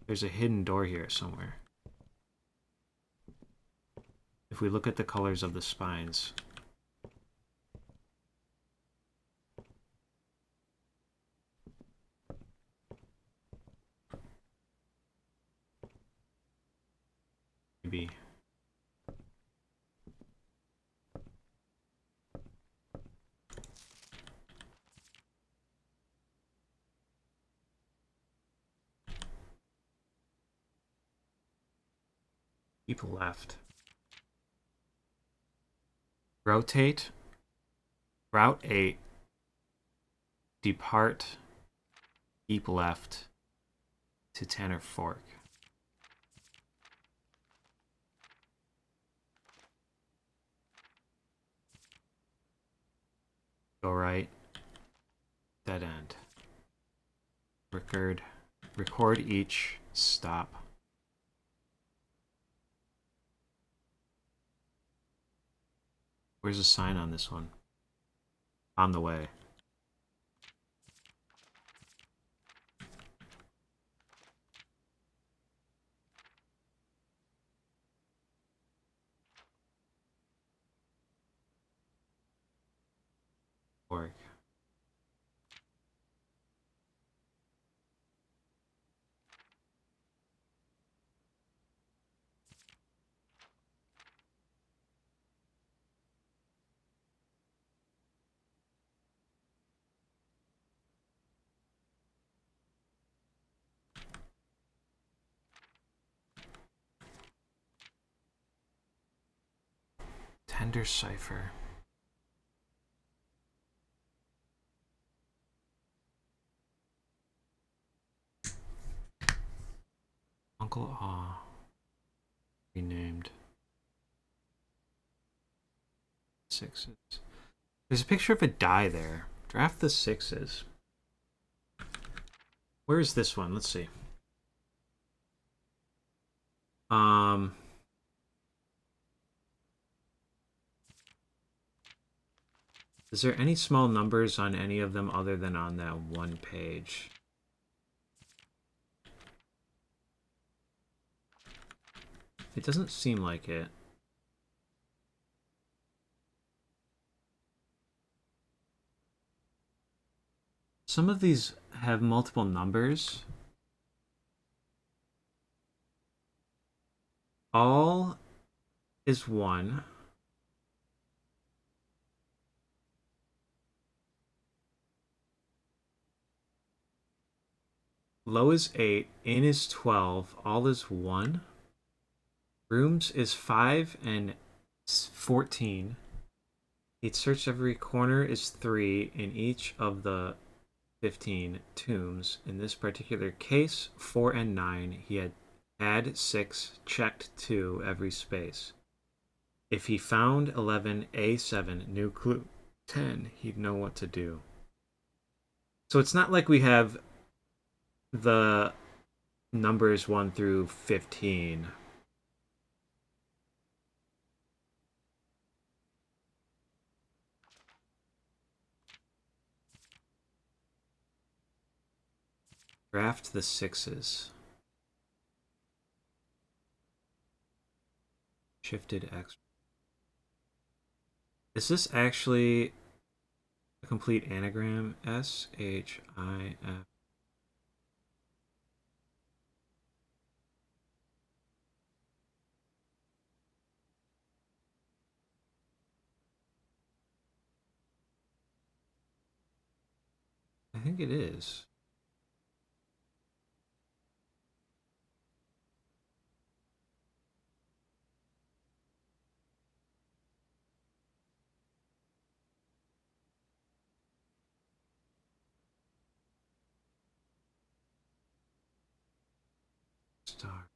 There's a hidden door here somewhere. If we look at the colors of the spines. Maybe. People left. Rotate. Route 8. Depart. Keep left to Tanner Fork. Go right. Dead end. Record each stop. Where's the sign on this one? On the way. Fork. Tender cipher. Uncle Aw. Renamed. Sixes. There's a picture of a die there. Draft the sixes. Where is this one? Let's see. Is there any small numbers on any of them other than on that one page? It doesn't seem like it. Some of these have multiple numbers. All is 1. Low is 8. In is 12. All is 1. Rooms is 5 and 14. Each search every corner is 3 in each of the 15 tombs. In this particular case, 4 and 9. He had 6, checked 2 every space. If he found 11A7, new clue 10, he'd know what to do. So it's not like we have the numbers 1 through 15. Draft the sixes. Shifted X. Is this actually a complete anagram? SHIF. I think it is. Star.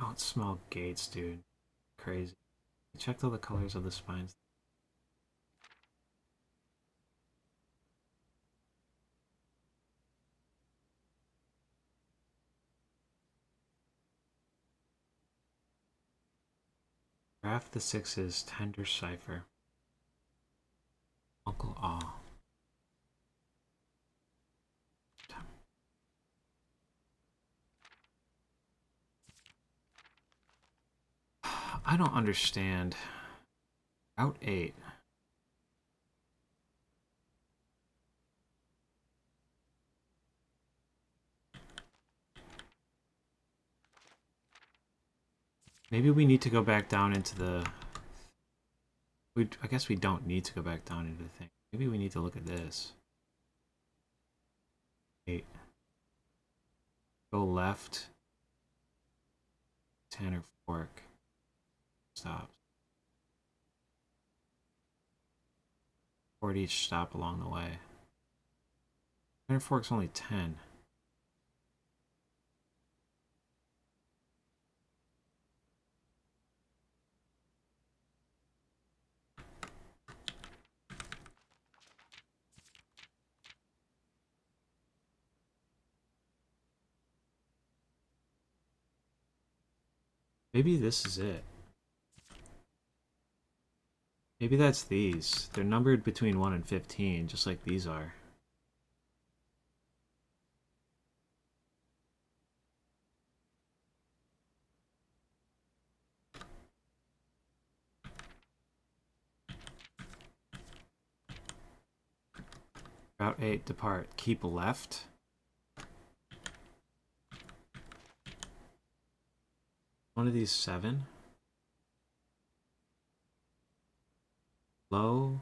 Oh, it's small gates, dude. Crazy. I checked all the colors of the spines. Draft the sixes, tender cipher. Uncle Aw. I don't understand. Route 8. Maybe we need to go back down into the... I guess we don't need to go back down into the thing. Maybe we need to look at this. 8. Go left. Tanner Fork. Stops. 40 each stop along the way. Tanner Fork's only 10. Maybe this is it. Maybe that's these. They're numbered between 1 and 15, just like these are. Route 8, depart. Keep left. One of these 7. Low.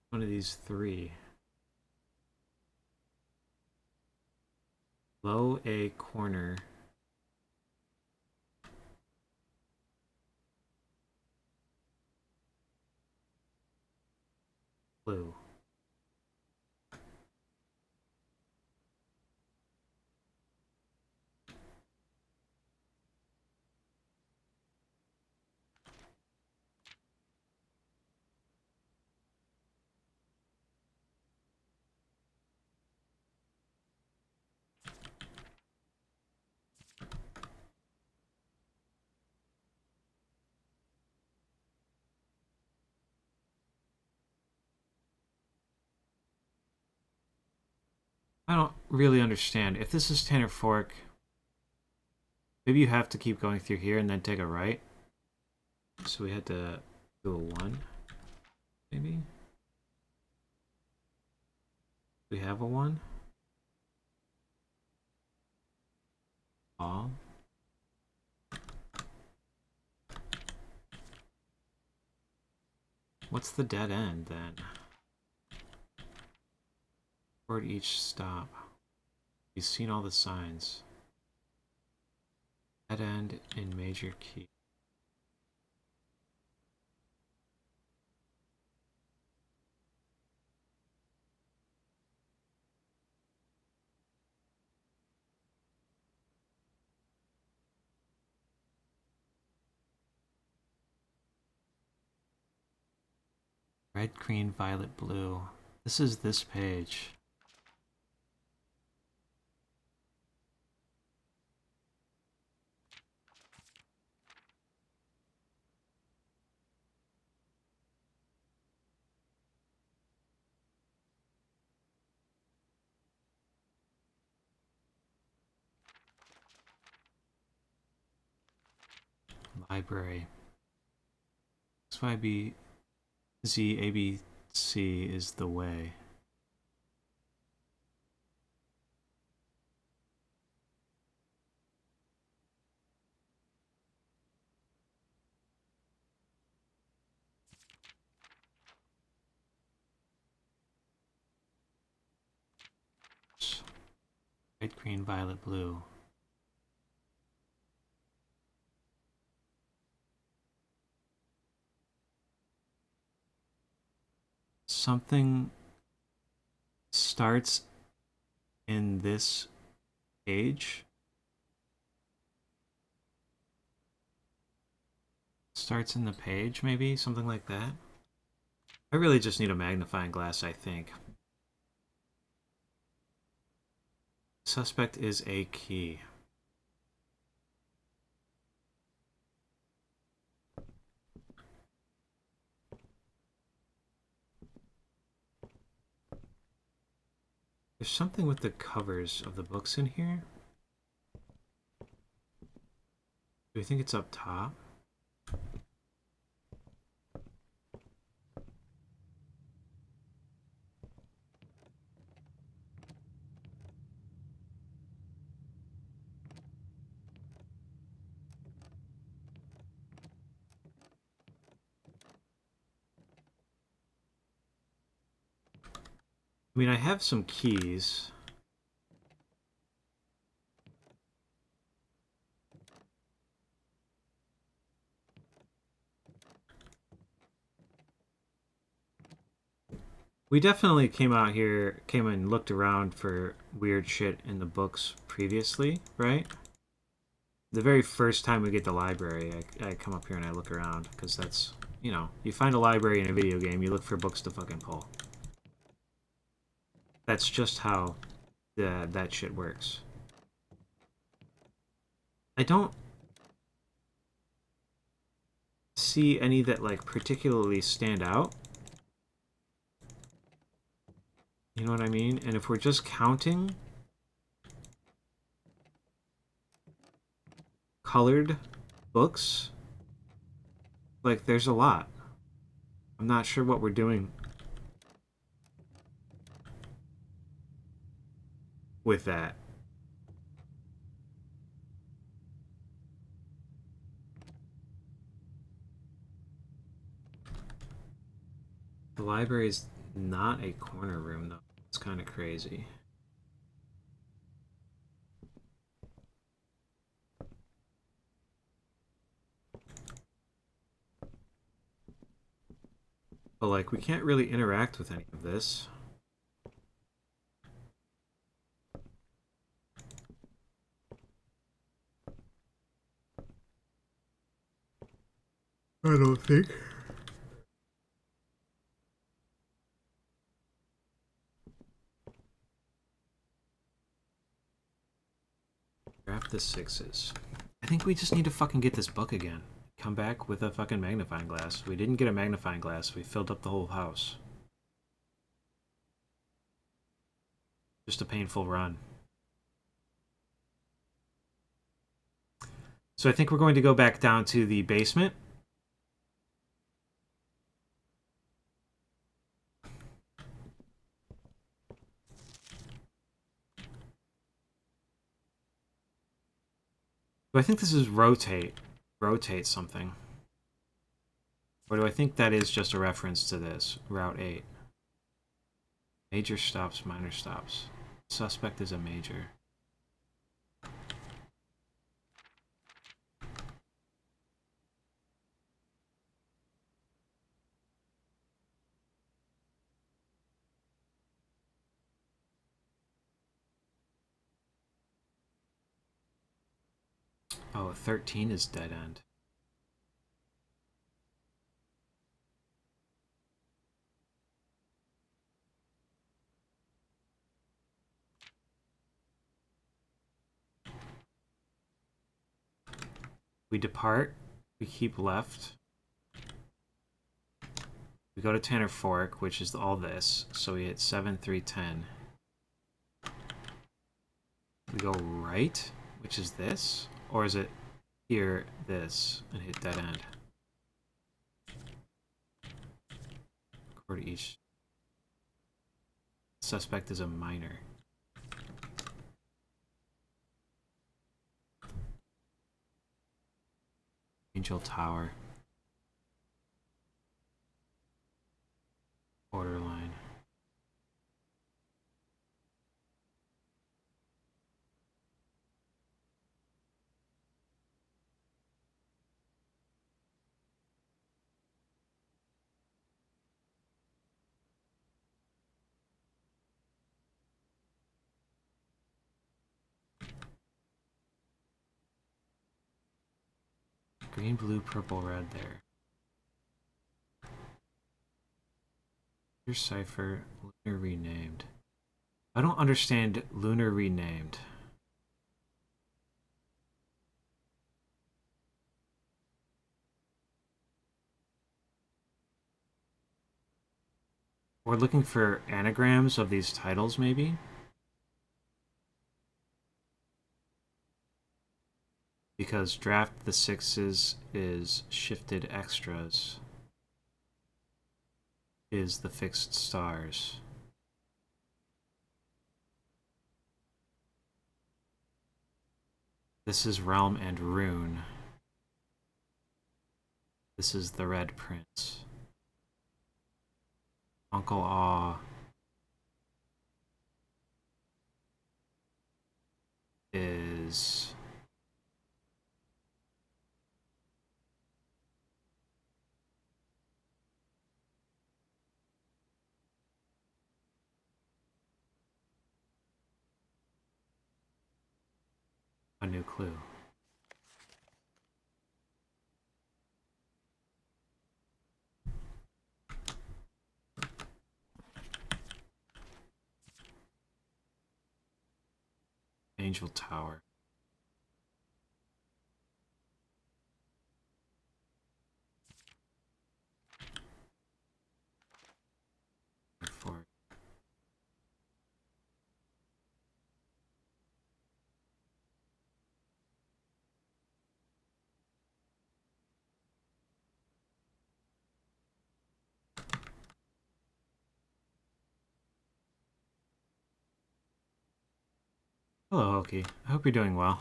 One of these 3. Low A corner. Blue. I don't really understand. If this is Tanner Fork, maybe you have to keep going through here and then take a right. So we had to do a 1. maybe? We have a 1? Aw. What's the dead end, then? Toward each stop. You've seen all the signs. Dead end in major key. Red, green, violet, blue. This is this page. Library. XYB Z A B C is the way. Red, green, violet, blue. Something starts in this page. Starts in the page, maybe? Something like that. I really just need a magnifying glass, I think. Suspect is a key. There's something with the covers of the books in here. Do you think it's up top? I mean, I have some keys. We definitely came and looked around for weird shit in the books previously, right? The very first time we get the library, I come up here and I look around, because that's, you know, you find a library in a video game, you look for books to fucking pull. That's just how that shit works. I don't see any that, like, particularly stand out. You know what I mean? And if we're just counting colored books, like, there's a lot. I'm not sure what we're doing with that. The library is not a corner room, though. It's kind of crazy. But, like, we can't really interact with any of this. I don't think. Grab the 6s. I think we just need to fucking get this book again. Come back with a fucking magnifying glass. We didn't get a magnifying glass. We filled up the whole house. Just a painful run. So I think we're going to go back down to the basement. Do I think this is rotate? Rotate something? Or do I think that is just a reference to this? Route 8. Major stops, minor stops. Suspect is a major. Oh, 13 is dead end. We depart. We keep left. We go to Tanner Fork, which is all this. So we hit 7, 3, 10. We go right, which is this? Or is it here, this, and hit dead end? Quarter each. Suspect is a minor. Angel Tower. Borderline. Green, blue, purple, red there. Your cipher, Lunar renamed. I don't understand Lunar renamed. We're looking for anagrams of these titles, maybe? Because draft the sixes is shifted extras. Is the fixed stars. This is Realm and Rune. This is the Red Prince. Uncle Aw is a new clue. Angel Tower. For Hello, Oki. I hope you're doing well.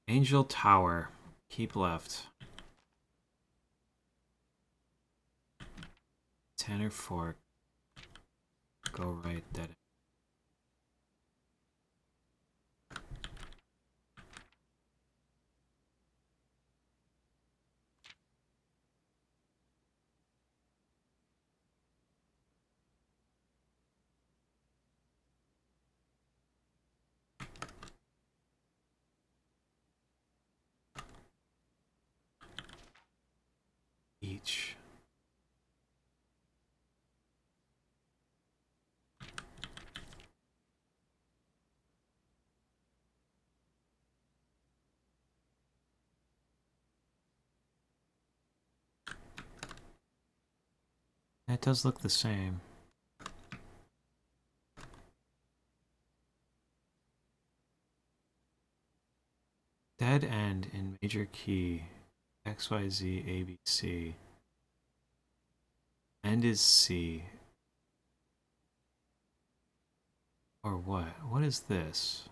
Angel Tower. Keep left. Tanner Fork. Go right, dead. Each. It does look the same. Dead end in major key. XYZ ABC. End is C. Or what? What is this?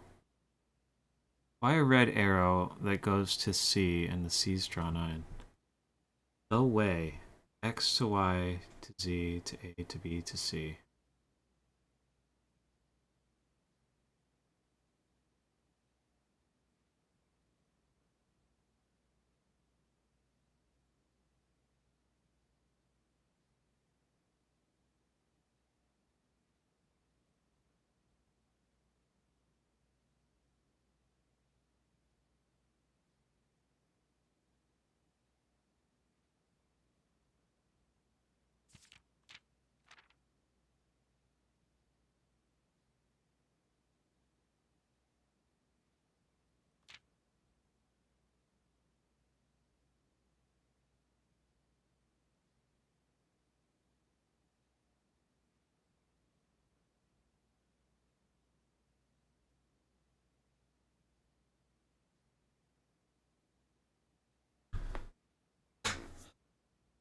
Why a red arrow that goes to C and the C's drawn on? The way. X to Y to Z to A to B to C.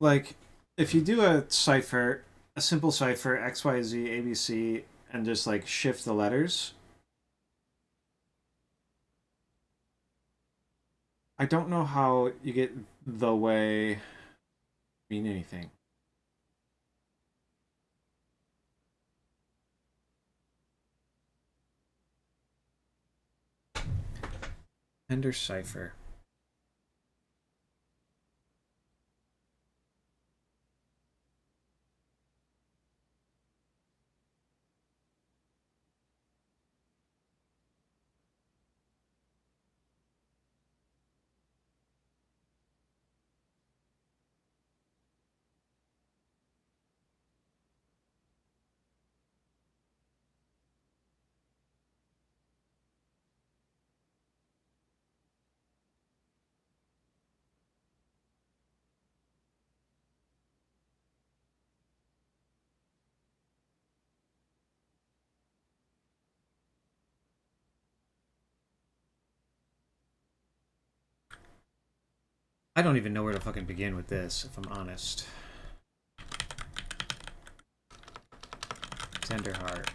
Like, if you do a cipher, a simple cipher, X, Y, Z, A, B, C, and just like shift the letters, I don't know how you get the way mean anything. Ender cipher. I don't even know where to fucking begin with this, if I'm honest. Tender heart.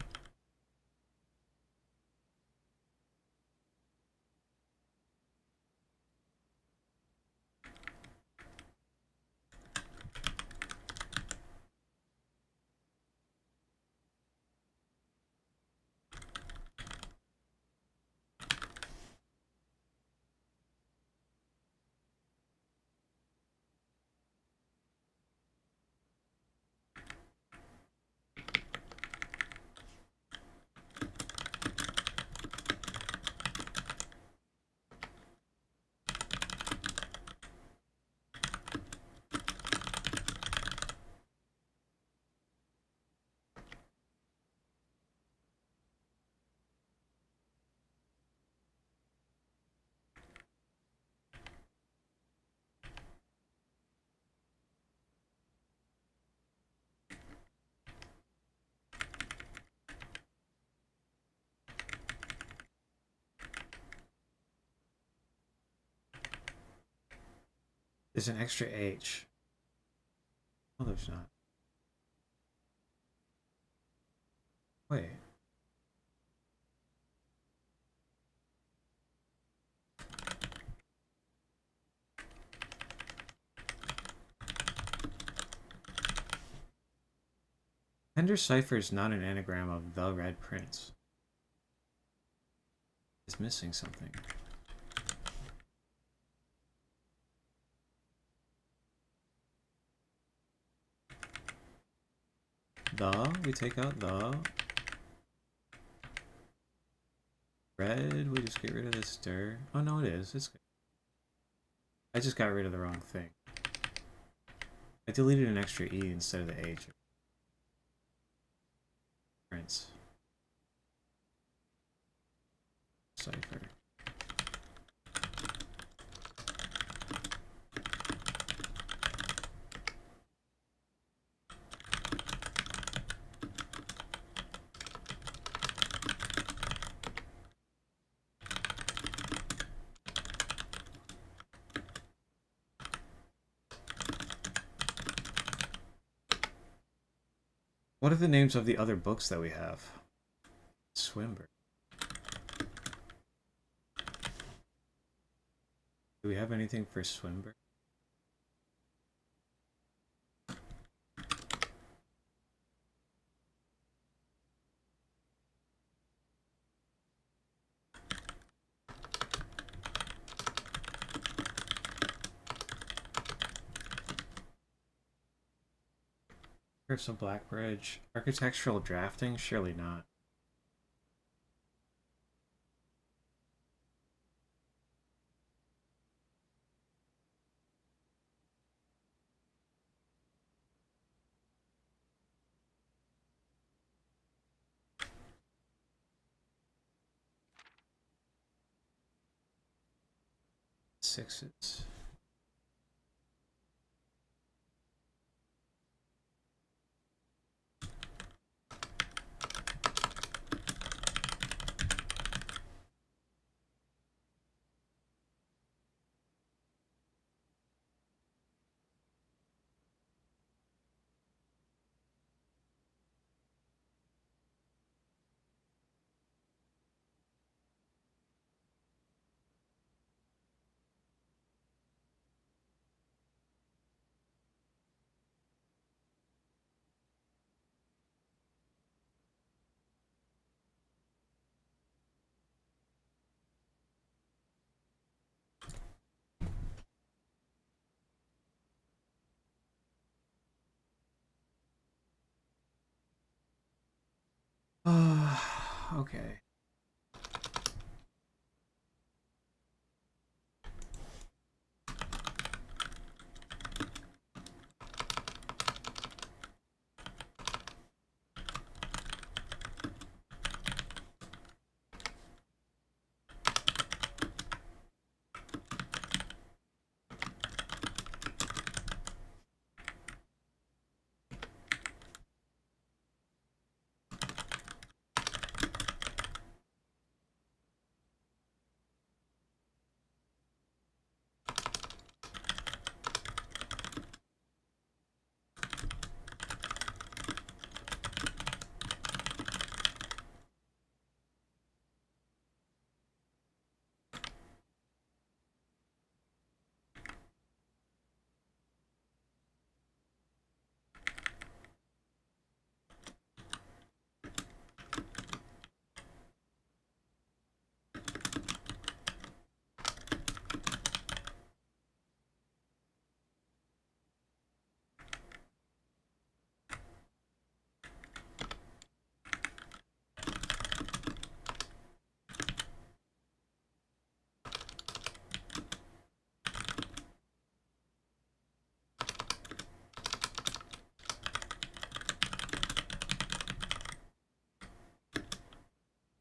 There's an extra H. Oh, there's not. Wait. Ender cipher is not an anagram of the Red Prince. It's missing something. We take out the. Red, we just get rid of the stir. Oh no, it is. It's good. I just got rid of the wrong thing. I deleted an extra E instead of the H. Prince. Cipher. What are the names of the other books that we have? Swimber. Do we have anything for Swimber? Curse of Blackbridge. Architectural drafting? Surely not. Sixes. Okay.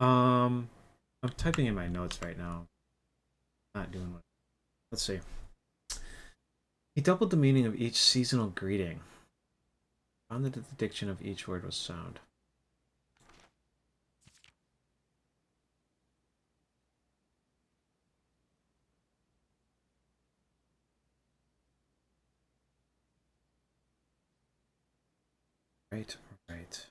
Um, I'm typing in my notes right now. Not doing what. Let's see. He doubled the meaning of each seasonal greeting. Found that the diction of each word was sound. Right, right.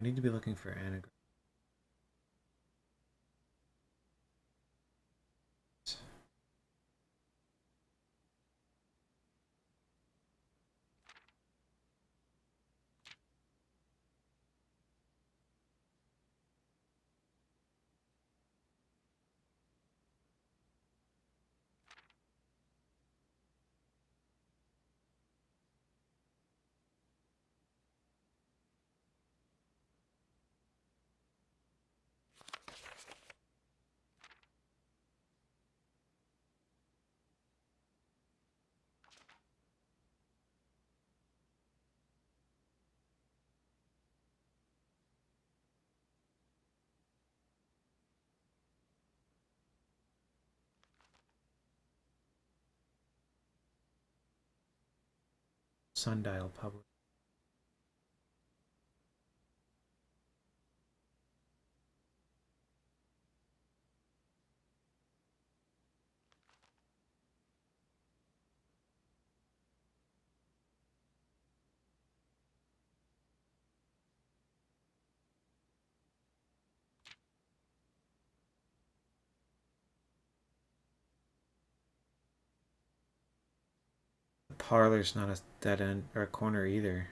I need to be looking for anagrams. Sundial Public. parlor's not a dead end or a corner either.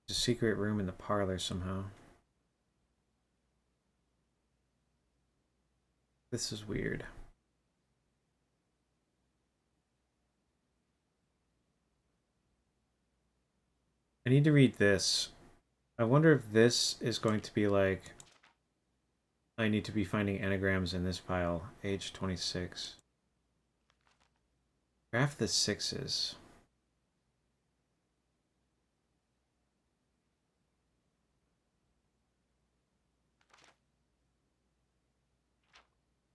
There's a secret room in the parlor somehow. This is weird. I need to read this. I wonder if this is going to be like... I need to be finding anagrams in this pile. Age 26. Graph the sixes.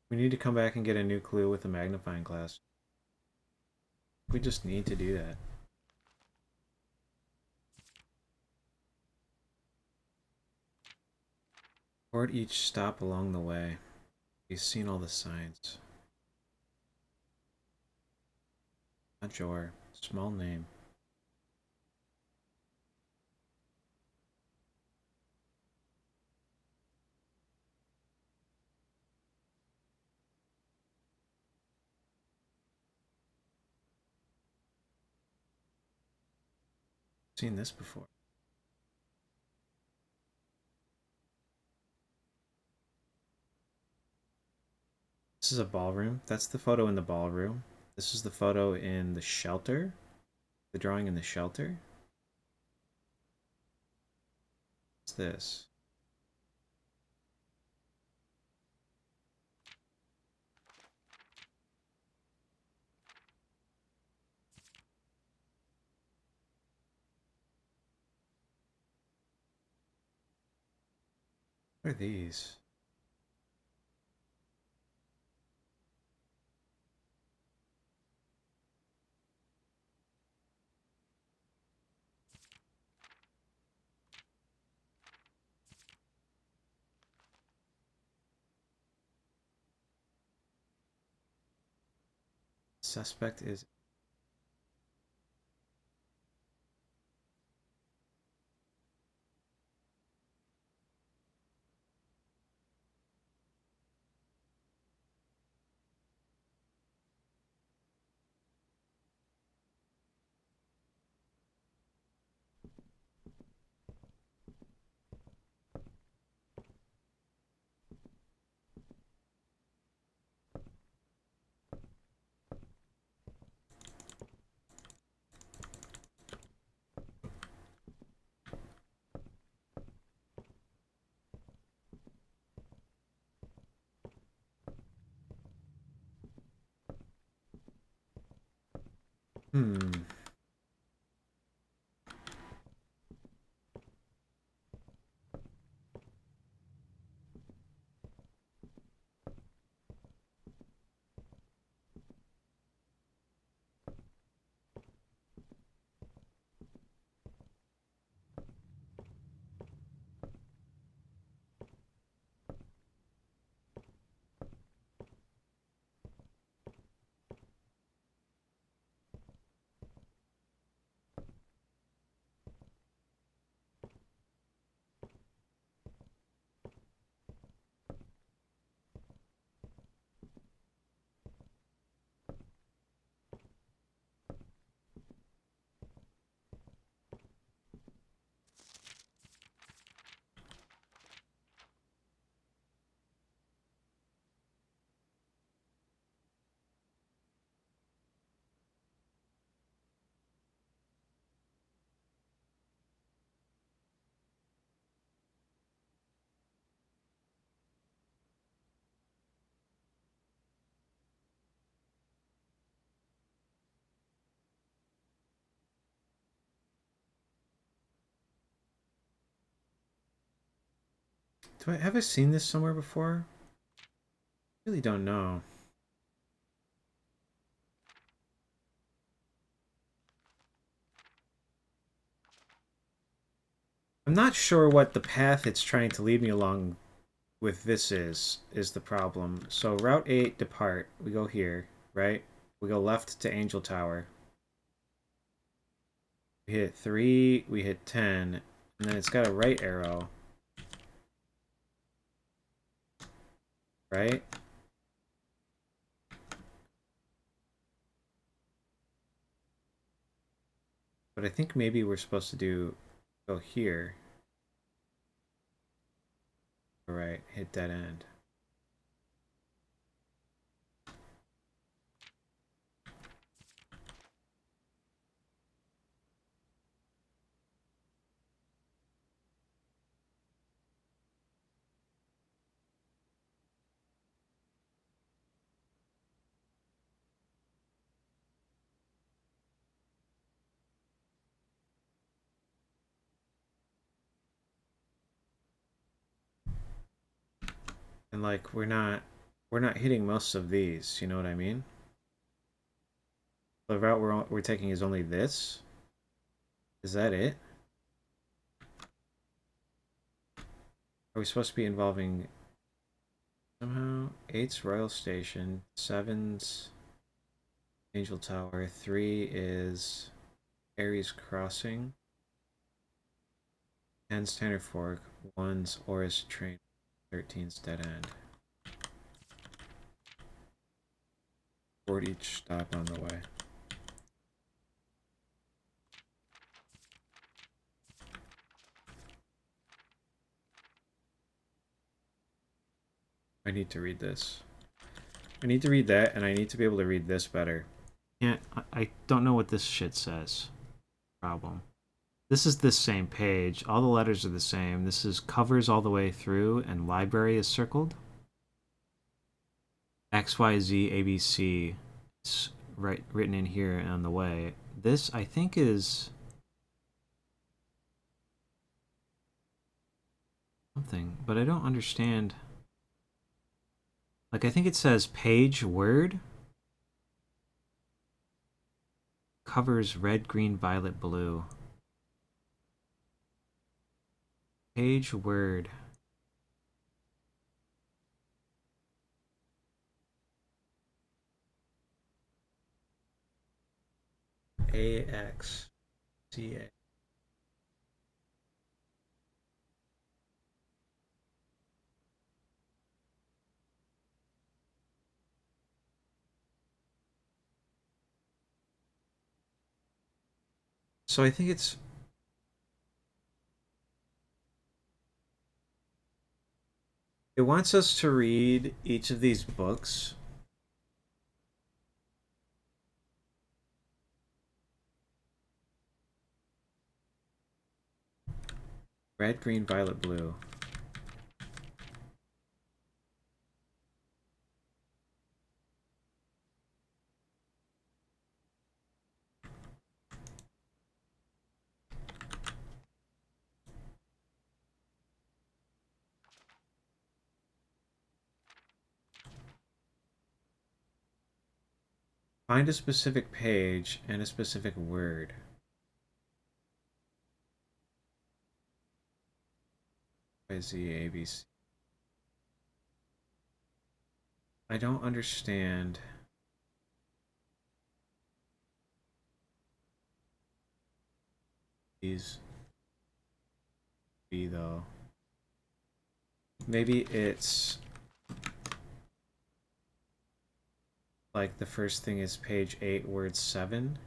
We need to come back and get a new clue with a magnifying glass. We just need to do that. Record each stop along the way. He's seen all the signs. Major. Small name. Seen this before. This is a ballroom. That's the photo in the ballroom. This is the photo in the shelter. The drawing in the shelter. What's this? What are these? Suspect is... Hmm. Have I seen this somewhere before? I really don't know. I'm not sure what the path it's trying to lead me along with this is the problem. So Route 8, depart. We go here, right? We go left to Angel Tower. We hit 3, we hit 10, and then it's got a right arrow. right? But I think maybe we're supposed to go here. All right, hit dead end. And like we're not hitting most of these, you know what I mean? The route we're taking is only this. Is that it? Are we supposed to be involving somehow? 8's Royal Station, 7's Angel Tower, 3 is Ares Crossing, 10's Tanner Fork, 1's Oris Train, 13's Dead End. Board each stop on the way. I need to read this. I need to read that, and I need to be able to read this better. Yeah, I don't know what this shit says. Problem. This is the same page. All the letters are the same. This is covers all the way through, and library is circled. XYZ ABC. It's written in here on the way. This, I think, is something, but I don't understand. Like, I think it says page word. Covers red, green, violet, blue. Page word. AXCA. So I think it wants us to read each of these books. Red, green, violet, blue. Find a specific page and a specific word. YZABC. I don't understand these B though. Maybe it's like the first thing is page 8, word 7.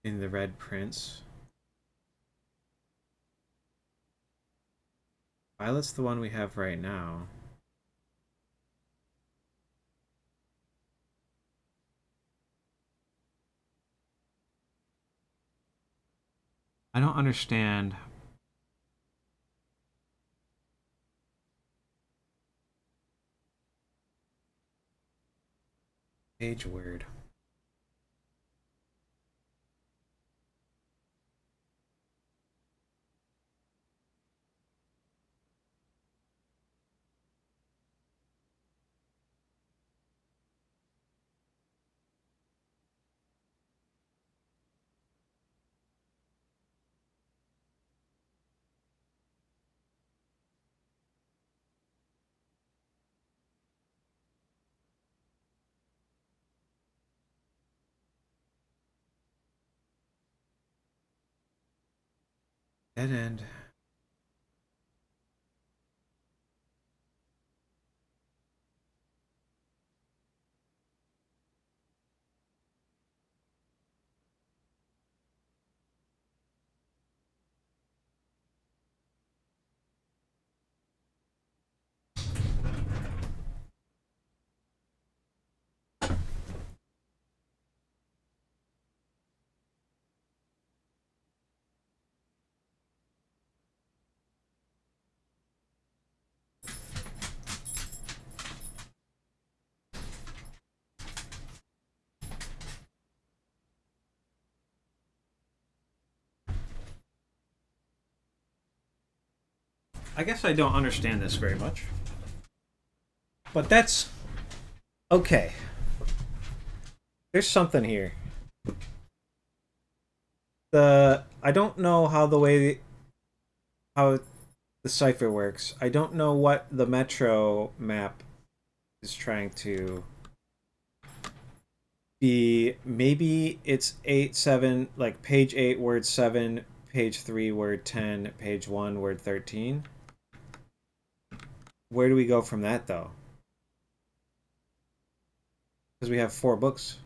In the Red Prince. Violet's the one we have right now. I don't understand. Page word. Dead end. I guess I don't understand this very much. But that's okay. There's something here. I don't know how the cipher works. I don't know what the metro map is trying to be. Maybe it's 8 7, like page 8 word 7, page 3 word 10, page 1 word 13. Where do we go from that though? Because we have 4 books.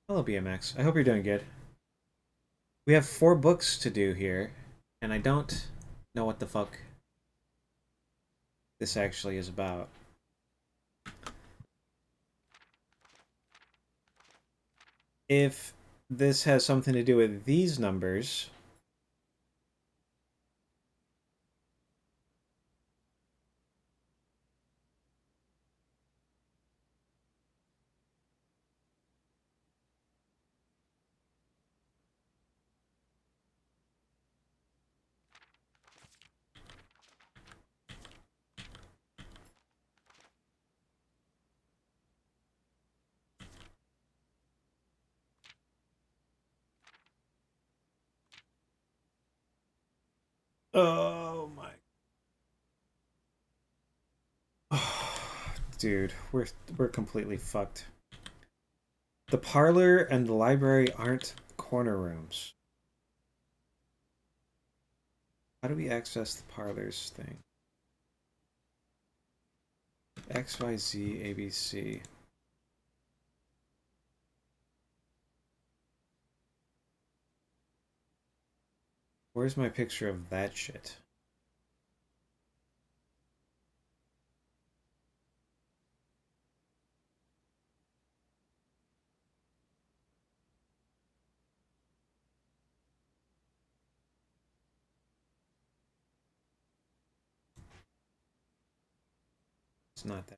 Hello BMX. I hope you're doing good. We have 4 books to do here, and I don't know what the fuck this actually is about. If this has something to do with these numbers, oh my, dude, we're completely fucked. The parlor and the library aren't corner rooms. How do we access the parlor's thing? XYZ ABC. Where's my picture of that shit? It's not that.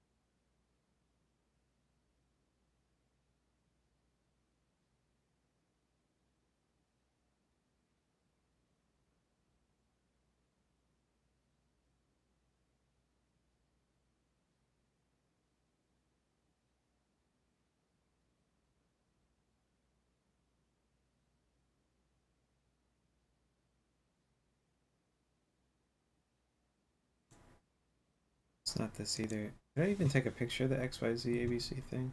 It's not this either. Did I even take a picture of the XYZ ABC thing?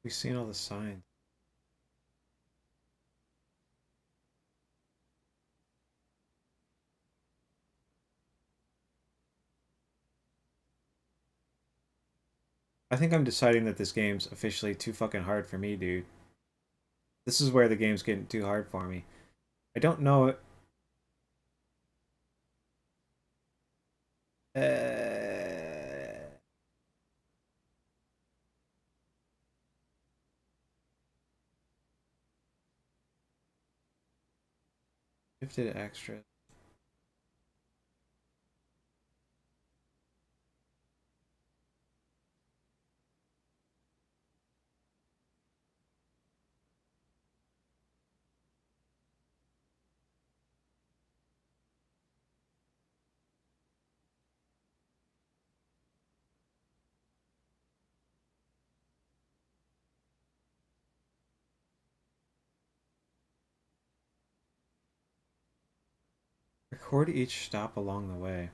We've seen all the signs. I think I'm deciding that this game's officially too fucking hard for me, dude. This is where the game's getting too hard for me. I don't know. Shifted extra. Record each stop along the way.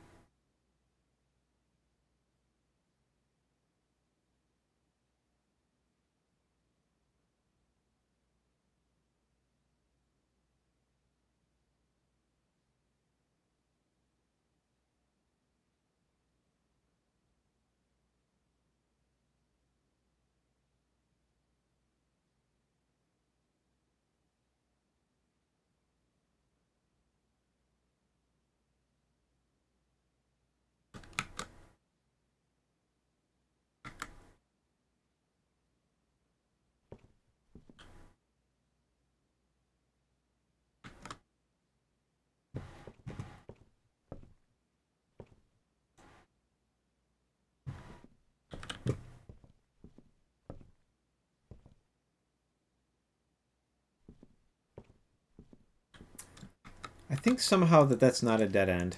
I think somehow that's not a dead end.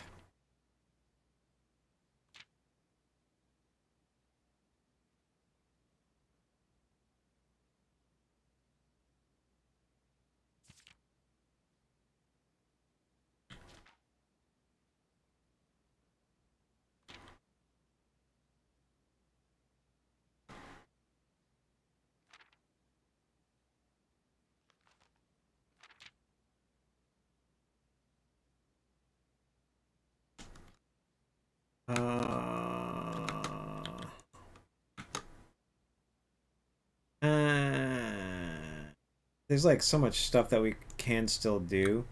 There's like so much stuff that we can still do.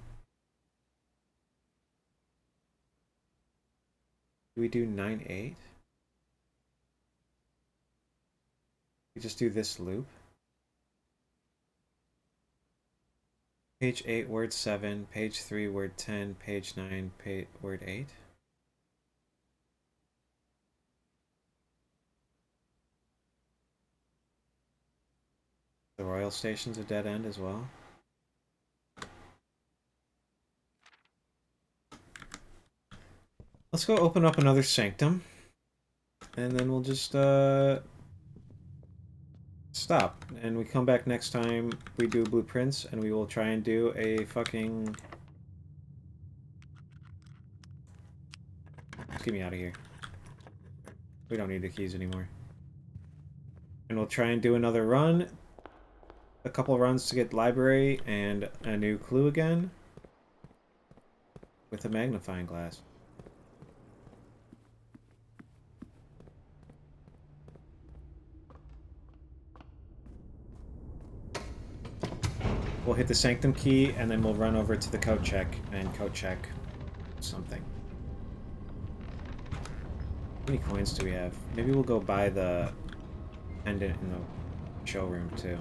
Do we do 9-8? We just do this loop. Page 8, word 7, page 3, word 10, page 9, word 8. The Royal Station's a dead end as well. Let's go open up another sanctum. And then we'll just stop. And we come back next time we do blueprints and we will try and do a fucking... Just get me out of here. We don't need the keys anymore. And we'll try and do another run. A couple runs to get library and a new clue again. With a magnifying glass. We'll hit the sanctum key and then we'll run over to the code check and code check something. How many coins do we have? Maybe we'll go buy the pendant in the showroom too.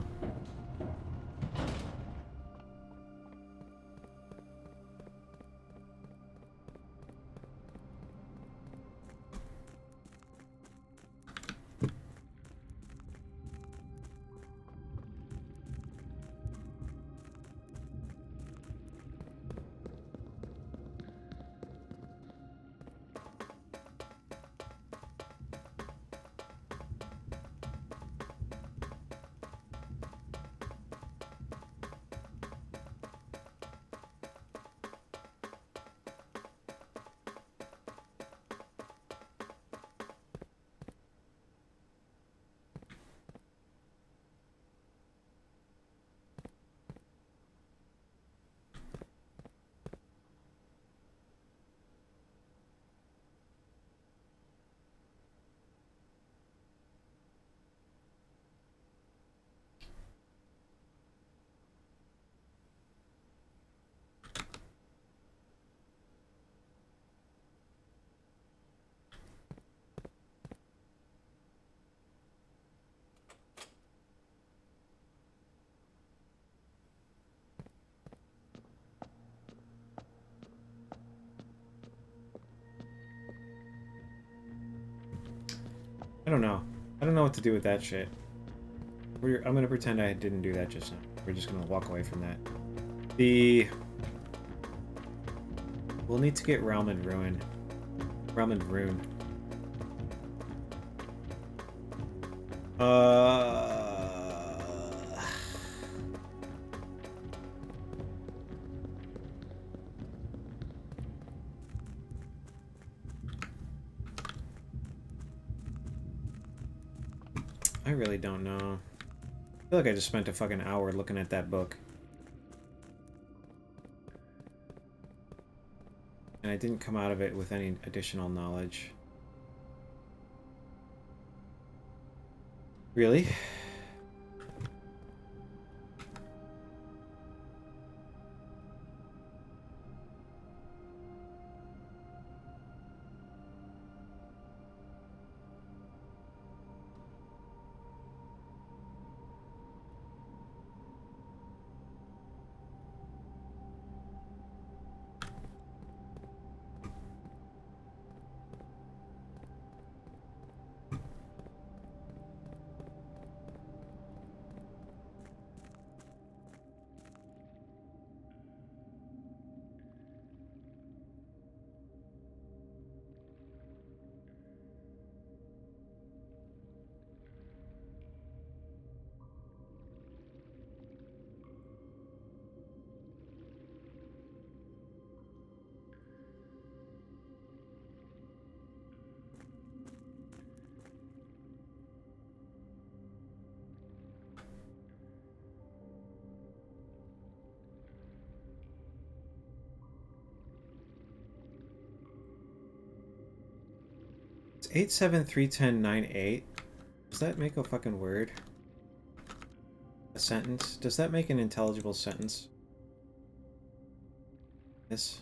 I don't know. I don't know what to do with that shit. I'm gonna pretend I didn't do that just now. We're just gonna walk away from that. We'll need to get Realm and Ruin. Realm and Rune. really don't know. I feel like I just spent a fucking hour looking at that book. And I didn't come out of it with any additional knowledge. Really? It's 8731098. Does that make a fucking word? A sentence? Does that make an intelligible sentence? This?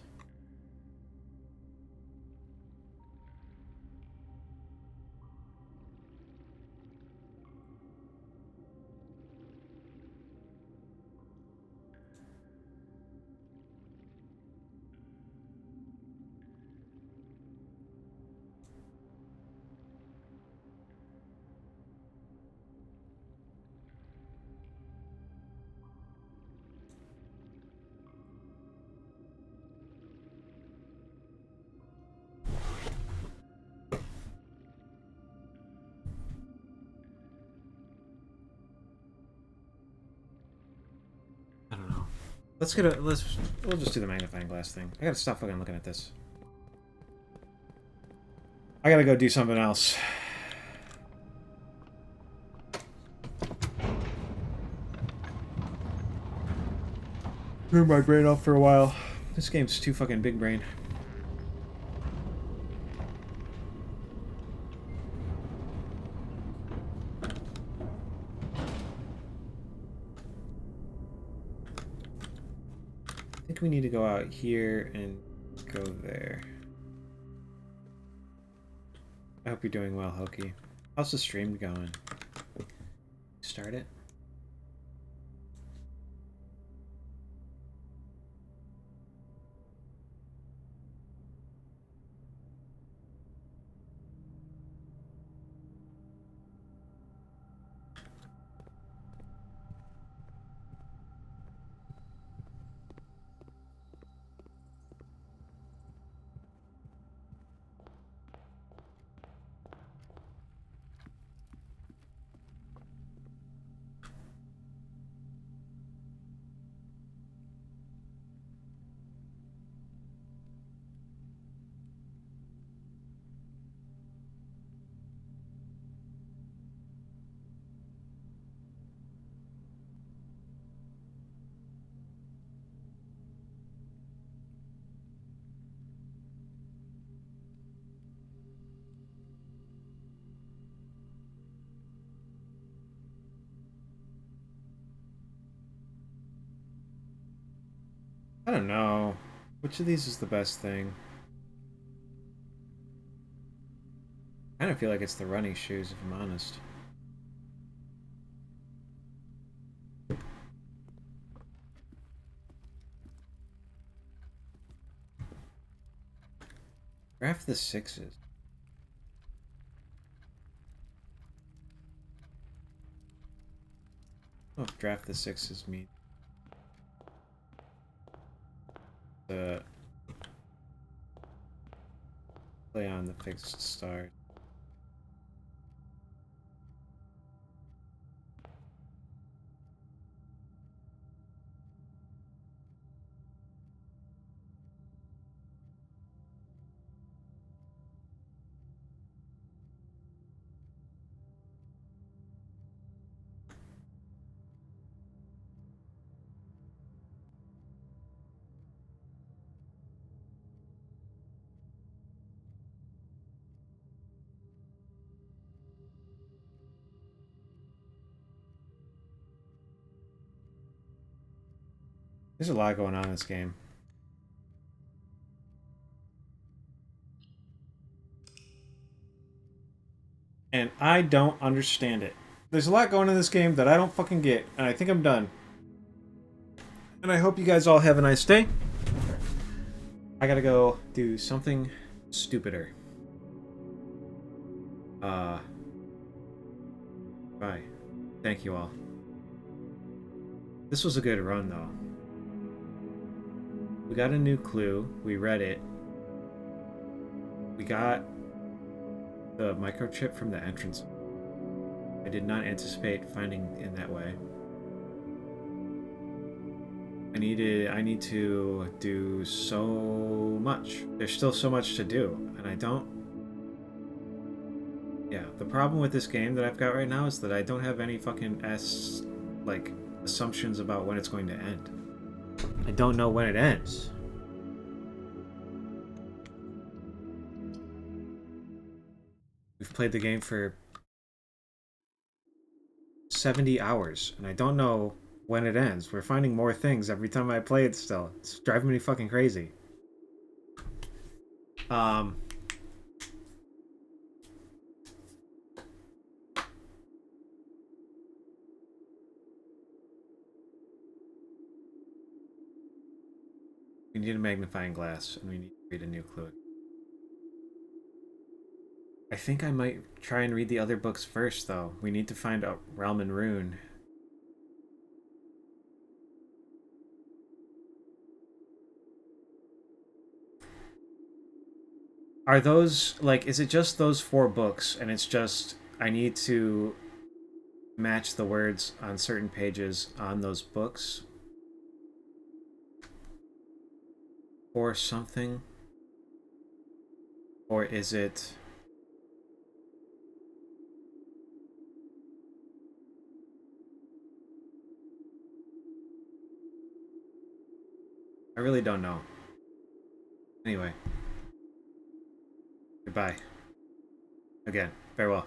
I don't know. We'll just do the magnifying glass thing. I gotta stop fucking looking at this. I gotta go do something else. Turn my brain off for a while. This game's too fucking big brain. I think we need to go out here and go there. I hope you're doing well, Hoki. How's the stream going? Start it? I don't know. Which of these is the best thing? I kind of feel like it's the running shoes, if I'm honest. Graph the sixes. I don't know if draft the sixes mean play on the fixed start. There's a lot going on in this game. And I don't understand it. There's a lot going on in this game that I don't fucking get, and I think I'm done. And I hope you guys all have a nice day. I gotta go do something stupider. Bye. Thank you all. This was a good run, though. We got a new clue. We read it. We got the microchip from the entrance. I did not anticipate finding in that way. I need to do so much. There's still so much to do, and I don't... Yeah, the problem with this game that I've got right now is that I don't have any fucking assumptions about when it's going to end. I don't know when it ends. We've played the game for 70 hours, and I don't know when it ends. We're finding more things every time I play it still. It's driving me fucking crazy. We need a magnifying glass, and we need to read a new clue. I think I might try and read the other books first, though. We need to find out Realm and Rune. Are those, like, is it just those 4 books, and it's just, I need to match the words on certain pages on those books? Or something? Or is it... I really don't know. Anyway. Goodbye. Again, farewell.